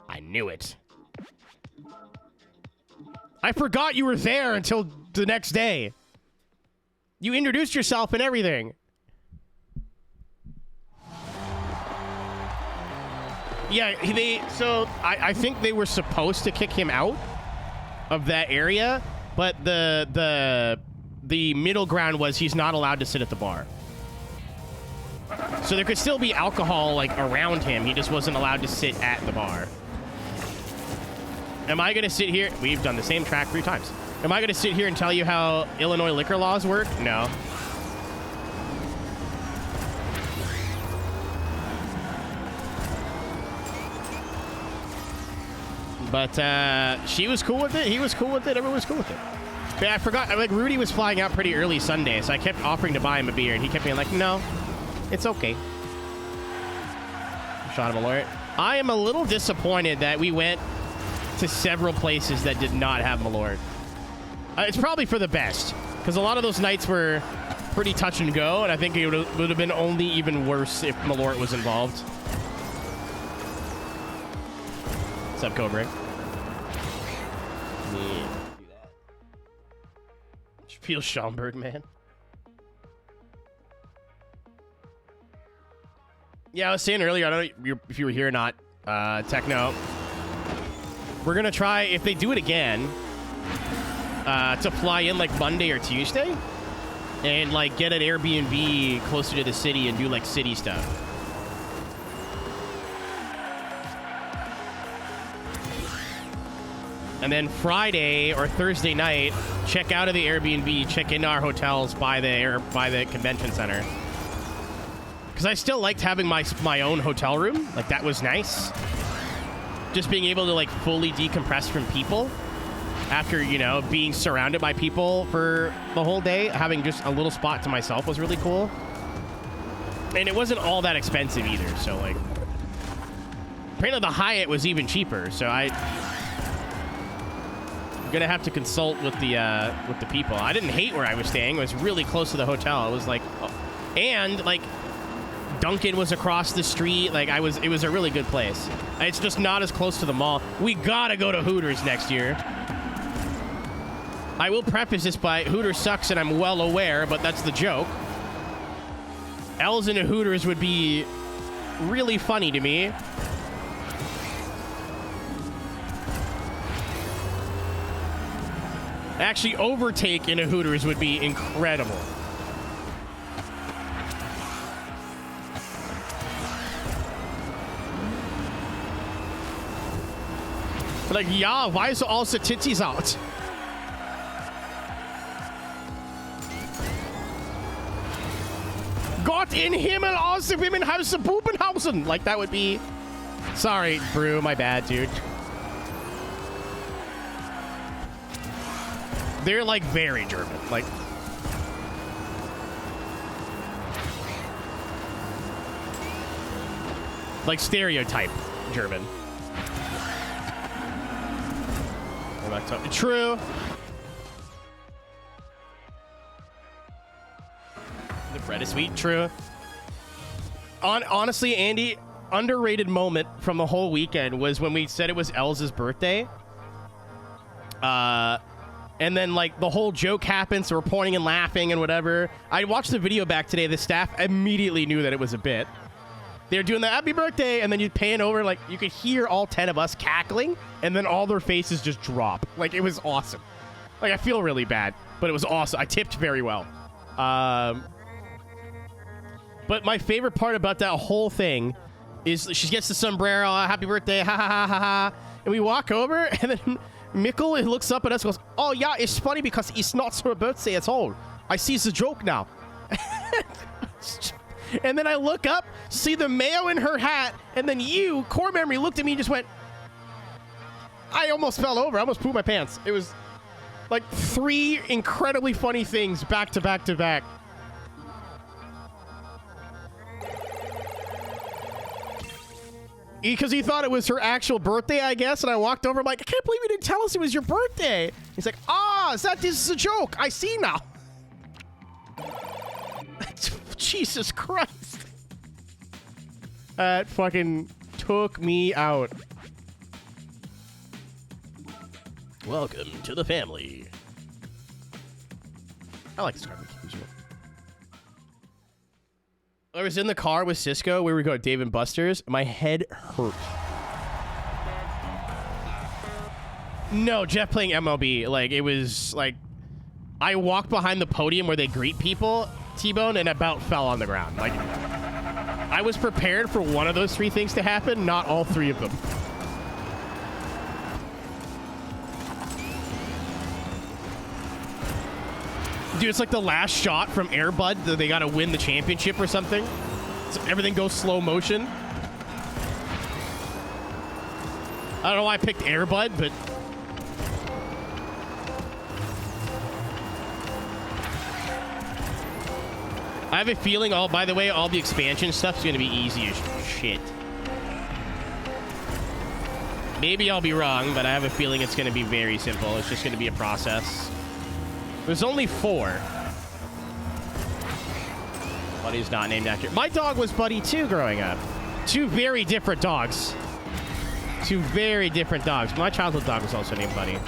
I knew it. I forgot you were there until the next day. You introduced yourself and everything. Yeah, I think they were supposed to kick him out of that area, but the middle ground was he's not allowed to sit at the bar. So there could still be alcohol like around him. He just wasn't allowed to sit at the bar. Am I going to sit here? We've done the same track 3 times. Am I going to sit here and tell you how Illinois liquor laws work? No. But she was cool with it. He was cool with it. Everyone was cool with it. But I forgot. Like, Rudy was flying out pretty early Sunday, so I kept offering to buy him a beer, and he kept being like, no, it's okay. Shot him alert. I am a little disappointed that we went to several places that did not have Malort. It's probably for the best, because a lot of those nights were pretty touch and go, and I think it would have been only even worse if Malort was involved. What's up, Cobra? Yeah. Feel Schaumburg, man. Yeah, I was saying earlier, I don't know if you were here or not, Techno. We're going to try, if they do it again, to fly in like Monday or Tuesday and like get an Airbnb closer to the city and do like city stuff. And then Friday or Thursday night, check out of the Airbnb, check into our hotels by the convention center. Because I still liked having my own hotel room. Like, that was nice. Just being able to, like, fully decompress from people after, you know, being surrounded by people for the whole day. Having just a little spot to myself was really cool. And it wasn't all that expensive either, so, like... Apparently the Hyatt was even cheaper, so I'm gonna have to consult with the people. I didn't hate where I was staying. It was really close to the hotel. It was like... Oh, and, like... Duncan was across the street. Like, it was a really good place. It's just not as close to the mall. We gotta go to Hooters next year. I will preface this by Hooters sucks and I'm well aware, but that's the joke. L's in a Hooters would be really funny to me. Actually, Aeroteq in a Hooters would be incredible. Like, ja, why is all the titties out? Gott in Himmel, aus the women have the Bubenhausen. Like, that would be... Sorry, Brew, my bad, dude. They're, like, very German. Like... Like, stereotype German. True. The bread is sweet. True. Honestly, Andy, underrated moment from the whole weekend was when we said it was Elsa's birthday. And then, like, the whole joke happened, so we're pointing and laughing and whatever. I watched the video back today. The staff immediately knew that it was a bit. They were doing the happy birthday, and then you pan over, like, you could hear all 10 of us cackling, and then all their faces just drop. Like, it was awesome. Like, I feel really bad, but it was awesome. I tipped very well. But my favorite part about that whole thing is she gets the sombrero, happy birthday, ha ha ha ha ha. And we walk over, and then Mikkel looks up at us and goes, oh, yeah, it's funny because it's not her birthday at all. I see the joke now. And then I look up, see the mayo in her hat, and then you, core memory, looked at me and just went... I almost fell over. I almost pooped my pants. It was like 3 incredibly funny things back to back to back. Because he thought it was her actual birthday, I guess, and I walked over, I'm like, I can't believe you didn't tell us it was your birthday. He's like, this is a joke. I see now. Jesus Christ. That fucking took me out. Welcome to the family. I like this garbage. I was in the car with Cisco where we go to Dave & Buster's. My head hurt. No, Jeff playing MLB. Like, it was like... I walked behind the podium where they greet people, T-Bone, and about fell on the ground. Like, I was prepared for one of those 3 things to happen, not all 3 of them. Dude, it's like the last shot from Air Bud that they gotta win the championship or something. So everything goes slow motion. I don't know why I picked Air Bud, but... I have a feeling, by the way, all the expansion stuff is going to be easy as shit. Maybe I'll be wrong, but I have a feeling it's going to be very simple. It's just going to be a process. There's only 4. Buddy's not named after... My dog was Buddy, too, growing up. 2 very different dogs. 2 very different dogs. My childhood dog was also named Buddy.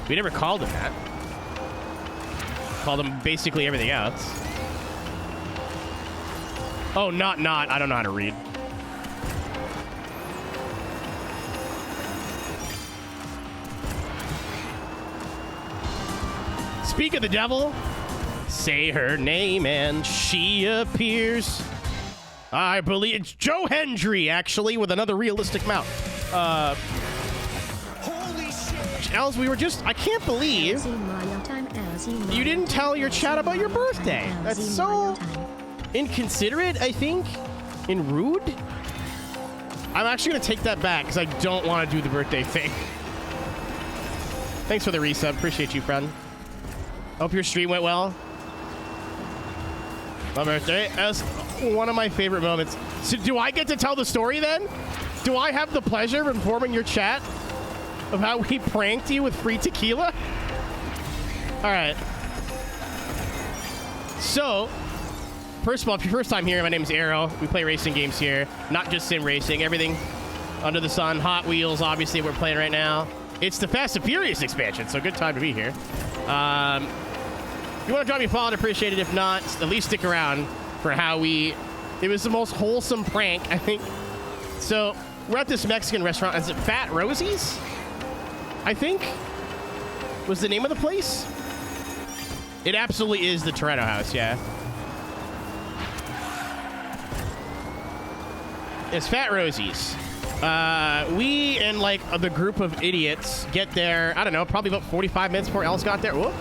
We never called him that. Called him basically everything else. Oh, not. I don't know how to read. Speak of the devil. Say her name and she appears. I believe it's Joe Hendry, actually, with another realistic mouth. Holy shit! Els, we were just... I can't believe you didn't tell your chat about your birthday. That's so... inconsiderate, I think, and rude. I'm actually going to take that back because I don't want to do the birthday thing. Thanks for the resub. Appreciate you, friend. Hope your stream went well. My birthday. That's one of my favorite moments. So do I get to tell the story then? Do I have the pleasure of informing your chat of how we pranked you with free tequila? All right. So, first of all, if you're first time here, my name is Aero. We play racing games here. Not just sim racing, everything under the sun. Hot Wheels, obviously, we're playing right now. It's the Fast and Furious expansion, so good time to be here. If you want to drop me a follow, I'd appreciate it. If not, at least stick around for how it was the most wholesome prank, I think. So, we're at this Mexican restaurant. Is it Fat Rosie's? I think was the name of the place. It absolutely is the Toretto House, yeah. It's Fat Rosie's. We and like the group of idiots get there, I don't know, probably about 45 minutes before Els got there. Whoop.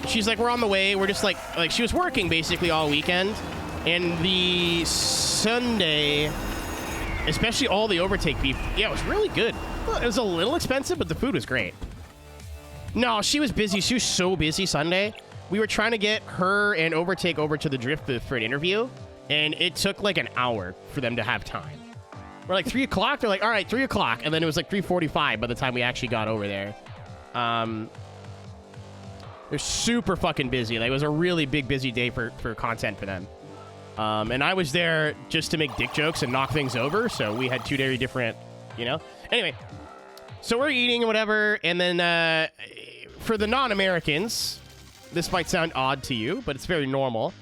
She's like, we're on the way. We're just like she was working basically all weekend. And the Sunday, especially all the Aeroteq beef, yeah, it was really good. Well, it was a little expensive, but the food was great. No, she was busy. She was so busy Sunday. We were trying to get her and Aeroteq over to the drift booth for an interview, and it took like an hour for them to have time. We're like 3 o'clock. They're like, all right, 3 o'clock. And then it was like 3:45 by the time we actually got over there. They're super fucking busy. Like, it was a really big, busy day for content for them. And I was there just to make dick jokes and knock things over. So we had two very different, you know. Anyway, so we're eating and whatever. And then for the non-Americans, this might sound odd to you, but it's very normal.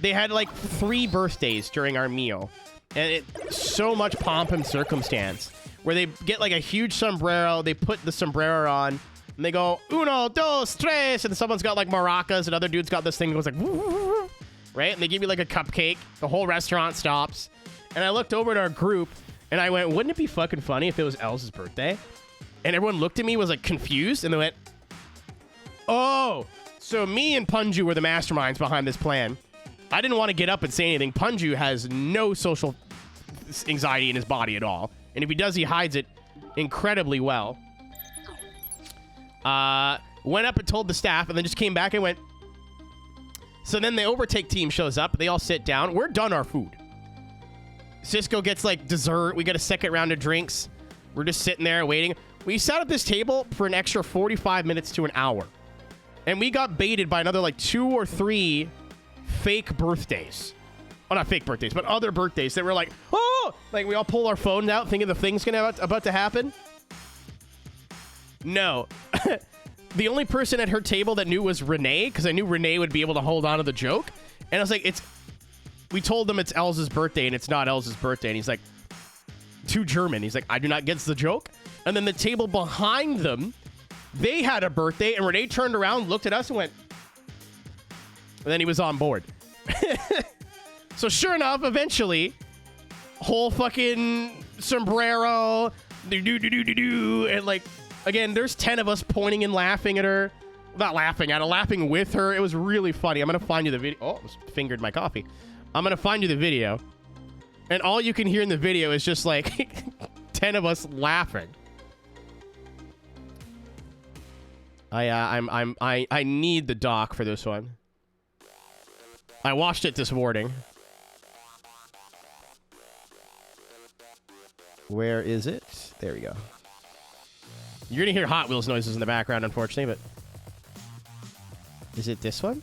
They had like 3 birthdays during our meal. And so much pomp and circumstance. Where they get like a huge sombrero. They put the sombrero on. And they go, uno, dos, tres. And someone's got like maracas. And other dude's got this thing that goes like, woo, woo, woo, right? And they give you like a cupcake. The whole restaurant stops. And I looked over at our group. And I went, wouldn't it be fucking funny if it was Elsa's birthday? And everyone looked at me, was like confused. And they went, oh. So me and Punju were the masterminds behind this plan. I didn't want to get up and say anything. Punju has no social anxiety in his body at all. And if he does, he hides it incredibly well. Went up and told the staff, and then just came back and went. So then the Aeroteq team shows up. They all sit down. We're done our food. Cisco gets like dessert. We get a second round of drinks. We're just sitting there waiting. We sat at this table for an extra 45 minutes to an hour. And we got baited by another like 2 or 3 fake birthdays. Well, not fake birthdays, but other birthdays that were like, oh! Like we all pull our phones out thinking the thing's about to happen. No. The only person at her table that knew was Renee, because I knew Renee would be able to hold on to the joke. And I was like, we told them it's Elsa's birthday, and it's not Elsa's birthday. And he's like, too German. He's like, I do not get the joke. And then the table behind them, they had a birthday, and Renee turned around, looked at us, and went, and then he was on board. So sure enough, eventually, whole fucking sombrero, and like, again, there's 10 of us pointing and laughing at her. Not laughing at her, laughing with her. It was really funny. I'm going to find you the video. Oh, I almost fingered my coffee. I'm going to find you the video. And all you can hear in the video is just like 10 of us laughing. I need the doc for this one. I watched it this morning. Where is it? There we go. You're gonna hear Hot Wheels noises in the background, unfortunately, but is it this one?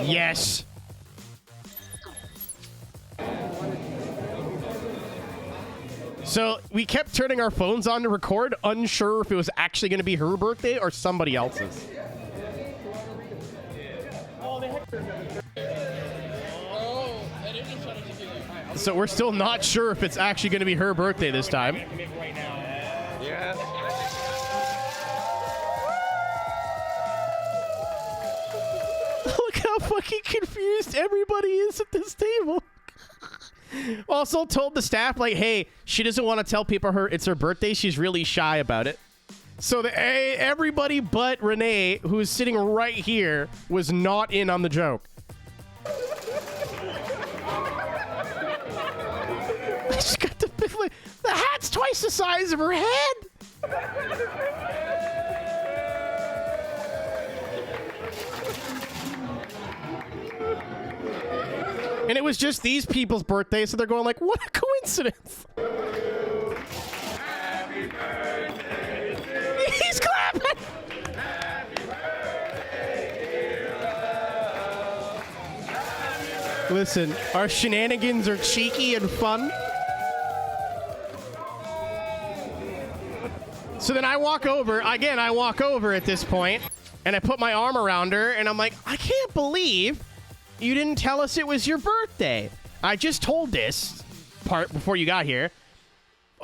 Yes. So we kept turning our phones on to record, unsure if it was actually going to be her birthday or somebody else's. So we're still not sure if it's actually going to be her birthday this time. Yeah. Look how fucking confused everybody is at this table. Also told the staff, like, hey, she doesn't want to tell people it's her birthday. She's really shy about it. So everybody but Renee, who's sitting right here, was not in on the joke. She's got the hat's twice the size of her head. And it was just these people's birthdays, so they're going like, what a coincidence. Happy birthday. He's clapping. Happy birthday, dear. Listen, our shenanigans are cheeky and fun. So then I walk over at this point, and I put my arm around her, and I'm like, I can't believe you didn't tell us it was your birthday. I just told this part before you got here.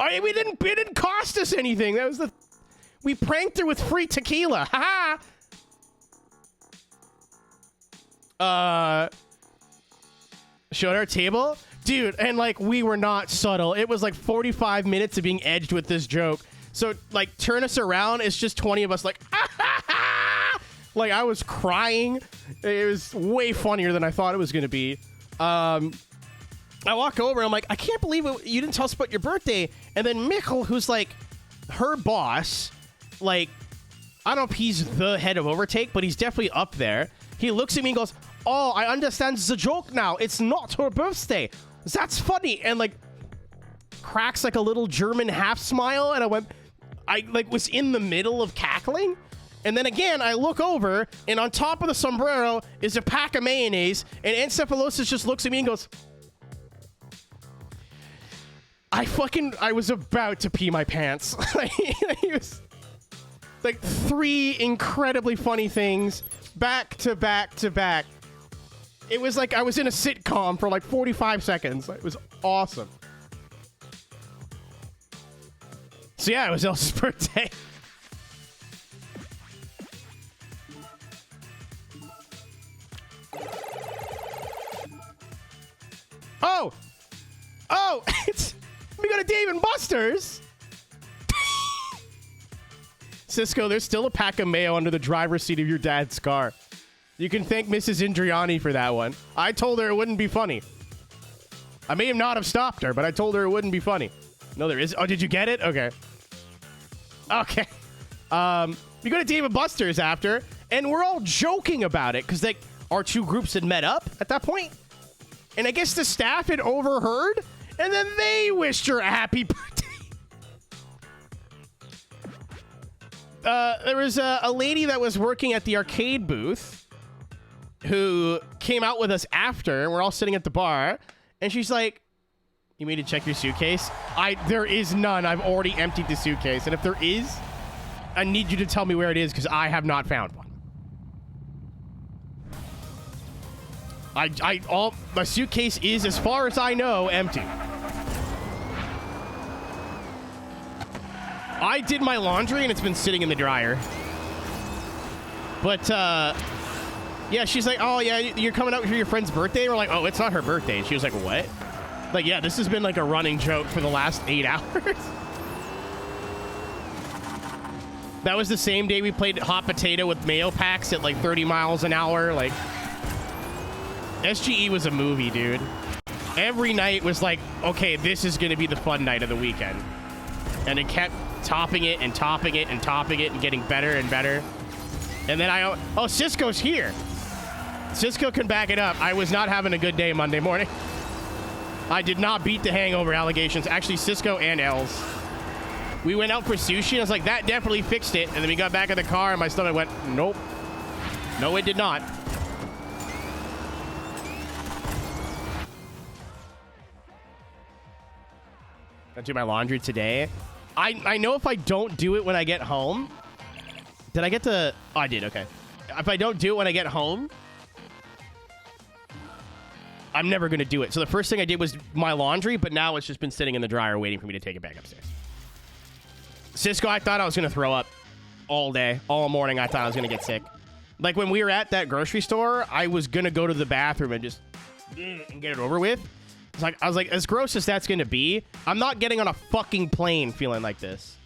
It didn't cost us anything. That was we pranked her with free tequila. Ha. Showed our table, dude, and like we were not subtle. It was like 45 minutes of being edged with this joke. So, like, turn us around, it's just 20 of us, like, like, I was crying. It was way funnier than I thought it was going to be. I walk over, and I'm like, I can't believe you didn't tell us about your birthday. And then Mikkel, who's, like, her boss, like, I don't know if he's the head of Aeroteq, but he's definitely up there. He looks at me and goes, oh, I understand the joke now. It's not her birthday. That's funny. And, like, cracks, like, a little German half smile, and I was in the middle of cackling, and then again I look over, and on top of the sombrero is a pack of mayonnaise, and Encephalosis just looks at me and goes, I was about to pee my pants. It was like 3 incredibly funny things back to back to back. It was like I was in a sitcom for like 45 seconds. It was awesome. So yeah, it was Elsa's birthday. Oh! We go to Dave and Buster's. Cisco, there's still a pack of mayo under the driver's seat of your dad's car. You can thank Mrs. Indriani for that one. I told her it wouldn't be funny. I may not have stopped her, but I told her it wouldn't be funny. No, there is. Oh, did you get it? Okay. Okay. We go to Dave and Buster's after, and we're all joking about it because like our two groups had met up at that point, and I guess the staff had overheard, and then they wished her a happy birthday. There was a lady that was working at the arcade booth who came out with us after, and we're all sitting at the bar, and she's like, you mean to check your suitcase? There is none. I've already emptied the suitcase. And if there is, I need you to tell me where it is because I have not found one. My suitcase is, as far as I know, empty. I did my laundry and it's been sitting in the dryer. But, yeah, she's like, oh, yeah, you're coming out for your friend's birthday? And we're like, oh, it's not her birthday. And she was like, what? Like, yeah, this has been like a running joke for the last 8 hours. That was the same day we played hot potato with mayo packs at like 30 miles an hour. Like, SGE was a movie, dude. Every night was like, okay, this is going to be the fun night of the weekend. And it kept topping it and topping it and topping it and getting better and better. And then oh, Cisco's here. Cisco can back it up. I was not having a good day Monday morning. I did not beat the hangover allegations. Actually, Cisco and Els. We went out for sushi, and I was like, that definitely fixed it. And then we got back in the car, and my stomach went, nope. No, it did not. I do my laundry today. I know if I don't do it when I get home. Did I get to... Oh, I did, okay. If I don't do it when I get home, I'm never going to do it. So the first thing I did was my laundry, but now it's just been sitting in the dryer waiting for me to take it back upstairs. Cisco, I thought I was going to throw up all day, all morning. I thought I was going to get sick. Like when we were at that grocery store, I was going to go to the bathroom and just get it over with. I was like, as gross as that's going to be, I'm not getting on a fucking plane feeling like this.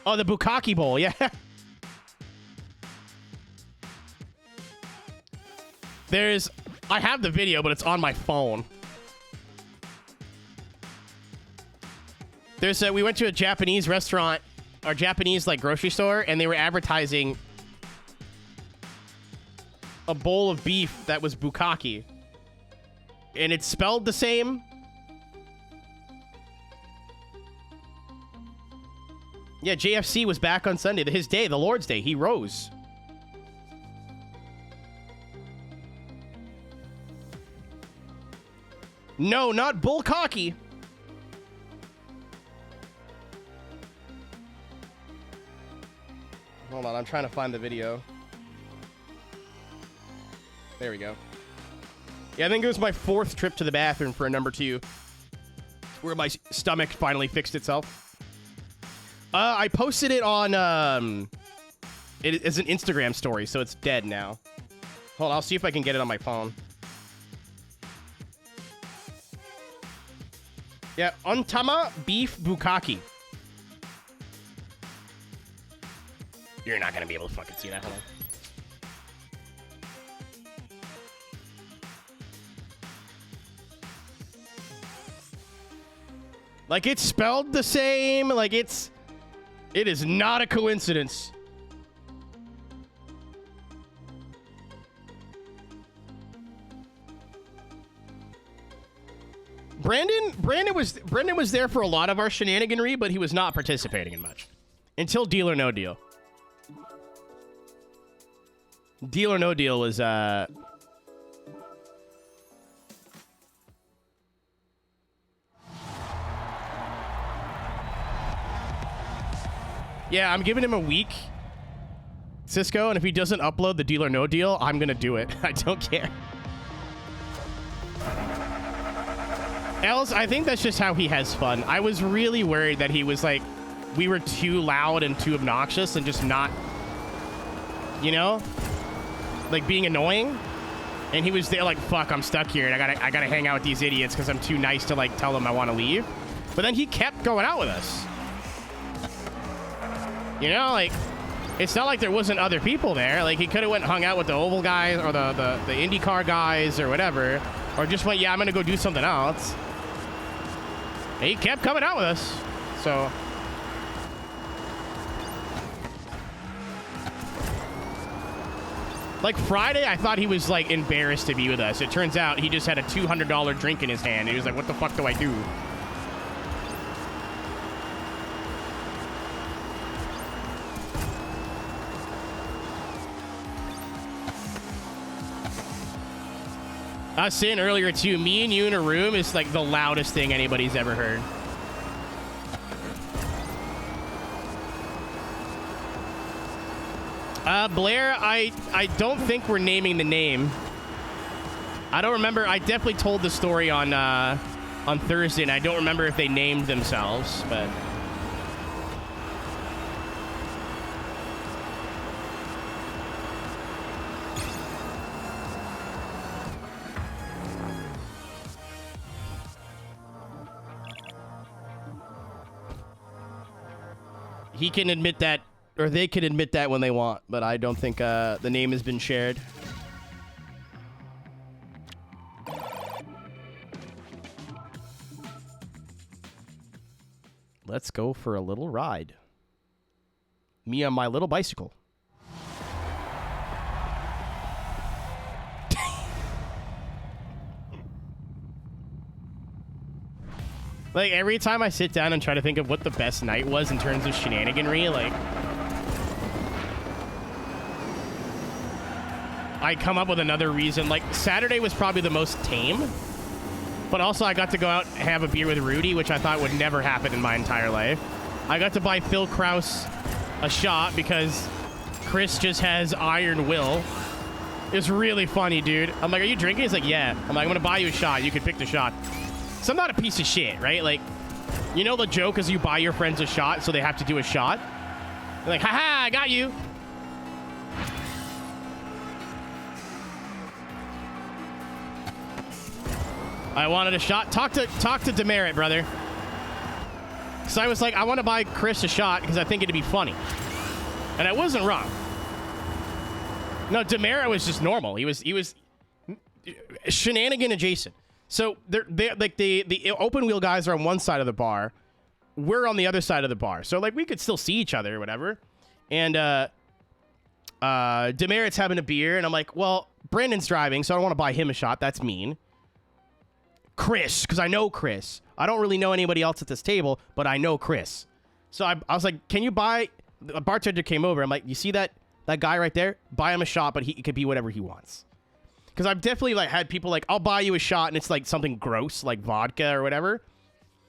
Oh, the Bukkake Bowl, yeah. I have the video, but it's on my phone. We went to a Japanese restaurant, or Japanese, like, grocery store, and they were advertising a bowl of beef that was Bukkake. And it's spelled the same. Yeah, JFC was back on Sunday. His day, the Lord's Day. He rose. No, not Bukkake. Hold on, I'm trying to find the video. There we go. Yeah, I think it was my 4th trip to the bathroom for a number 2, where my stomach finally fixed itself. I posted it on, it is an Instagram story, so it's dead now. Hold on, I'll see if I can get it on my phone. Yeah, Ontama Beef Bukkake. You're not gonna be able to fucking see that. Hold on. Like, it's spelled the same. Like, it is not a coincidence. Brendan was there for a lot of our shenaniganry, but he was not participating in much. Until Deal or No Deal. Deal or No Deal was, yeah, I'm giving him a week, Cisco, and if he doesn't upload the Deal or No Deal, I'm gonna do it. I don't care. Els, I think that's just how he has fun. I was really worried that he was like, we were too loud and too obnoxious and just not, you know, like being annoying. And he was there like, fuck, I'm stuck here and I gotta hang out with these idiots because I'm too nice to like tell them I want to leave. But then he kept going out with us. You know, like, it's not like there wasn't other people there. Like, he could have went and hung out with the Oval guys or the IndyCar guys or whatever. Or just went, yeah, I'm going to go do something else. And he kept coming out with us. So. Like, Friday, I thought he was, like, embarrassed to be with us. It turns out he just had a $200 drink in his hand. And he was like, what the fuck do I do? I was saying earlier, too, me and you in a room is like the loudest thing anybody's ever heard. Blair, I don't think we're naming the name. I don't remember. I definitely told the story on Thursday, and I don't remember if they named themselves, but... He can admit that, or they can admit that when they want, but I don't think the name has been shared. Let's go for a little ride. Me on my little bicycle. Like, every time I sit down and try to think of what the best night was in terms of shenaniganry, like, I come up with another reason. Like, Saturday was probably the most tame, but also I got to go out and have a beer with Rudy, which I thought would never happen in my entire life. I got to buy Phil Kraus a shot because Chris just has iron will. It's really funny, dude. I'm like, are you drinking? He's like, yeah. I'm like, I'm gonna buy you a shot. You can pick the shot. So I'm not a piece of shit, right? Like, you know the joke is you buy your friends a shot, so they have to do a shot? They're like, haha, I got you. I wanted a shot. Talk to Demerit, brother. So I was like, I want to buy Chris a shot because I think it'd be funny. And I wasn't wrong. No, Demera was just normal. He was shenanigan adjacent. So they're like the open wheel guys are on one side of the bar. We're on the other side of the bar. So like we could still see each other or whatever. And Demerit's having a beer, and I'm like, well, Brandon's driving, so I don't want to buy him a shot. That's mean. Chris, because I know Chris. I don't really know anybody else at this table, but I know Chris. So I was like, can you buy... A bartender came over. I'm like, you see that guy right there? Buy him a shot, but he could be whatever he wants. Because I've definitely like had people like, I'll buy you a shot, and it's like something gross, like vodka or whatever.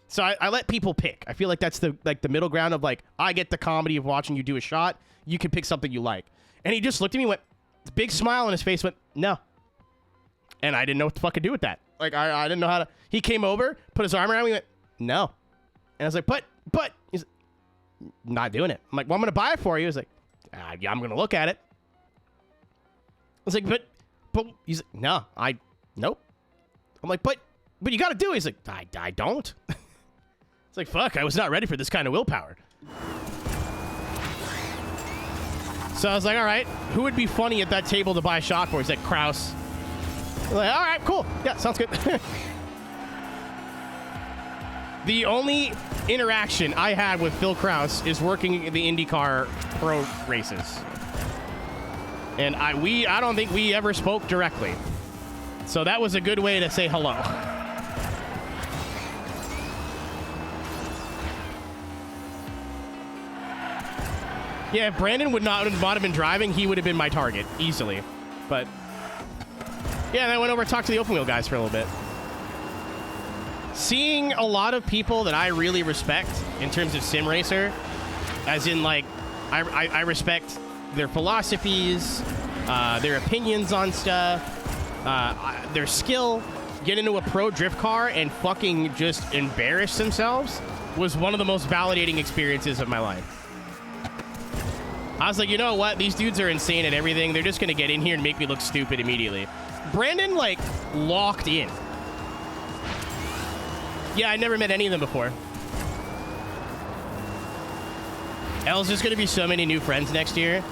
So I let people pick. I feel like that's the middle ground of like, I get the comedy of watching you do a shot. You can pick something you like. And he just looked at me, went, big smile on his face, went, no. And I didn't know what to fucking do with that. Like, I didn't know how to... He came over, put his arm around me, went, no. And I was like, but... He's like, not doing it. I'm like, well, I'm going to buy it for you. He's like, yeah, I'm going to look at it. I was like, but... He's like, no, nope. I'm like, but you got to do it. He's like, I don't. It's like, fuck, I was not ready for this kind of willpower. So I was like, all right, who would be funny at that table to buy a shot for? He's like, Kraus. I'm like, all right, cool. Yeah, sounds good. The only interaction I had with Phil Kraus is working in the IndyCar Pro races. And I don't think we ever spoke directly. So that was a good way to say hello. Yeah, if Brandon would not have been driving, he would have been my target easily. But yeah, and I went over and talked to the open wheel guys for a little bit. Seeing a lot of people that I really respect in terms of sim racer, as in like, I respect their philosophies, their opinions on stuff, their skill, get into a pro drift car and fucking just embarrass themselves was one of the most validating experiences of my life. I was like, you know what? These dudes are insane at everything. They're just going to get in here and make me look stupid immediately. Brandon, like, locked in. Yeah, I never met any of them before. L's just going to be so many new friends next year.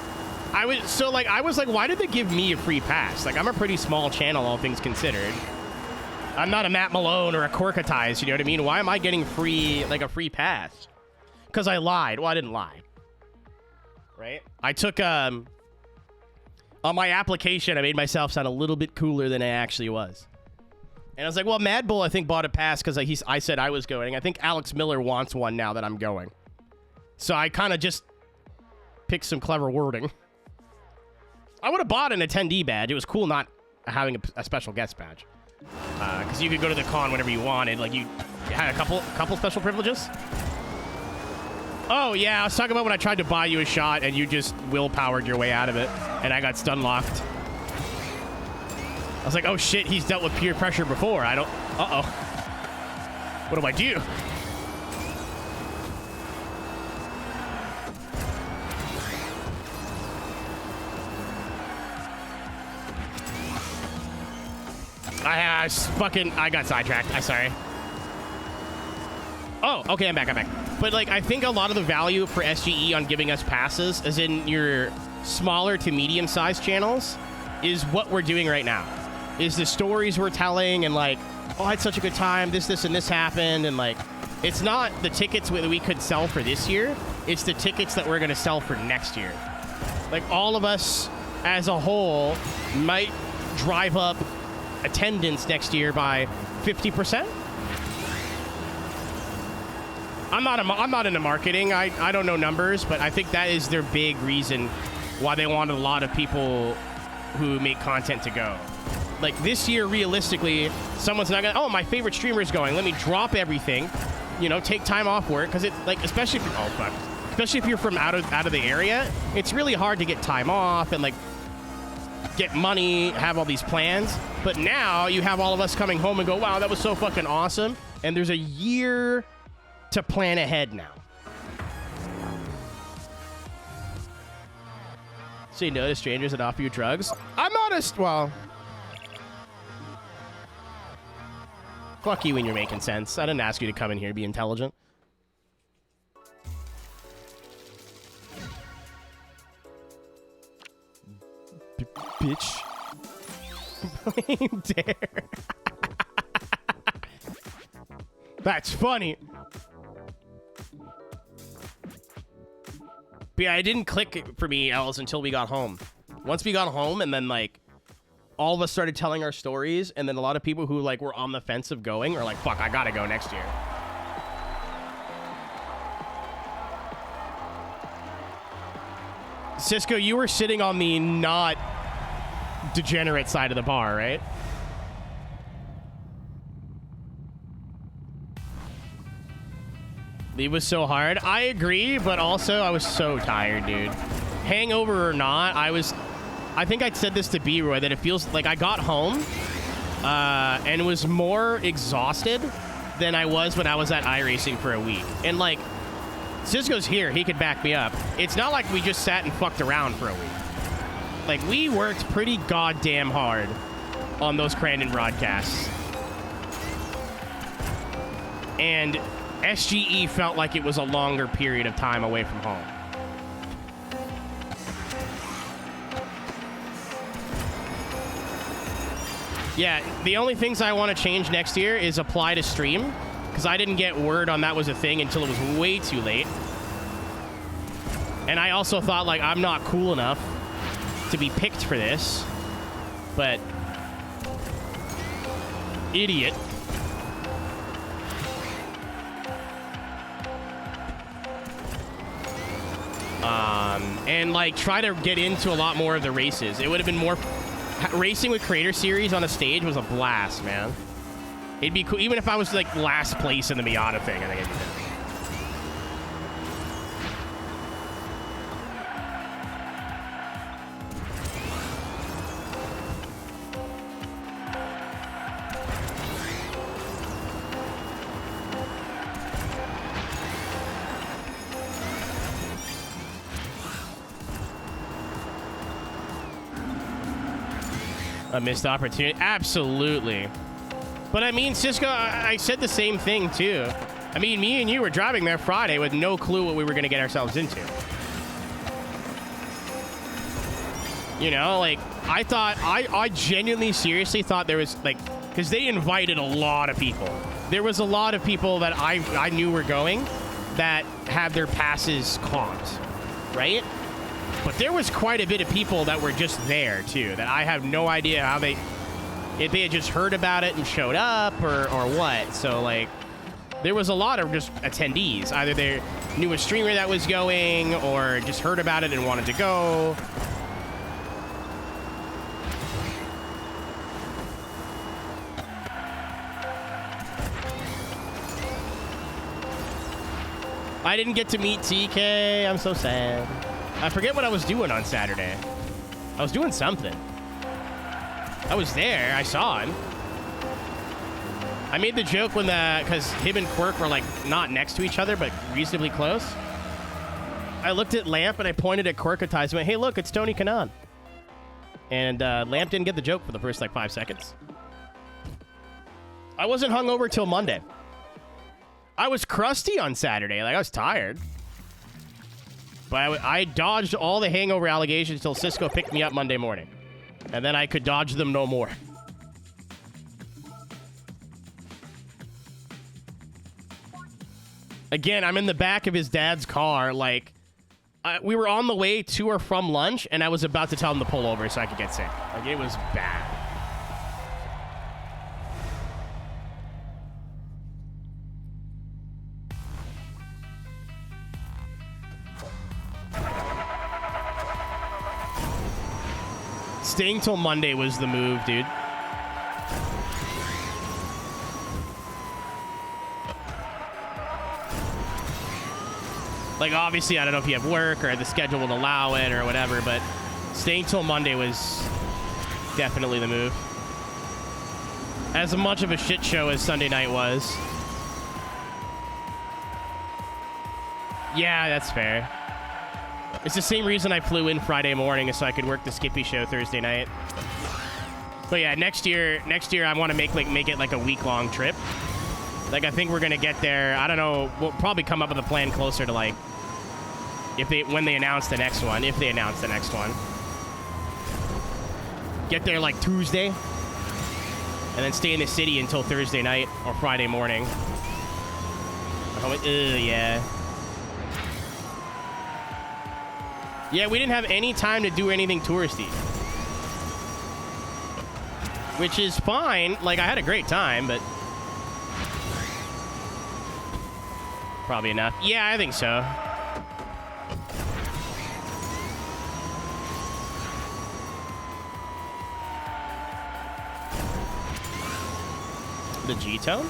I was like, why did they give me a free pass? Like, I'm a pretty small channel, all things considered. I'm not a Matt Malone or a Corkatize, you know what I mean? Why am I getting a free pass? Because I lied. Well, I didn't lie. Right? I took, on my application, I made myself sound a little bit cooler than I actually was. And I was like, well, Mad Bull, I think, bought a pass because I said I was going. I think Alex Miller wants one now that I'm going. So I kind of just picked some clever wording. I would have bought an attendee badge. It was cool not having a special guest badge. Because you could go to the con whenever you wanted. Like, you had a couple special privileges. Oh, yeah, I was talking about when I tried to buy you a shot and you just willpowered your way out of it. And I got stun locked. I was like, oh, shit, he's dealt with peer pressure before. Uh-oh. What do I do? I got sidetracked. I'm sorry. Oh, okay, I'm back. But, like, I think a lot of the value for SGE on giving us passes, as in your smaller to medium-sized channels, is what we're doing right now. Is the stories we're telling and, like, oh, I had such a good time, this, and this happened, and, like, it's not the tickets that we could sell for this year. It's the tickets that we're going to sell for next year. Like, all of us as a whole might drive up attendance next year by 50%. I'm not into marketing. I don't know numbers, but I think that is their big reason why they want a lot of people who make content to go. Like this year, realistically, someone's not gonna, oh, my favorite streamer is going. Let me drop everything, you know, take time off work, because it's like, especially if you're from out of the area, it's really hard to get time off and like get money, have all these plans. But now you have all of us coming home and go, wow, that was so fucking awesome. And there's a year to plan ahead now. Say no to strangers that offer you drugs. I'm not well, fuck you when you're making sense. I didn't ask you to come in here and be intelligent. bitch. Blame Dare. That's funny. But yeah, it didn't click for me, Els, until we got home. Once we got home, and then, like, all of us started telling our stories, and then a lot of people who, like, were on the fence of going were like, fuck, I gotta go next year. Cisco, you were sitting on the not degenerate side of the bar, right? It was so hard. I agree, but also I was so tired, dude. Hangover or not, I think I said this to B-Roy, that it feels like I got home and was more exhausted than I was when I was at iRacing for a week. And, like, Cisco's here. He could back me up. It's not like we just sat and fucked around for a week. Like, we worked pretty goddamn hard on those Crandon broadcasts. And SGE felt like it was a longer period of time away from home. Yeah, the only things I want to change next year is apply to stream, because I didn't get word on that was a thing until it was way too late. And I also thought, like, I'm not cool enough to be picked for this, but idiot. And, like, try to get into a lot more of the races. It would have been more... Racing with Creator Series on a stage was a blast, man. It'd be cool. Even if I was, like, last place in the Miata thing, I think it'd be good. A missed opportunity? Absolutely. But I mean, Cisco, I said the same thing too. I mean, me and you were driving there Friday with no clue what we were going to get ourselves into. You know, like, I thought, I genuinely, seriously thought there was, like, because they invited a lot of people. There was a lot of people that I knew were going that had their passes comped, right? But there was quite a bit of people that were just there, too, that I have no idea how if they had just heard about it and showed up or what. So, like, there was a lot of just attendees. Either they knew a streamer that was going or just heard about it and wanted to go. I didn't get to meet TK. I'm so sad. I forget what I was doing on Saturday. I was doing something. I was there. I saw him. I made the joke when because him and Quirk were, like, not next to each other, but reasonably close. I looked at Lamp and I pointed at Quirk and went, hey, look, it's Tony Kanaan. And Lamp didn't get the joke for the first, like, 5 seconds. I wasn't hungover till Monday. I was crusty on Saturday. Like, I was tired. But I dodged all the hangover allegations until Cisco picked me up Monday morning. And then I could dodge them no more. Again, I'm in the back of his dad's car. Like, we were on the way to or from lunch, and I was about to tell him to pull over so I could get sick. Like, it was bad. Staying till Monday was the move, dude. Like, obviously, I don't know if you have work or the schedule will allow it or whatever, but staying till Monday was definitely the move. As much of a shit show as Sunday night was. Yeah, that's fair. It's the same reason I flew in Friday morning, so I could work the Skippy show Thursday night. But yeah, next year I want to make it like a week-long trip. Like, I think we're gonna get there. I don't know. We'll probably come up with a plan closer to, like, when they announce the next one, if they announce the next one. Get there like Tuesday, and then stay in the city until Thursday night or Friday morning. Yeah. Yeah, we didn't have any time to do anything touristy. Which is fine. Like, I had a great time, but... probably enough. Yeah, I think so. The G-tone?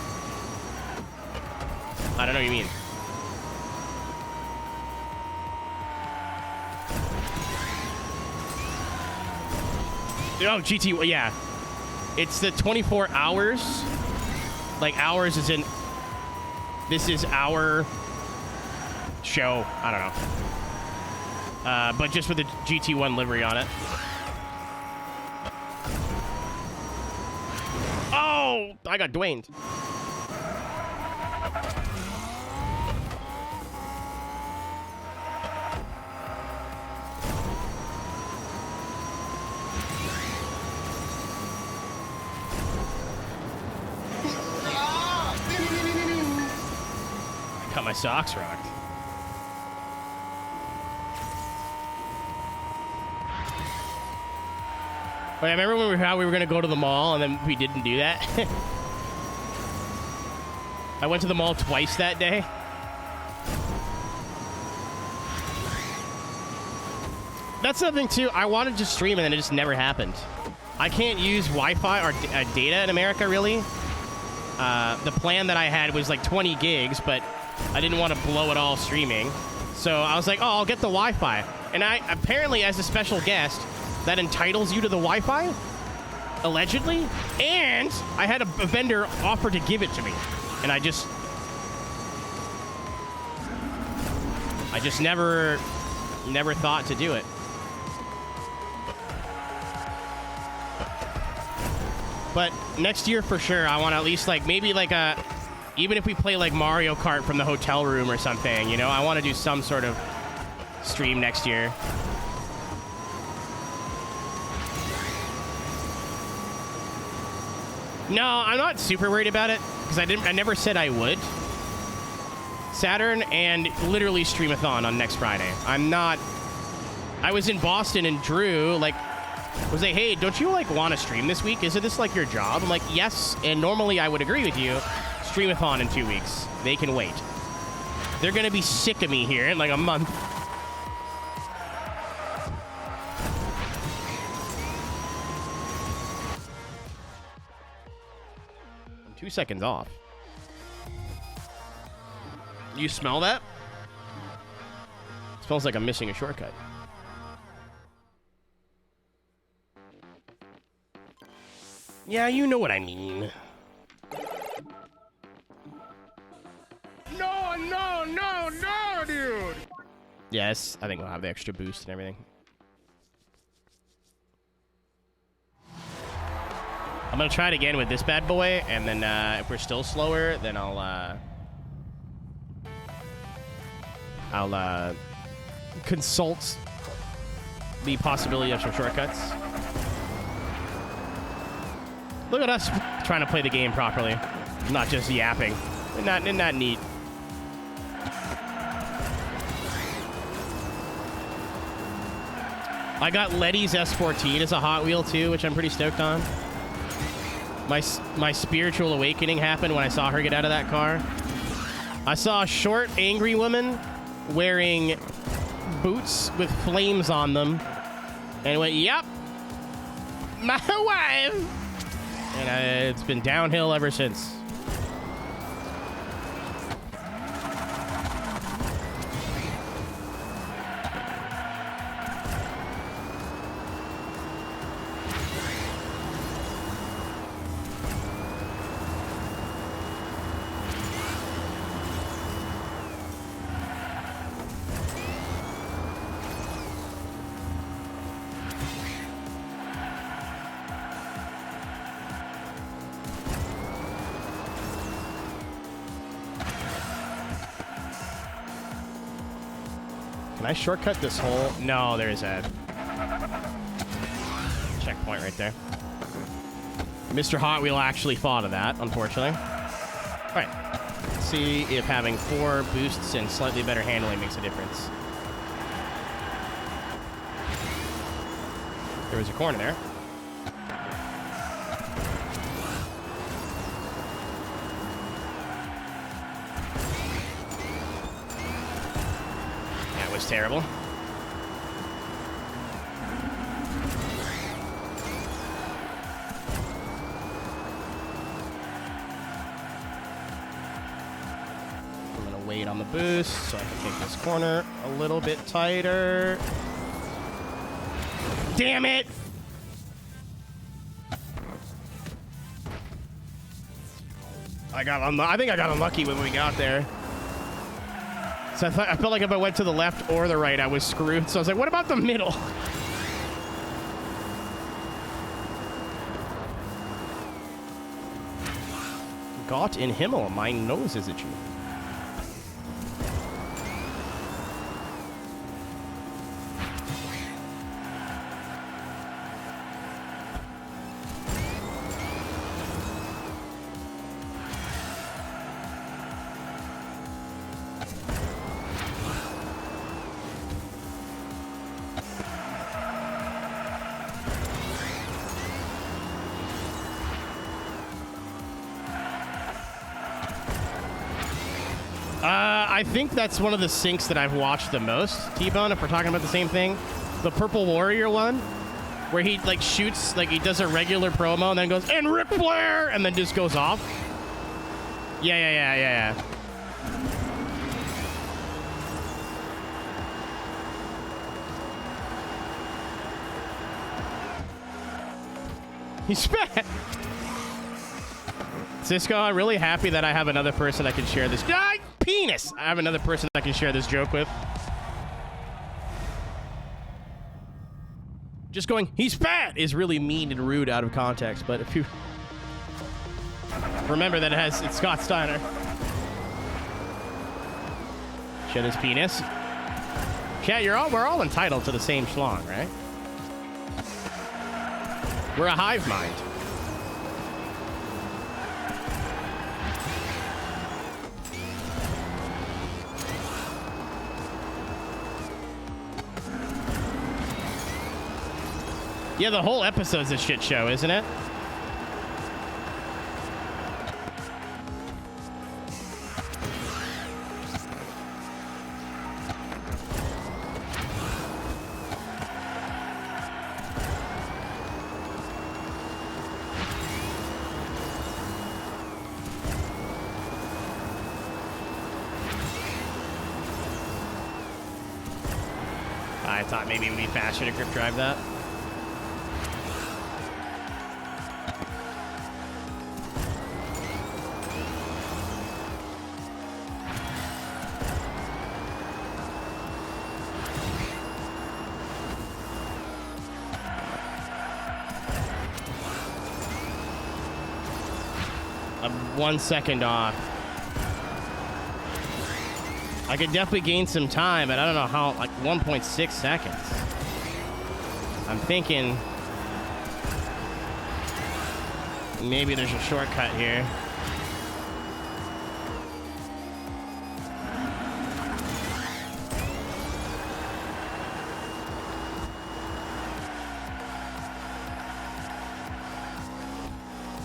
I don't know what you mean. Oh, GT, yeah. It's the 24 hours. Like, hours is in... This is our show. I don't know. But just with the GT1 livery on it. Oh! I got Dwayne'd. Got my socks rocked. Wait, I remember when how we were gonna go to the mall and then we didn't do that. I went to the mall twice that day. That's something too. I wanted to stream and then it just never happened. I can't use Wi-Fi or data in America really. The plan that I had was like 20 gigs, but I didn't want to blow it all streaming. So I was like, oh, I'll get the Wi-Fi. And I apparently, as a special guest, that entitles you to the Wi-Fi, allegedly. And I had a vendor offer to give it to me. And I just never thought to do it. But next year for sure, I want to at least like maybe like a, even if we play like Mario Kart from the hotel room or something, you know, I want to do some sort of stream next year. No, I'm not super worried about it because I never said I would. Saturn and literally streamathon on next Friday. I was in Boston and Drew like was like, hey, don't you like want to stream this week? Isn't this like your job? I'm like, yes, and normally I would agree with you. Streamathon in 2 weeks. They can wait. They're gonna be sick of me here in like a month. I'm 2 seconds off. You smell that? It smells like I'm missing a shortcut. Yeah, you know what I mean. No, dude! Yes, I think we'll have the extra boost and everything. I'm gonna try it again with this bad boy, and then if we're still slower, then I'll consult the possibility of some shortcuts. Look at us trying to play the game properly, not just yapping. Isn't that neat? I got Letty's S14 as a Hot Wheel too, which I'm pretty stoked on. My spiritual awakening happened when I saw her get out of that car. I saw a short, angry woman wearing boots with flames on them, and went, "Yep, my wife." And it's been downhill ever since. Can I shortcut this whole? No, there is a checkpoint right there. Mr. Hot Wheel actually thought of that, unfortunately. All right. Let's see if having 4 boosts and slightly better handling makes a difference. There was a corner there. That was terrible. Wait on the boost so I can take this corner a little bit tighter. Damn it! I think I got unlucky when we got there. So I felt like if I went to the left or the right, I was screwed. So I was like, what about the middle? Gott in Himmel, my nose is itchy. I think that's one of the syncs that I've watched the most, T-Bone, if we're talking about the same thing. The Purple Warrior one, where he, like, shoots, like, he does a regular promo and then goes, and Ric Flair, and then just goes off. Yeah. He's fat. Cisco, I'm really happy that I have another person I can share this. Penis! I have another person I can share this joke with. Just going, he's fat, is really mean and rude out of context, but if you remember that it's Scott Steiner. Show his penis. Yeah, we're all entitled to the same schlong, right? We're a hive mind. Yeah, the whole episode's a shit show, isn't it? I thought maybe it would be faster to grip drive that. I'm 1 second off. I could definitely gain some time, but I don't know how, like 1.6 seconds. I'm thinking maybe there's a shortcut here.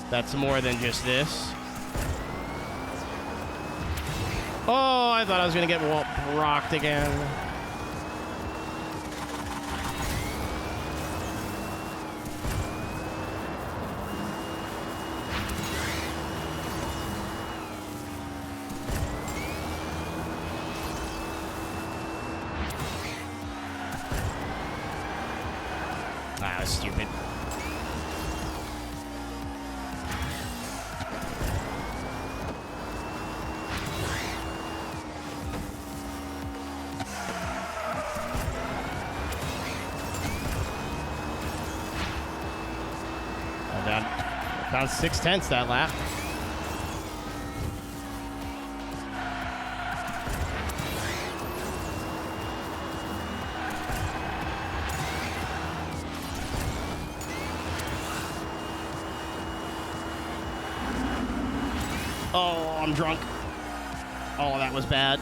That's more than just this. Oh, I thought I was going to get rocked again. Ah, that was stupid. About 6/10 that lap. Oh, I'm drunk. Oh, that was bad.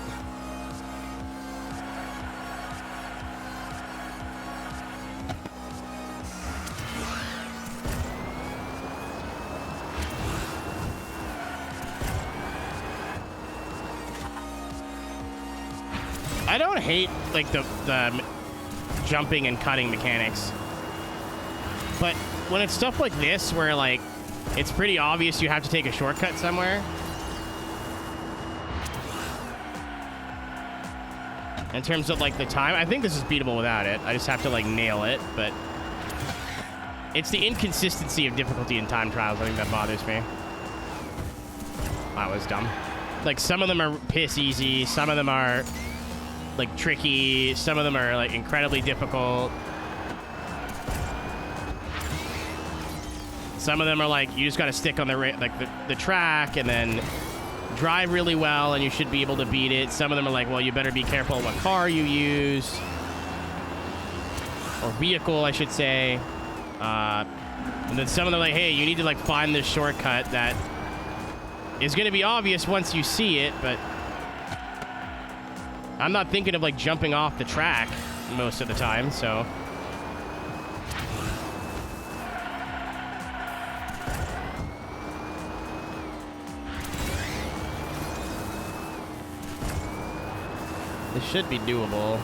I don't hate, like, the jumping and cutting mechanics. But when it's stuff like this, where, like, it's pretty obvious you have to take a shortcut somewhere. In terms of, like, the time, I think this is beatable without it. I just have to, like, nail it, but it's the inconsistency of difficulty in time trials, I think, that bothers me. That was dumb. Like, some of them are piss easy, some of them are, like, tricky, some of them are, like, incredibly difficult. Some of them are like, you just got to stick on the track and then drive really well and you should be able to beat it. Some of them are like, well, you better be careful what car you use. Or vehicle, I should say. And then some of them are like, hey, you need to, like, find this shortcut that is going to be obvious once you see it, but I'm not thinking of, like, jumping off the track most of the time, so... This should be doable.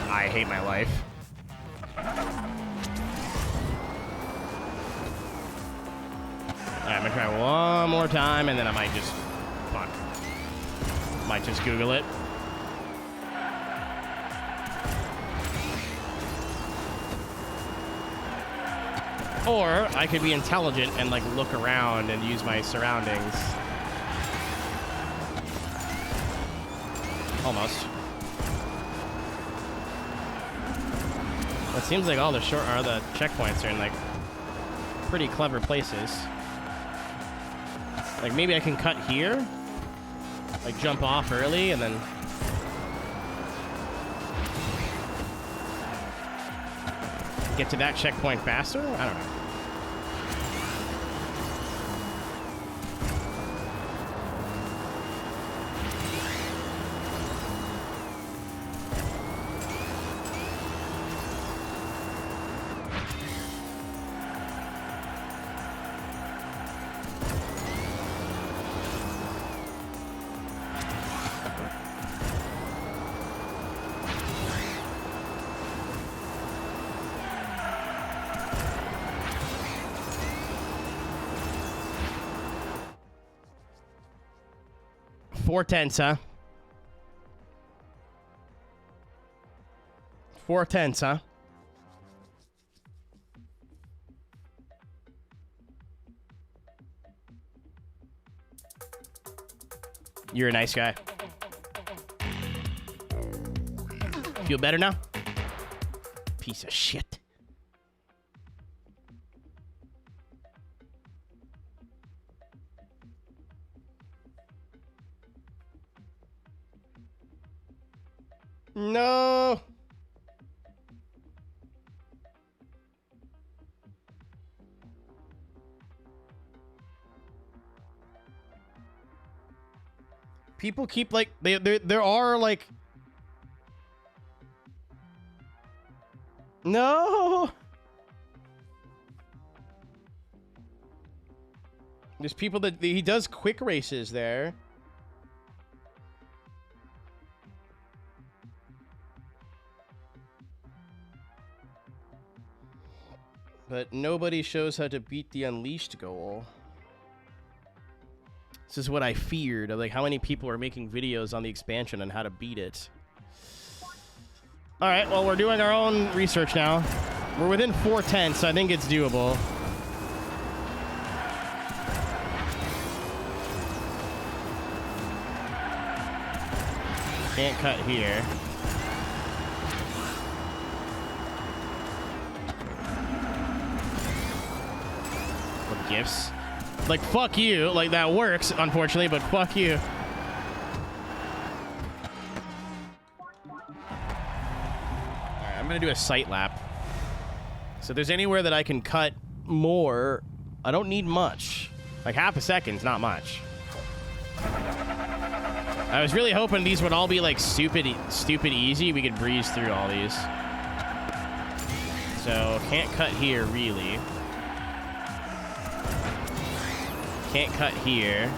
I hate my life. Alright, I'm gonna try one more time and then I might just... Fuck. Might just Google it. Or I could be intelligent and, like, look around and use my surroundings. Almost. It seems like all the checkpoints are in, like, pretty clever places. Like, maybe I can cut here? Like, jump off early and then... get to that checkpoint faster? I don't know. Four-tenths, huh? 4/10, huh? You're a nice guy. Feel better now? Piece of shit. No. People keep, like, there are, like, no. There's people that he does quick races there. But nobody shows how to beat the Unleashed goal. This is what I feared. Like, how many people are making videos on the expansion on how to beat it. Alright, well, we're doing our own research now. We're within 4/10, so I think it's doable. Can't cut here. gifts. Like, fuck you. Like, that works, unfortunately, but fuck you. Alright, I'm gonna do a sight lap. So if there's anywhere that I can cut more, I don't need much. Like, half a second's not much. I was really hoping these would all be, like, stupid easy. We could breeze through all these. So, can't cut here, really. Can't cut here.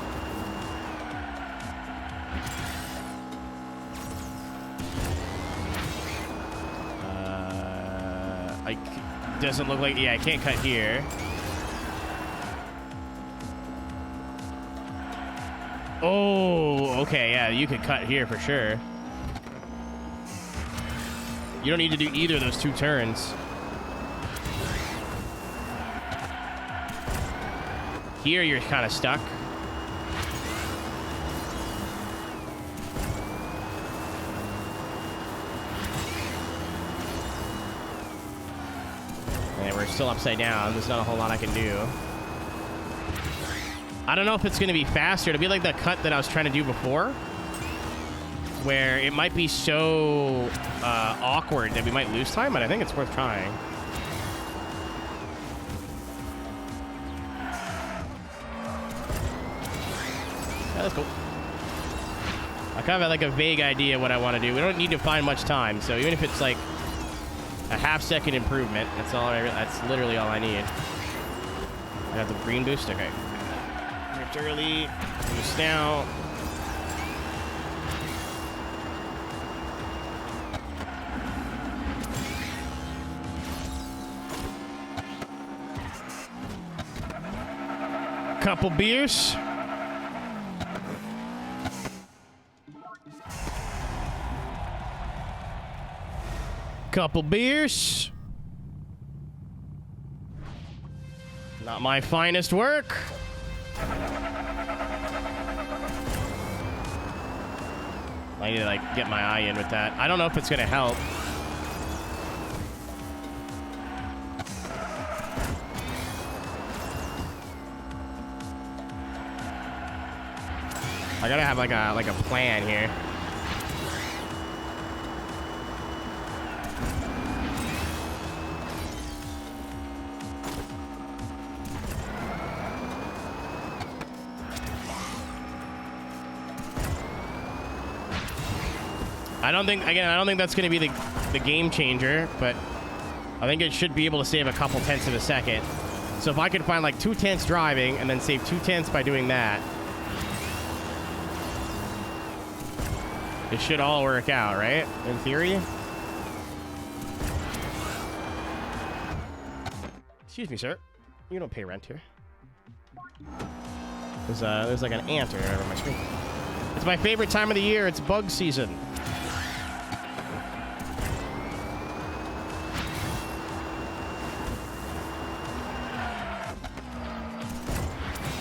Doesn't look like... Yeah, I can't cut here. Oh, okay, yeah, you could cut here for sure. You don't need to do either of those 2 turns. Here, you're kind of stuck. And we're still upside down. There's not a whole lot I can do. I don't know if it's going to be faster. It'll be like the cut that I was trying to do before, where it might be so awkward that we might lose time, but I think it's worth trying. Yeah, that's cool. I kind of have like a vague idea what I want to do. We don't need to find much time, so even if it's like a half-second improvement, that's literally all I need. I have the green boost? Okay. Ripped early. Boost now. Couple beers. Couple beers. Not my finest work. I need to like get my eye in with that. I don't know if it's gonna help. I gotta have like a plan here. I don't think that's going to be the game changer, but I think it should be able to save a couple tenths of a second. So if I could find like 2 tenths driving and then save 2 tenths by doing that, it should all work out, right? In theory. Excuse me, sir. You don't pay rent here. There's like an ant over my screen. It's my favorite time of the year. It's bug season.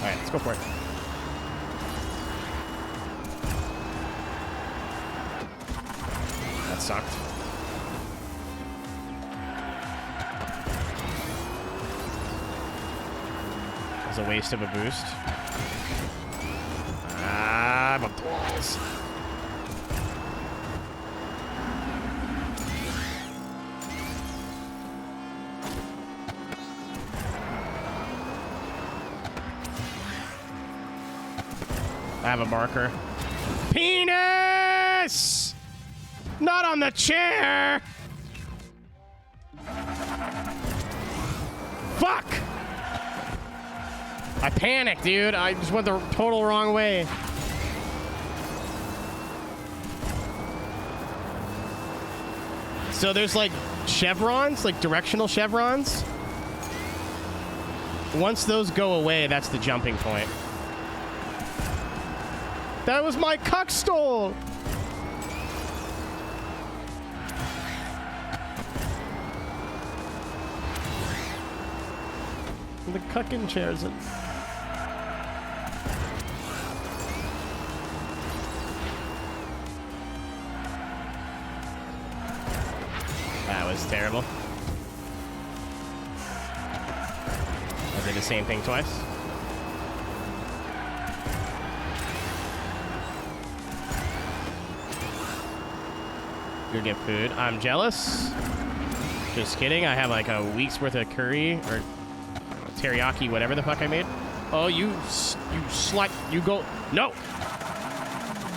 Alright, let's go for it. That sucked. That was a waste of a boost. Ah, my balls. I have a marker. Penis! Not on the chair! Fuck! I panicked, dude. I just went the total wrong way. So there's like chevrons, like directional chevrons. Once those go away, that's the jumping point. That was my cuck stole! The cucking chairs it. That was terrible. I did a same thing twice. Go get food. I'm jealous. Just kidding. I have like a week's worth of curry or teriyaki, whatever the fuck I made. Oh, you slut. You go. No.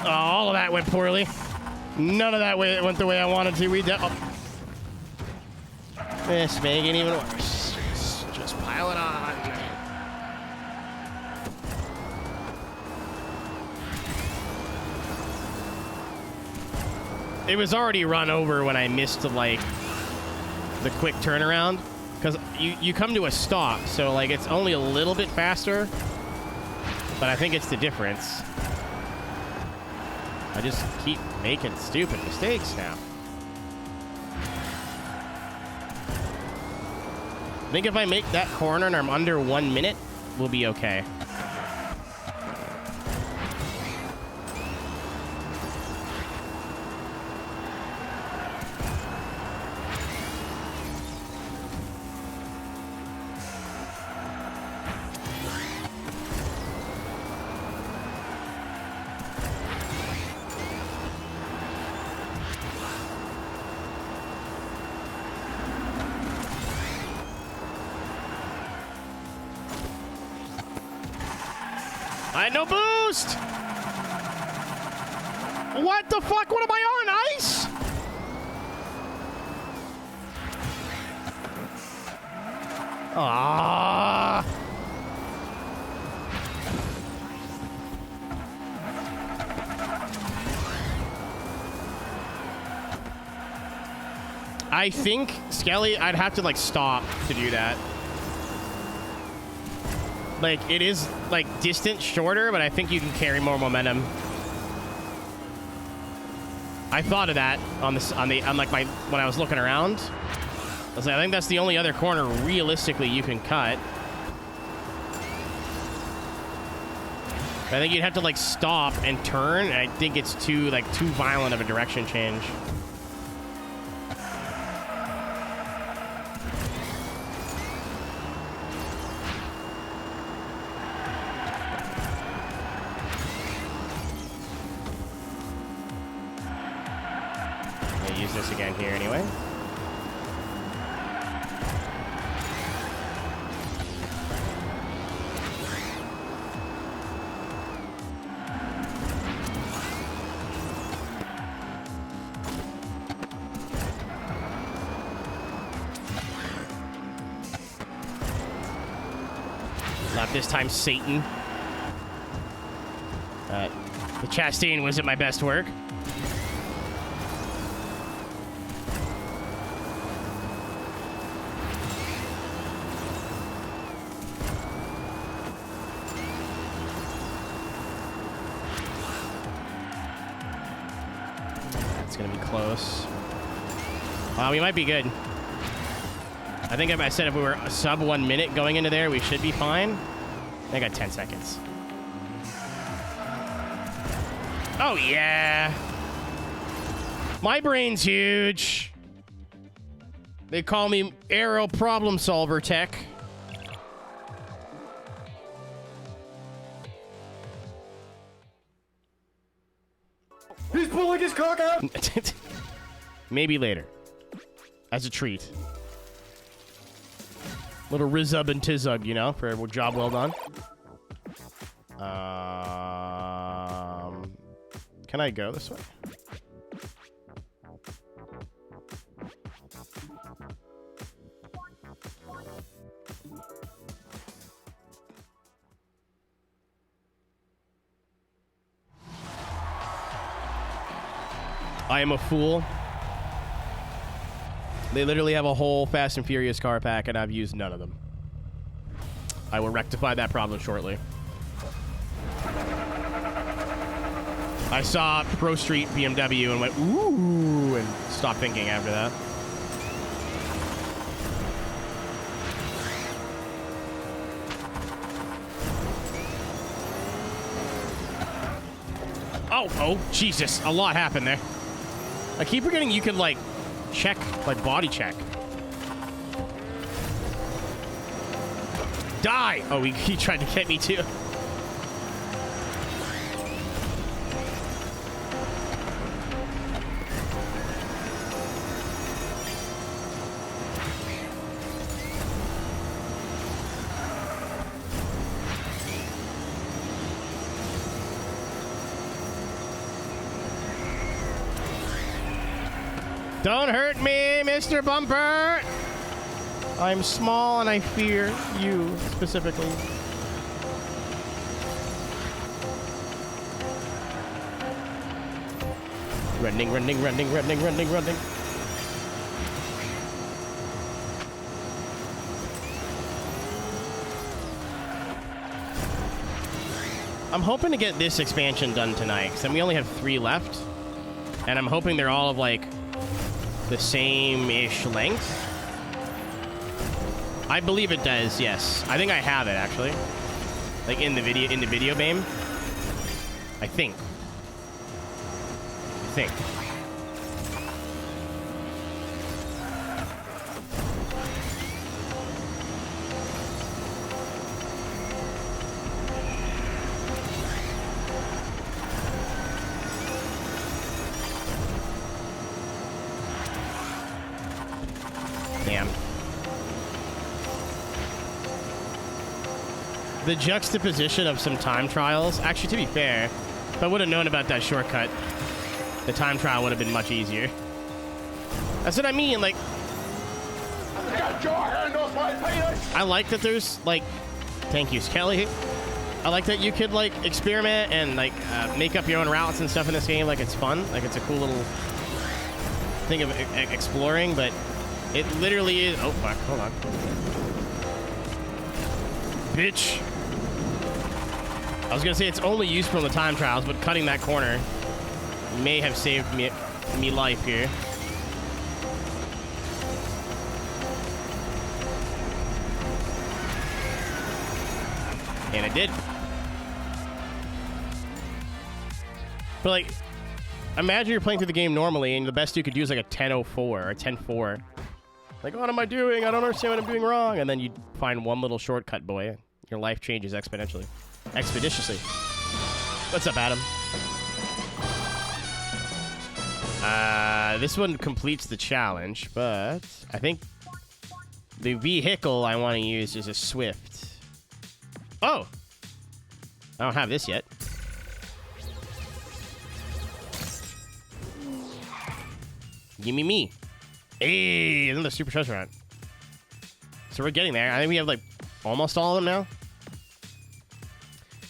Oh, all of that went poorly. None of that went the way I wanted to. This making even worse. Just pile it on. It was already run over when I missed like the quick turnaround, because you come to a stop, so like it's only a little bit faster, but I think it's the difference. I just keep making stupid mistakes now. I think if I make that corner and I'm under 1 minute, we'll be okay. I had no boost! What the fuck? What am I on? Ice? Ah! I think, Skelly, I'd have to like stop to do that. Like, it is, like, distance shorter, but I think you can carry more momentum. I thought of that on like when I was looking around. I was like, I think that's the only other corner realistically you can cut. I think you'd have to like stop and turn, and I think it's too violent of a direction change. This again here anyway. Not this time, Satan. The Chastain was at my best work. Close. Wow, we might be good. I think if I said if we were sub 1 minute going into there, we should be fine. I got 10 seconds. Oh, yeah. My brain's huge. They call me Aero Problem Solver Tech. He's pulling his cock out! Maybe later. As a treat. Little Rizub and Tizub, you know, for a job well done. Can I go this way? I am a fool. They literally have a whole Fast and Furious car pack, and I've used none of them. I will rectify that problem shortly. I saw Pro Street BMW and went, ooh, and stopped thinking after that. Oh, Jesus. A lot happened there. I keep forgetting you can, like, check, like, body check. Die! Oh, he tried to get me too. Don't hurt me, Mr. Bumper! I'm small and I fear you specifically. Running, running, running, running, running, running. I'm hoping to get this expansion done tonight, because then we only have 3 left. And I'm hoping they're all of, like, the same-ish length. I believe it does, yes. I think I have it, actually. Like, in the video game. I think. Damn. The juxtaposition of some time trials. Actually, to be fair, if I would have known about that shortcut, the time trial would have been much easier. That's what I mean, like... Get your hand off my penis! I like that there's, like... Thank you, Kelly. I like that you could, like, experiment and, like, make up your own routes and stuff in this game. Like, it's fun. Like, it's a cool little thing of exploring, but it literally is... Oh, fuck. Hold on. Bitch. I was gonna say it's only useful in the time trials, but cutting that corner may have saved me life here. And it did. But, like, imagine you're playing through the game normally, and the best you could do is like a 10:04 or a 10:4. Like, what am I doing? I don't understand what I'm doing wrong. And then you find one little shortcut, boy. Your life changes exponentially. Expeditiously. What's up, Adam? This one completes the challenge, but I think the vehicle I want to use is a Swift. Oh! I don't have this yet. Give me me. Hey, another super treasure hunt. So we're getting there. I think we have, like, almost all of them now.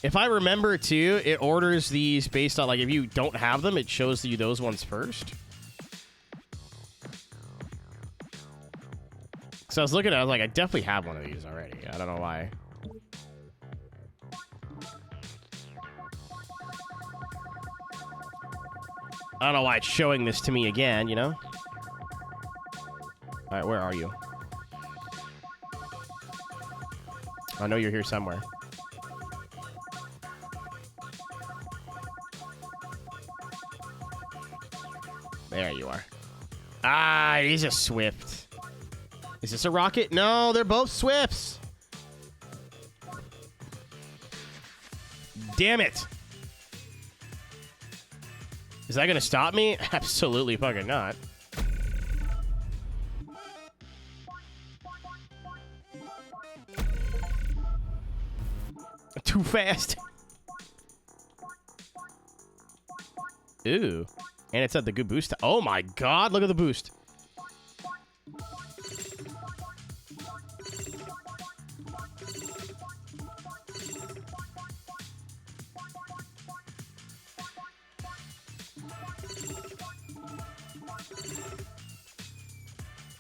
If I remember, too, it orders these based on, like, if you don't have them, it shows you those ones first. So I was looking at it, I was like, I definitely have one of these already. I don't know why. I don't know why it's showing this to me again, you know? Alright, where are you? I know you're here somewhere. There you are. Ah, he's a Swift. Is this a rocket? No, they're both Swifts. Damn it. Is that gonna stop me? Absolutely fucking not. Too fast. Ooh. And it's at the good boost. Oh my god, look at the boost.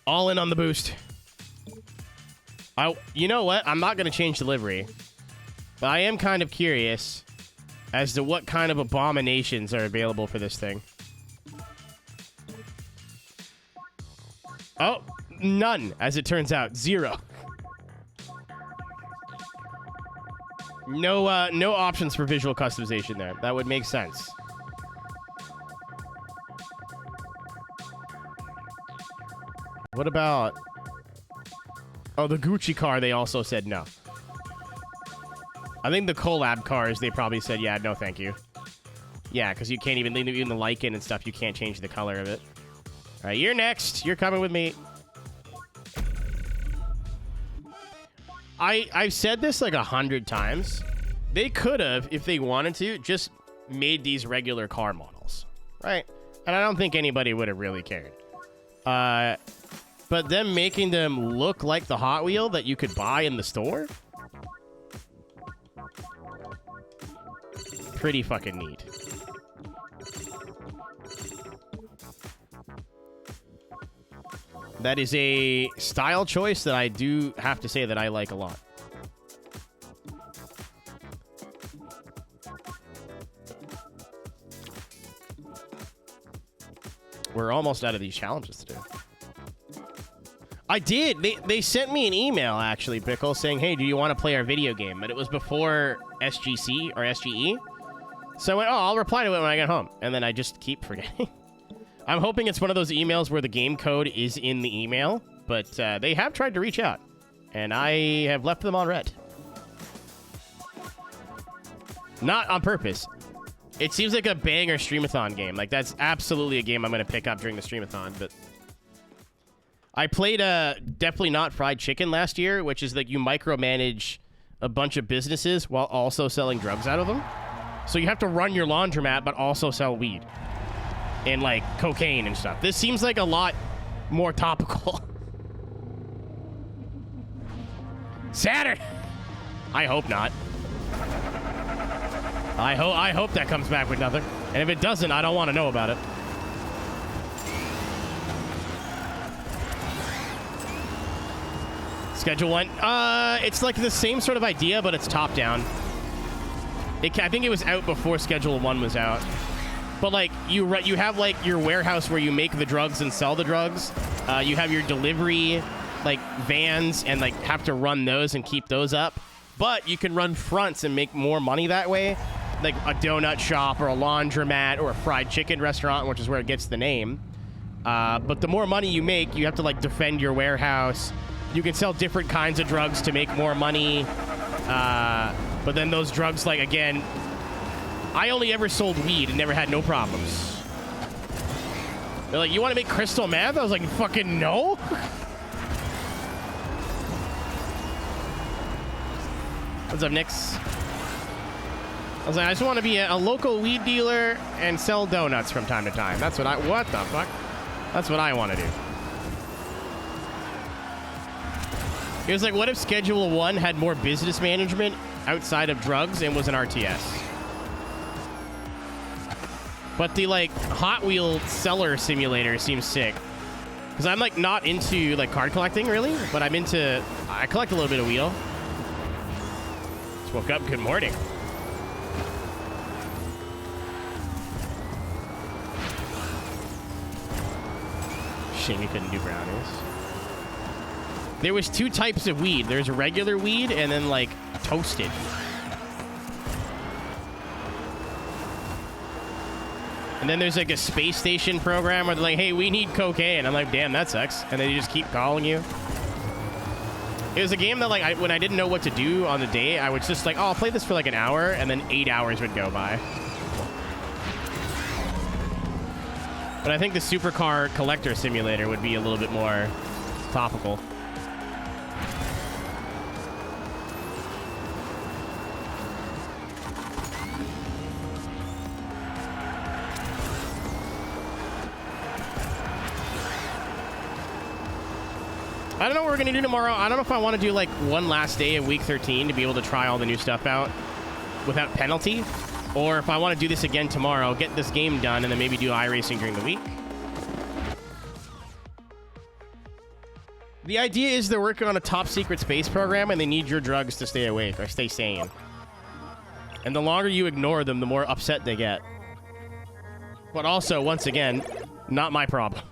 All in on the boost. You know what? I'm not going to change delivery. But I am kind of curious as to what kind of abominations are available for this thing. Oh, none, as it turns out. 0. No, no options for visual customization there. That would make sense. What about... Oh, the Gucci car, they also said no. I think the collab cars, they probably said, yeah, no thank you. Yeah, because you can't even the lichen and stuff, you can't change the color of it. All right, you're next. You're coming with me. I've said this like 100 times. They could have, if they wanted to, just made these regular car models, right? And I don't think anybody would have really cared. But them making them look like the Hot Wheel that you could buy in the store? Pretty fucking neat. That is a style choice that I do have to say that I like a lot. We're almost out of these challenges today. I did. They sent me an email, actually, Pickle, saying, hey, do you want to play our video game? But it was before SGC or SGE. So I went, oh, I'll reply to it when I get home. And then I just keep forgetting. I'm hoping it's one of those emails where the game code is in the email. But they have tried to reach out. And I have left them on red. Not on purpose. It seems like a banger streamathon game. Like, that's absolutely a game I'm going to pick up during the streamathon. But I played Definitely Not Fried Chicken last year, which is like you micromanage a bunch of businesses while also selling drugs out of them. So you have to run your laundromat, but also sell weed. And, like, cocaine and stuff. This seems like a lot more topical. Saturn! I hope not. I hope that comes back with nothing. And if it doesn't, I don't want to know about it. Schedule 1. It's like the same sort of idea, but it's top down. I think it was out before Schedule 1 was out. But, like, you have, like, your warehouse where you make the drugs and sell the drugs. You have your delivery, like, vans and, like, have to run those and keep those up. But you can run fronts and make more money that way. Like a donut shop or a laundromat or a fried chicken restaurant, which is where it gets the name. But the more money you make, you have to, like, defend your warehouse. You can sell different kinds of drugs to make more money. But then those drugs, like, again, I only ever sold weed and never had no problems. They're like, you want to make crystal meth? I was like, fucking no. What's up, Nix? I was like, I just want to be a local weed dealer and sell donuts from time to time. That's what what the fuck? That's what I want to do. It was like, what if Schedule 1 had more business management outside of drugs and was an RTS? But the, like, Hot Wheel seller simulator seems sick. Because I'm, like, not into, like, card collecting, really. But I collect a little bit of wheel. Just woke up. Good morning. Shame you couldn't do brownies. There was 2 types of weed. There's regular weed and then, like, toasted. And then there's, like, a space station program where they're like, hey, we need cocaine. I'm like, damn, that sucks. And then they just keep calling you. It was a game that, like, when I didn't know what to do on the day, I was just like, oh, I'll play this for, like, an hour, and then 8 hours would go by. But I think the Supercar Collector Simulator would be a little bit more topical. I don't know what we're going to do tomorrow. I don't know if I want to do, like, one last day of week 13 to be able to try all the new stuff out without penalty. Or if I want to do this again tomorrow, get this game done, and then maybe do iRacing during the week. The idea is they're working on a top secret space program, and they need your drugs to stay awake or stay sane. And the longer you ignore them, the more upset they get. But also, once again, not my problem.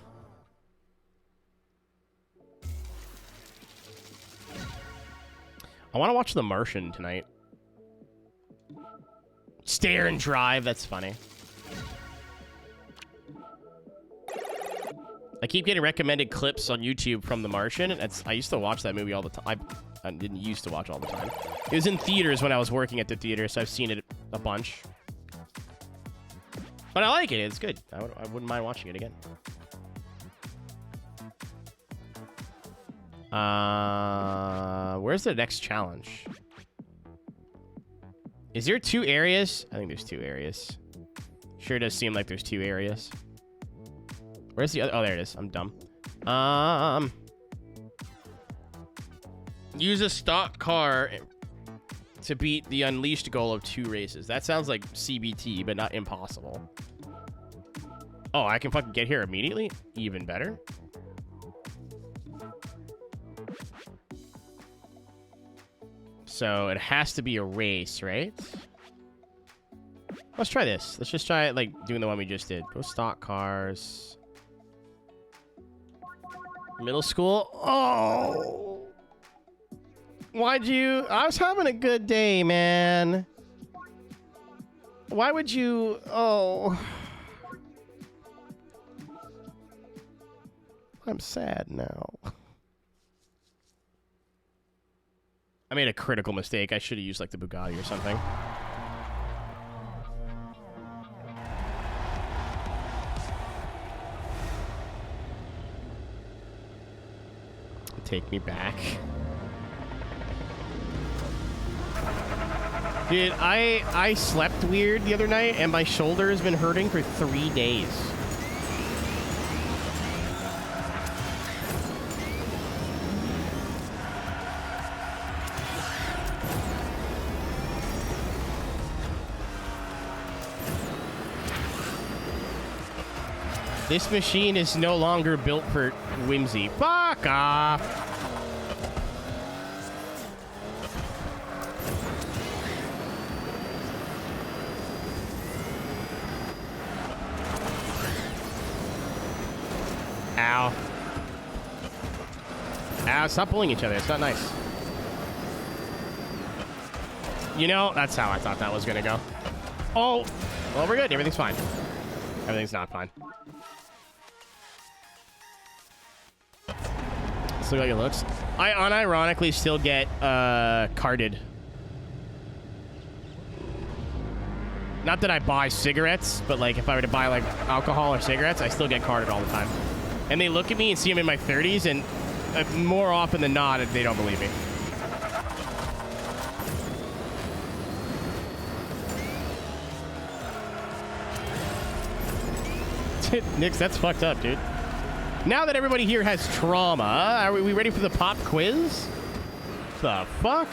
I want to watch The Martian tonight. Stare and Drive, that's funny. I keep getting recommended clips on YouTube from The Martian. I used to watch that movie all the time. I didn't used to watch all the time. It was in theaters when I was working at the theater, so I've seen it a bunch. But I like it. It's good. I wouldn't mind watching it again. Where's the next challenge? Is there 2 areas? I think there's 2 areas. Sure does seem like there's 2 areas. Where's the other? Oh, there it is. I'm dumb. Use a stock car to beat the unleashed goal of 2 races. That sounds like CBT, but not impossible. Oh, I can fucking get here immediately? Even better. So it has to be a race, right? Let's try this. Let's just try it like doing the one we just did. Go stock cars. Middle school. Oh. Why'd you... I was having a good day, man. Why would you... Oh. I'm sad now. I made a critical mistake. I should have used like the Bugatti or something. Take me back. Dude, I slept weird the other night and my shoulder has been hurting for 3 days. This machine is no longer built for whimsy. Fuck off! Ow. Ow, stop pulling each other. It's not nice. You know, that's how I thought that was gonna go. Oh! Well, we're good. Everything's fine. Everything's not fine. Look like it looks. I unironically still get carded. Not that I buy cigarettes, but like if I were to buy like alcohol or cigarettes, I still get carded all the time. And they look at me and see I'm in my 30s, and more often than not, they don't believe me. Nix, that's fucked up, dude. Now that everybody here has trauma, are we ready for the pop quiz? The fuck?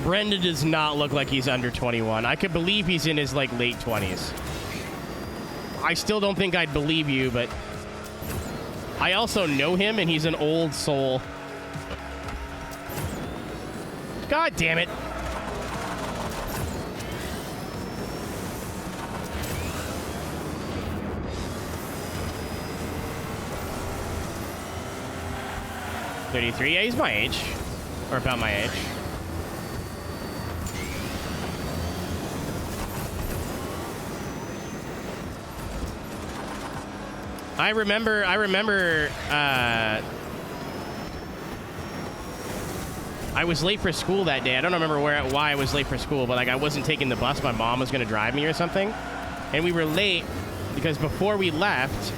Brendan does not look like he's under 21. I could believe he's in his like late 20s. I still don't think I'd believe you, but I also know him, and he's an old soul. God damn it. $33? Yeah, he's my age. Or about my age. I remember, I was late for school that day. I don't remember why I was late for school, but like I wasn't taking the bus. My mom was going to drive me or something. And we were late because before we left,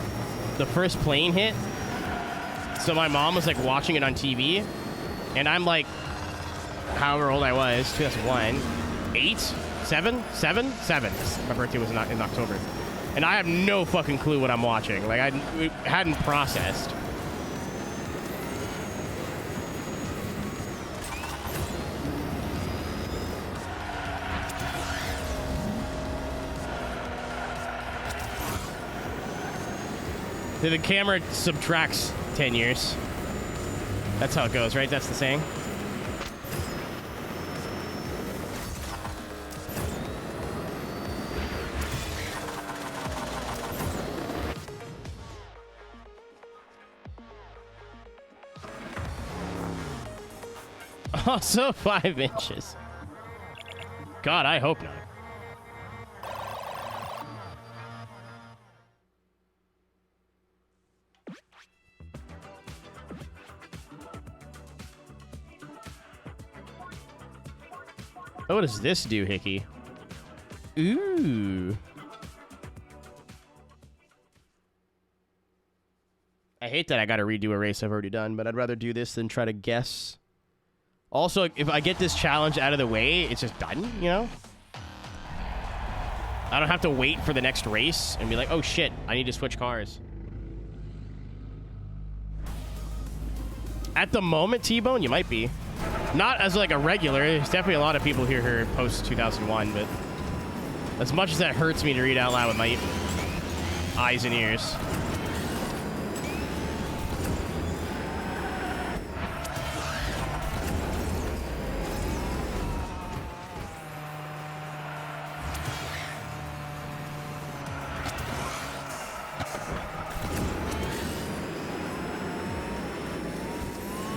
the first plane hit. So my mom was like watching it on TV. And I'm like, however old I was, 2001, 8, 7. My birthday was in October. And I have no fucking clue what I'm watching. Like, I hadn't processed. The camera subtracts 10 years. That's how it goes, right? That's the saying. Also 5 inches. God, I hope not. Oh, what does this do, Hickey? Ooh. I hate that I gotta redo a race I've already done, but I'd rather do this than try to guess. Also, if I get this challenge out of the way, it's just done, you know? I don't have to wait for the next race and be like, oh shit, I need to switch cars. At the moment, T-Bone, you might be. Not as like a regular. There's definitely a lot of people here who are post 2001, but as much as that hurts me to read out loud with my eyes and ears.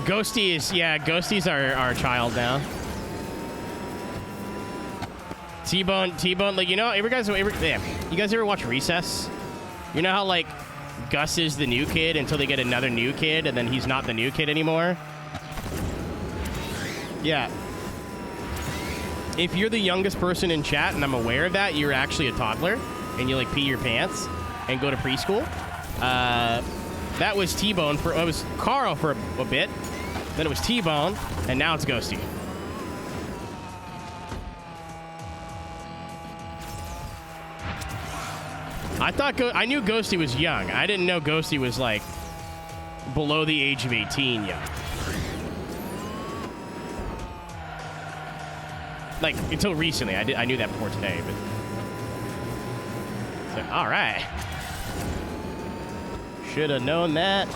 Ghosty is, yeah, Ghosty's our child now. T-Bone, like, you know, you guys ever watch Recess? You know how, like, Gus is the new kid until they get another new kid, and then he's not the new kid anymore? Yeah. If you're the youngest person in chat, and I'm aware of that, you're actually a toddler, and you, like, pee your pants and go to preschool. That was T-Bone it was Carl for a bit. Then it was T-Bone, and now it's Ghosty. I knew Ghosty was young. I didn't know Ghosty was, like, below the age of 18 young. Like, until recently. I knew that before today, but... So, all right. Should have known that.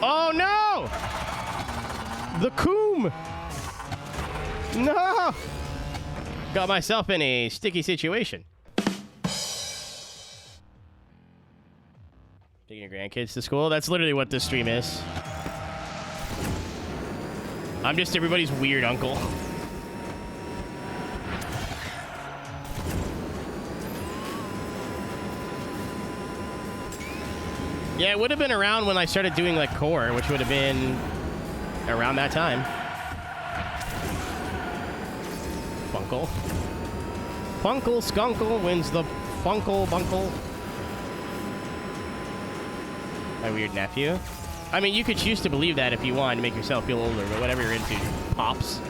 Oh, no! The coom! No! Got myself in a sticky situation. Taking your grandkids to school? That's literally what this stream is. I'm just everybody's weird uncle. Yeah, it would have been around when I started doing, like, core, which would have been around that time. Funkle. Funkle Skunkle wins the Funkle Bunkle. My weird nephew. I mean, you could choose to believe that if you want to make yourself feel older, but whatever you're into, pops.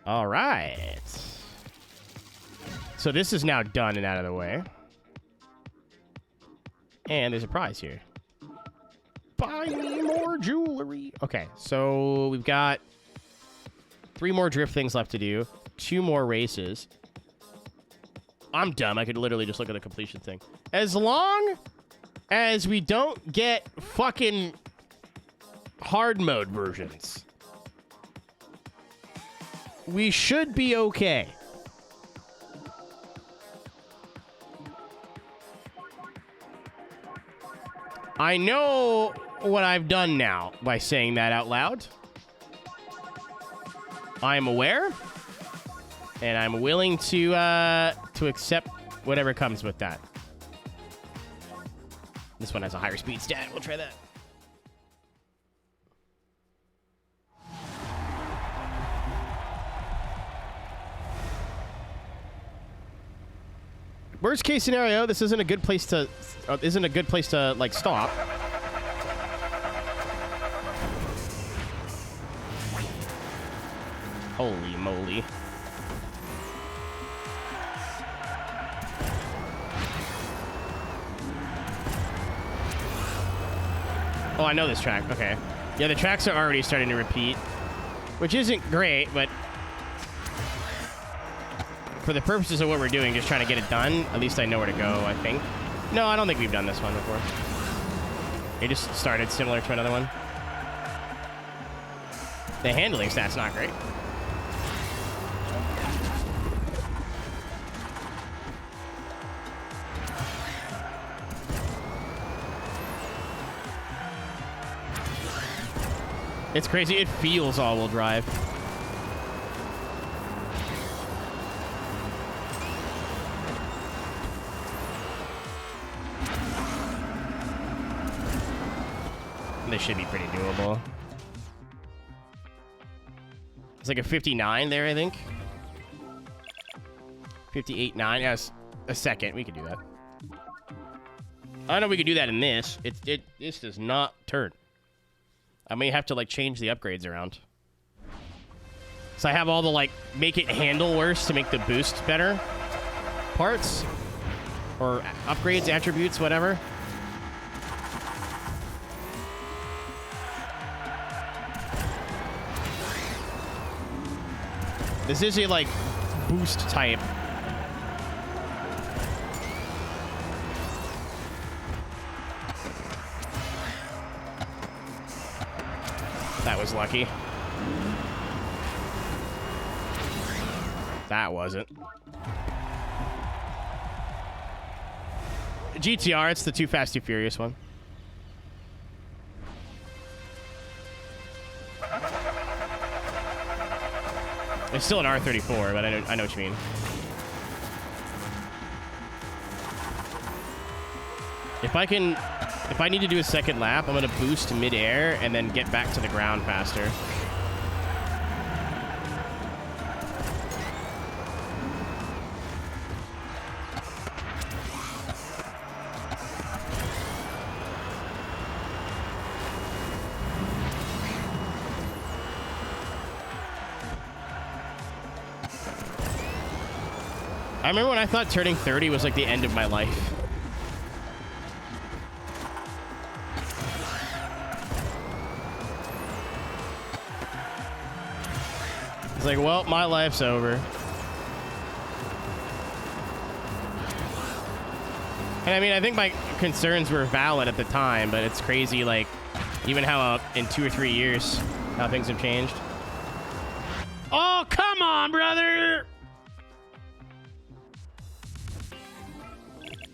All right. So this is now done and out of the way. And there's a prize here. Buy me more jewelry. Okay, so we've got 3 more drift things left to do. 2 more races. I'm dumb. I could literally just look at the completion thing. As long as we don't get fucking hard mode versions, we should be okay. I know what I've done now by saying that out loud. I'm aware, and I'm willing to accept whatever comes with that. This one has a higher speed stat. We'll try that. Worst case scenario, this isn't a good place to like stop. Holy moly. Oh, I know this track. Okay. Yeah, the tracks are already starting to repeat, which isn't great, but for the purposes of what we're doing, just trying to get it done, at least I know where to go, I think. No, I don't think we've done this one before. It just started similar to another one. The handling stat's not great. It's crazy. It feels all-wheel drive. This should be pretty doable. It's like a 59 there, I think. 58.9. Yes, a second. We could do that. I know we could do that in this. This does not turn. I may have to like change the upgrades around. So I have all the like make it handle worse to make the boost better parts or upgrades, attributes, whatever. This is a like boost type. That was lucky. That wasn't. GTR, it's the Too Fast, Too Furious one. It's still an R34, but I know what you mean. If I need to do a second lap, I'm gonna boost mid-air and then get back to the ground faster. I remember when I thought turning 30 was like the end of my life. It's like, well, my life's over. And I mean, I think my concerns were valid at the time, but it's crazy, like, even how in 2 or 3 years, how things have changed. Oh, come on, brother!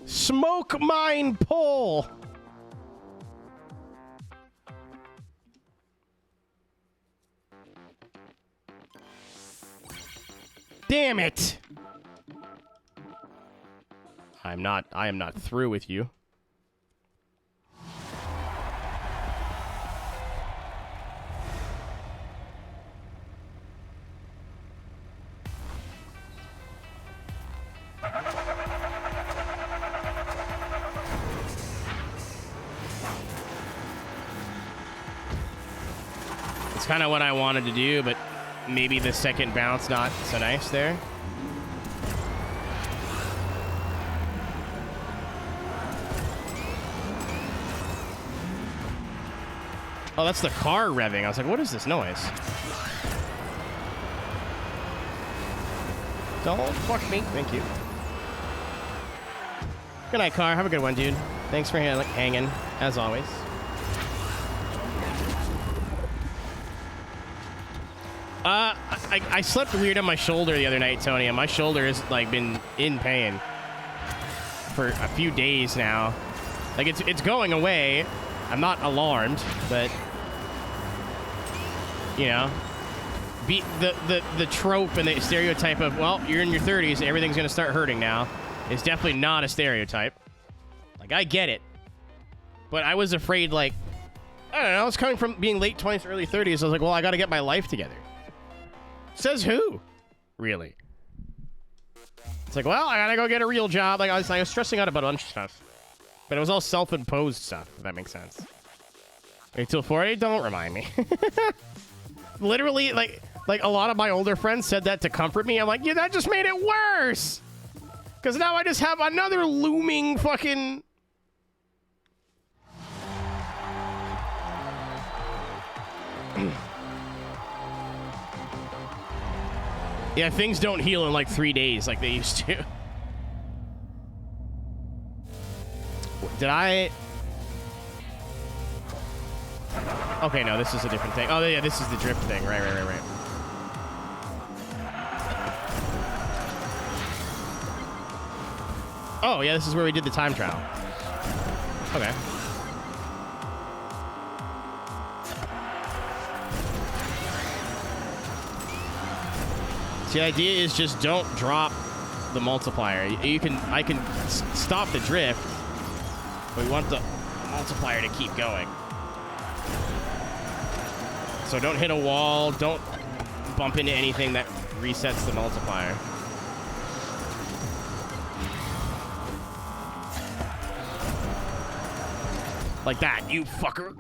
Smoke mine pole. Damn it. I am not through with you. It's kind of what I wanted to do, but maybe the second bounce not so nice there. Oh, that's the car revving. I was like, what is this noise? Don't fuck me. Thank you. Good night, car. Have a good one, dude. Thanks for hanging, as always. I slept weird on my shoulder the other night, Tony, and my shoulder has like been in pain for a few days now. Like it's going away. I'm not alarmed, but you know, the trope and the stereotype of, well, you're in your 30s, everything's gonna start hurting now, is definitely not a stereotype. Like, I get it, but I was afraid, like, I don't know, it's coming from being late 20s, early 30s. I was like, well, I gotta get my life together. Says who? Really? It's like, well, I gotta go get a real job. Like, I was stressing out about a bunch of stuff, but it was all self-imposed stuff, if that makes sense. Wait till 40? Don't remind me. Literally, like a lot of my older friends said that to comfort me. I'm like, yeah, that just made it worse. Because now I just have another looming fucking... Yeah, things don't heal in like 3 days like they used to. Did I... Okay, no, this is a different thing. Oh, yeah, this is the drift thing. Right. Oh, yeah, this is where we did the time trial. Okay. See, the idea is just don't drop the multiplier. I can stop the drift, but we want the multiplier to keep going. So don't hit a wall. Don't bump into anything that resets the multiplier. Like that, you fucker.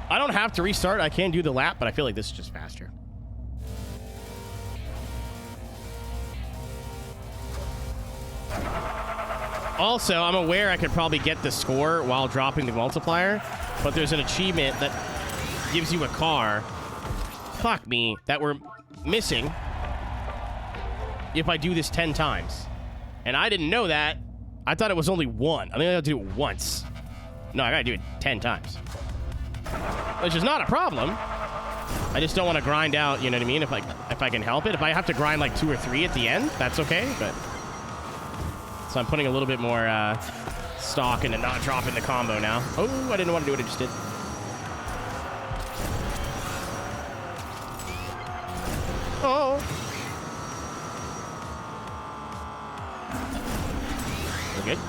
I don't have to restart. I can do the lap, but I feel like this is just faster. Also, I'm aware I could probably get the score while dropping the multiplier, but there's an achievement that gives you a car, fuck me, that we're missing if I do this 10 times. And I didn't know that. I thought it was only one. I think I have to do it once. No, I gotta do it 10 times. Which is not a problem. I just don't want to grind out, you know what I mean? If I can help it. If I have to grind like 2 or 3 at the end, that's okay, but... So I'm putting a little bit more stock into not dropping the combo now. Oh, I didn't want to do what I just did. Oh. We're good.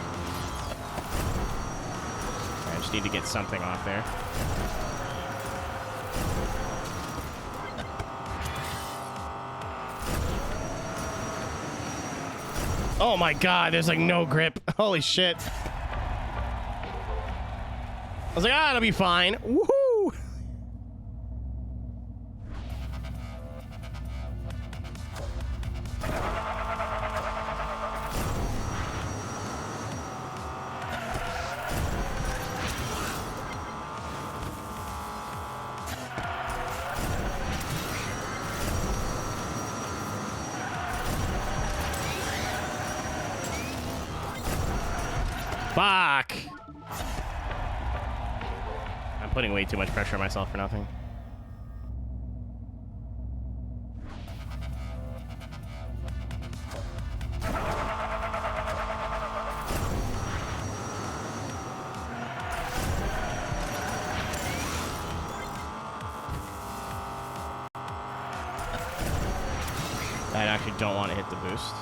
I just need to get something off there. Oh my god, there's like no grip. Holy shit. I was like, it'll be fine. Woohoo! Fuck! I'm putting way too much pressure on myself for nothing. I actually don't want to hit the boost.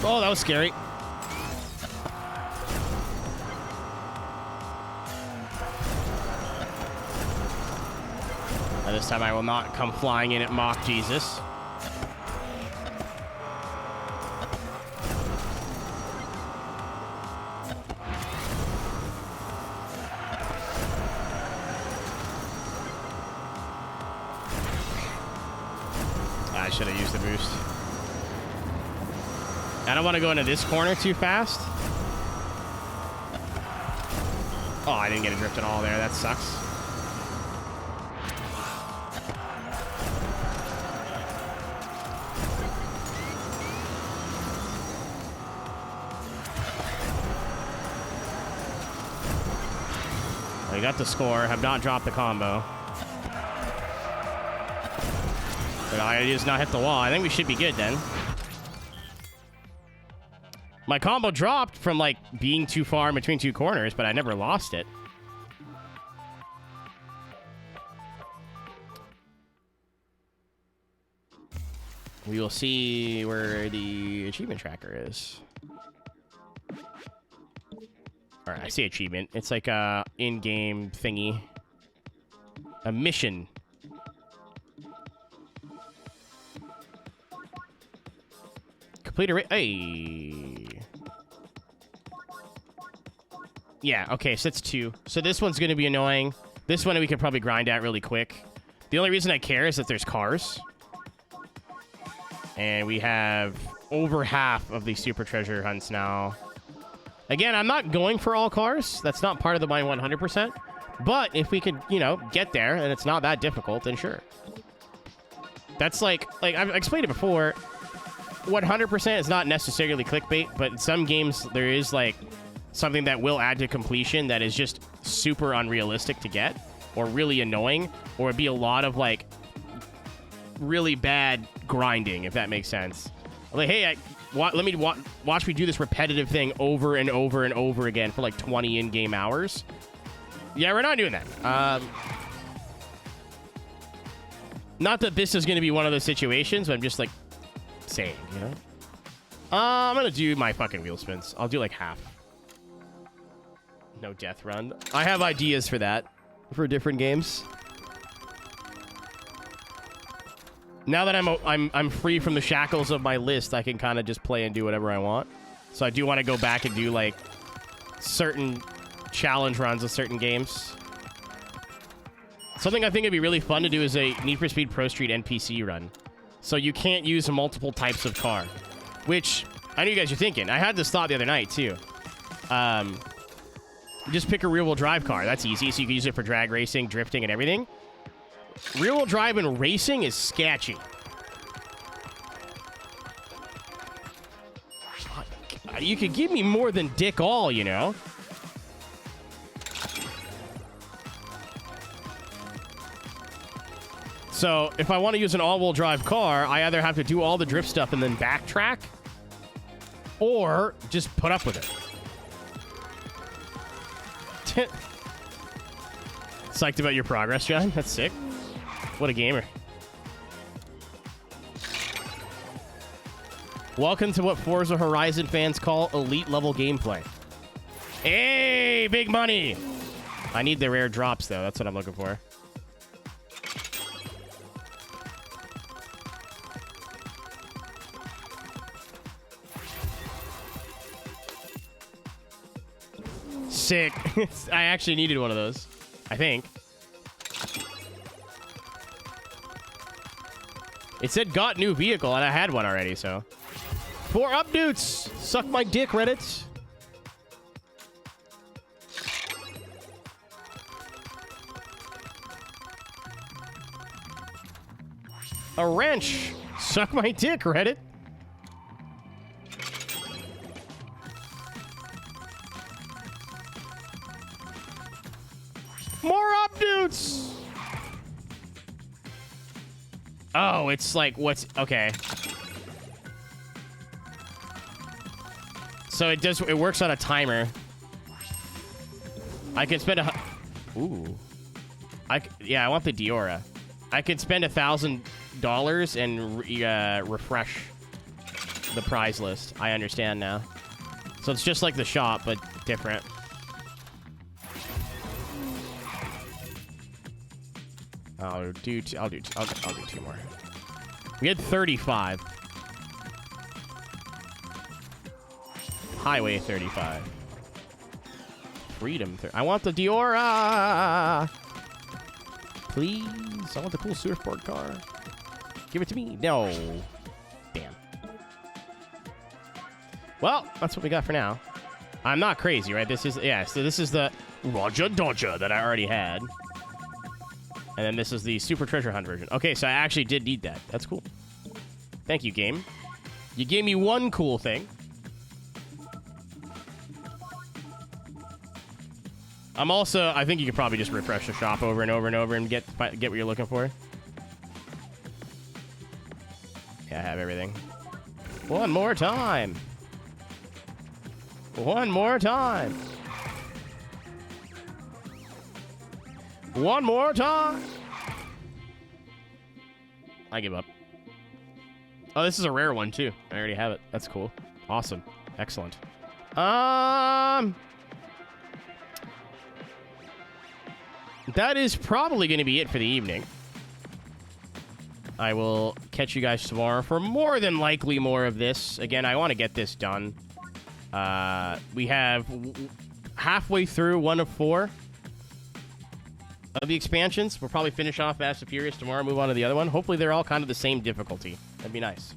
Oh, that was scary. Now, this time I will not come flying in at Mock Jesus. I should have used the boost. I don't want to go into this corner too fast. Oh, I didn't get a drift at all there. That sucks. We got the score. Have not dropped the combo. But I just not hit the wall. I think we should be good then. My combo dropped from, like, being too far in between 2 corners, but I never lost it. We will see where the achievement tracker is. All right, I see achievement. It's like a in-game thingy. A mission. Complete a race. Hey. Yeah, okay, so it's 2. So this one's going to be annoying. This one we could probably grind out really quick. The only reason I care is that there's cars. And we have over half of the super treasure hunts now. Again, I'm not going for all cars. That's not part of the mine 100%. But if we could, you know, get there and it's not that difficult, then sure. That's like I've explained it before. 100% is not necessarily clickbait, but in some games there is like something that will add to completion that is just super unrealistic to get, or really annoying, or it'd be a lot of like really bad grinding, if that makes sense. Like, hey, let me watch me do this repetitive thing over and over and over again for like 20 in-game hours. Yeah, we're not doing that. Not that this is going to be one of those situations, but I'm just like saying, you know? I'm going to do my fucking wheel spins. I'll do like half. No death run. I have ideas for that for different games. Now that I'm free from the shackles of my list, I can kind of just play and do whatever I want. So I do want to go back and do like certain challenge runs of certain games. Something I think would be really fun to do is a Need for Speed Pro Street NPC run. So you can't use multiple types of car, which I know you guys are thinking. I had this thought the other night too. Just pick a rear-wheel drive car. That's easy, so you can use it for drag racing, drifting, and everything. Rear-wheel drive and racing is sketchy. You could give me more than dick all, you know? So, if I want to use an all-wheel drive car, I either have to do all the drift stuff and then backtrack, or just put up with it. Psyched about your progress, John. That's sick. What a gamer. Welcome to what Forza Horizon fans call elite-level gameplay. Hey, big money! I need the rare drops, though. That's what I'm looking for. Sick. I actually needed one of those. I think. It said got new vehicle, and I had one already, so. 4 updates! Suck my dick, Reddit. A wrench! Suck my dick, Reddit. More updates! Oh, it's like, what's... Okay. So it works on a timer. I can spend ooh. Yeah, I want the Diora. I could spend $1,000 and refresh the prize list. I understand now. So it's just like the shop, but different. I'll do 2 more. We had 35. Highway 35. Freedom. I want the Diora. Please. I want the cool surfboard car. Give it to me. No. Damn. Well, that's what we got for now. I'm not crazy, right? This is, yeah, so this is the Roger Dodger that I already had. And then this is the Super Treasure Hunt version. Okay, so I actually did need that. That's cool. Thank you, game. You gave me one cool thing. I'm also... I think you could probably just refresh the shop over and over and over and get what you're looking for. Yeah, I have everything. One more time. One more time. One more time. I give up. Oh, this is a rare one, too. I already have it. That's cool. Awesome. Excellent. That is probably going to be it for the evening. I will catch you guys tomorrow for more than likely more of this. Again, I want to get this done. We have halfway through 1 of 4 of the expansions. We'll probably finish off Fast and Furious tomorrow, move on to the other one. Hopefully they're all kind of the same difficulty. That'd be nice.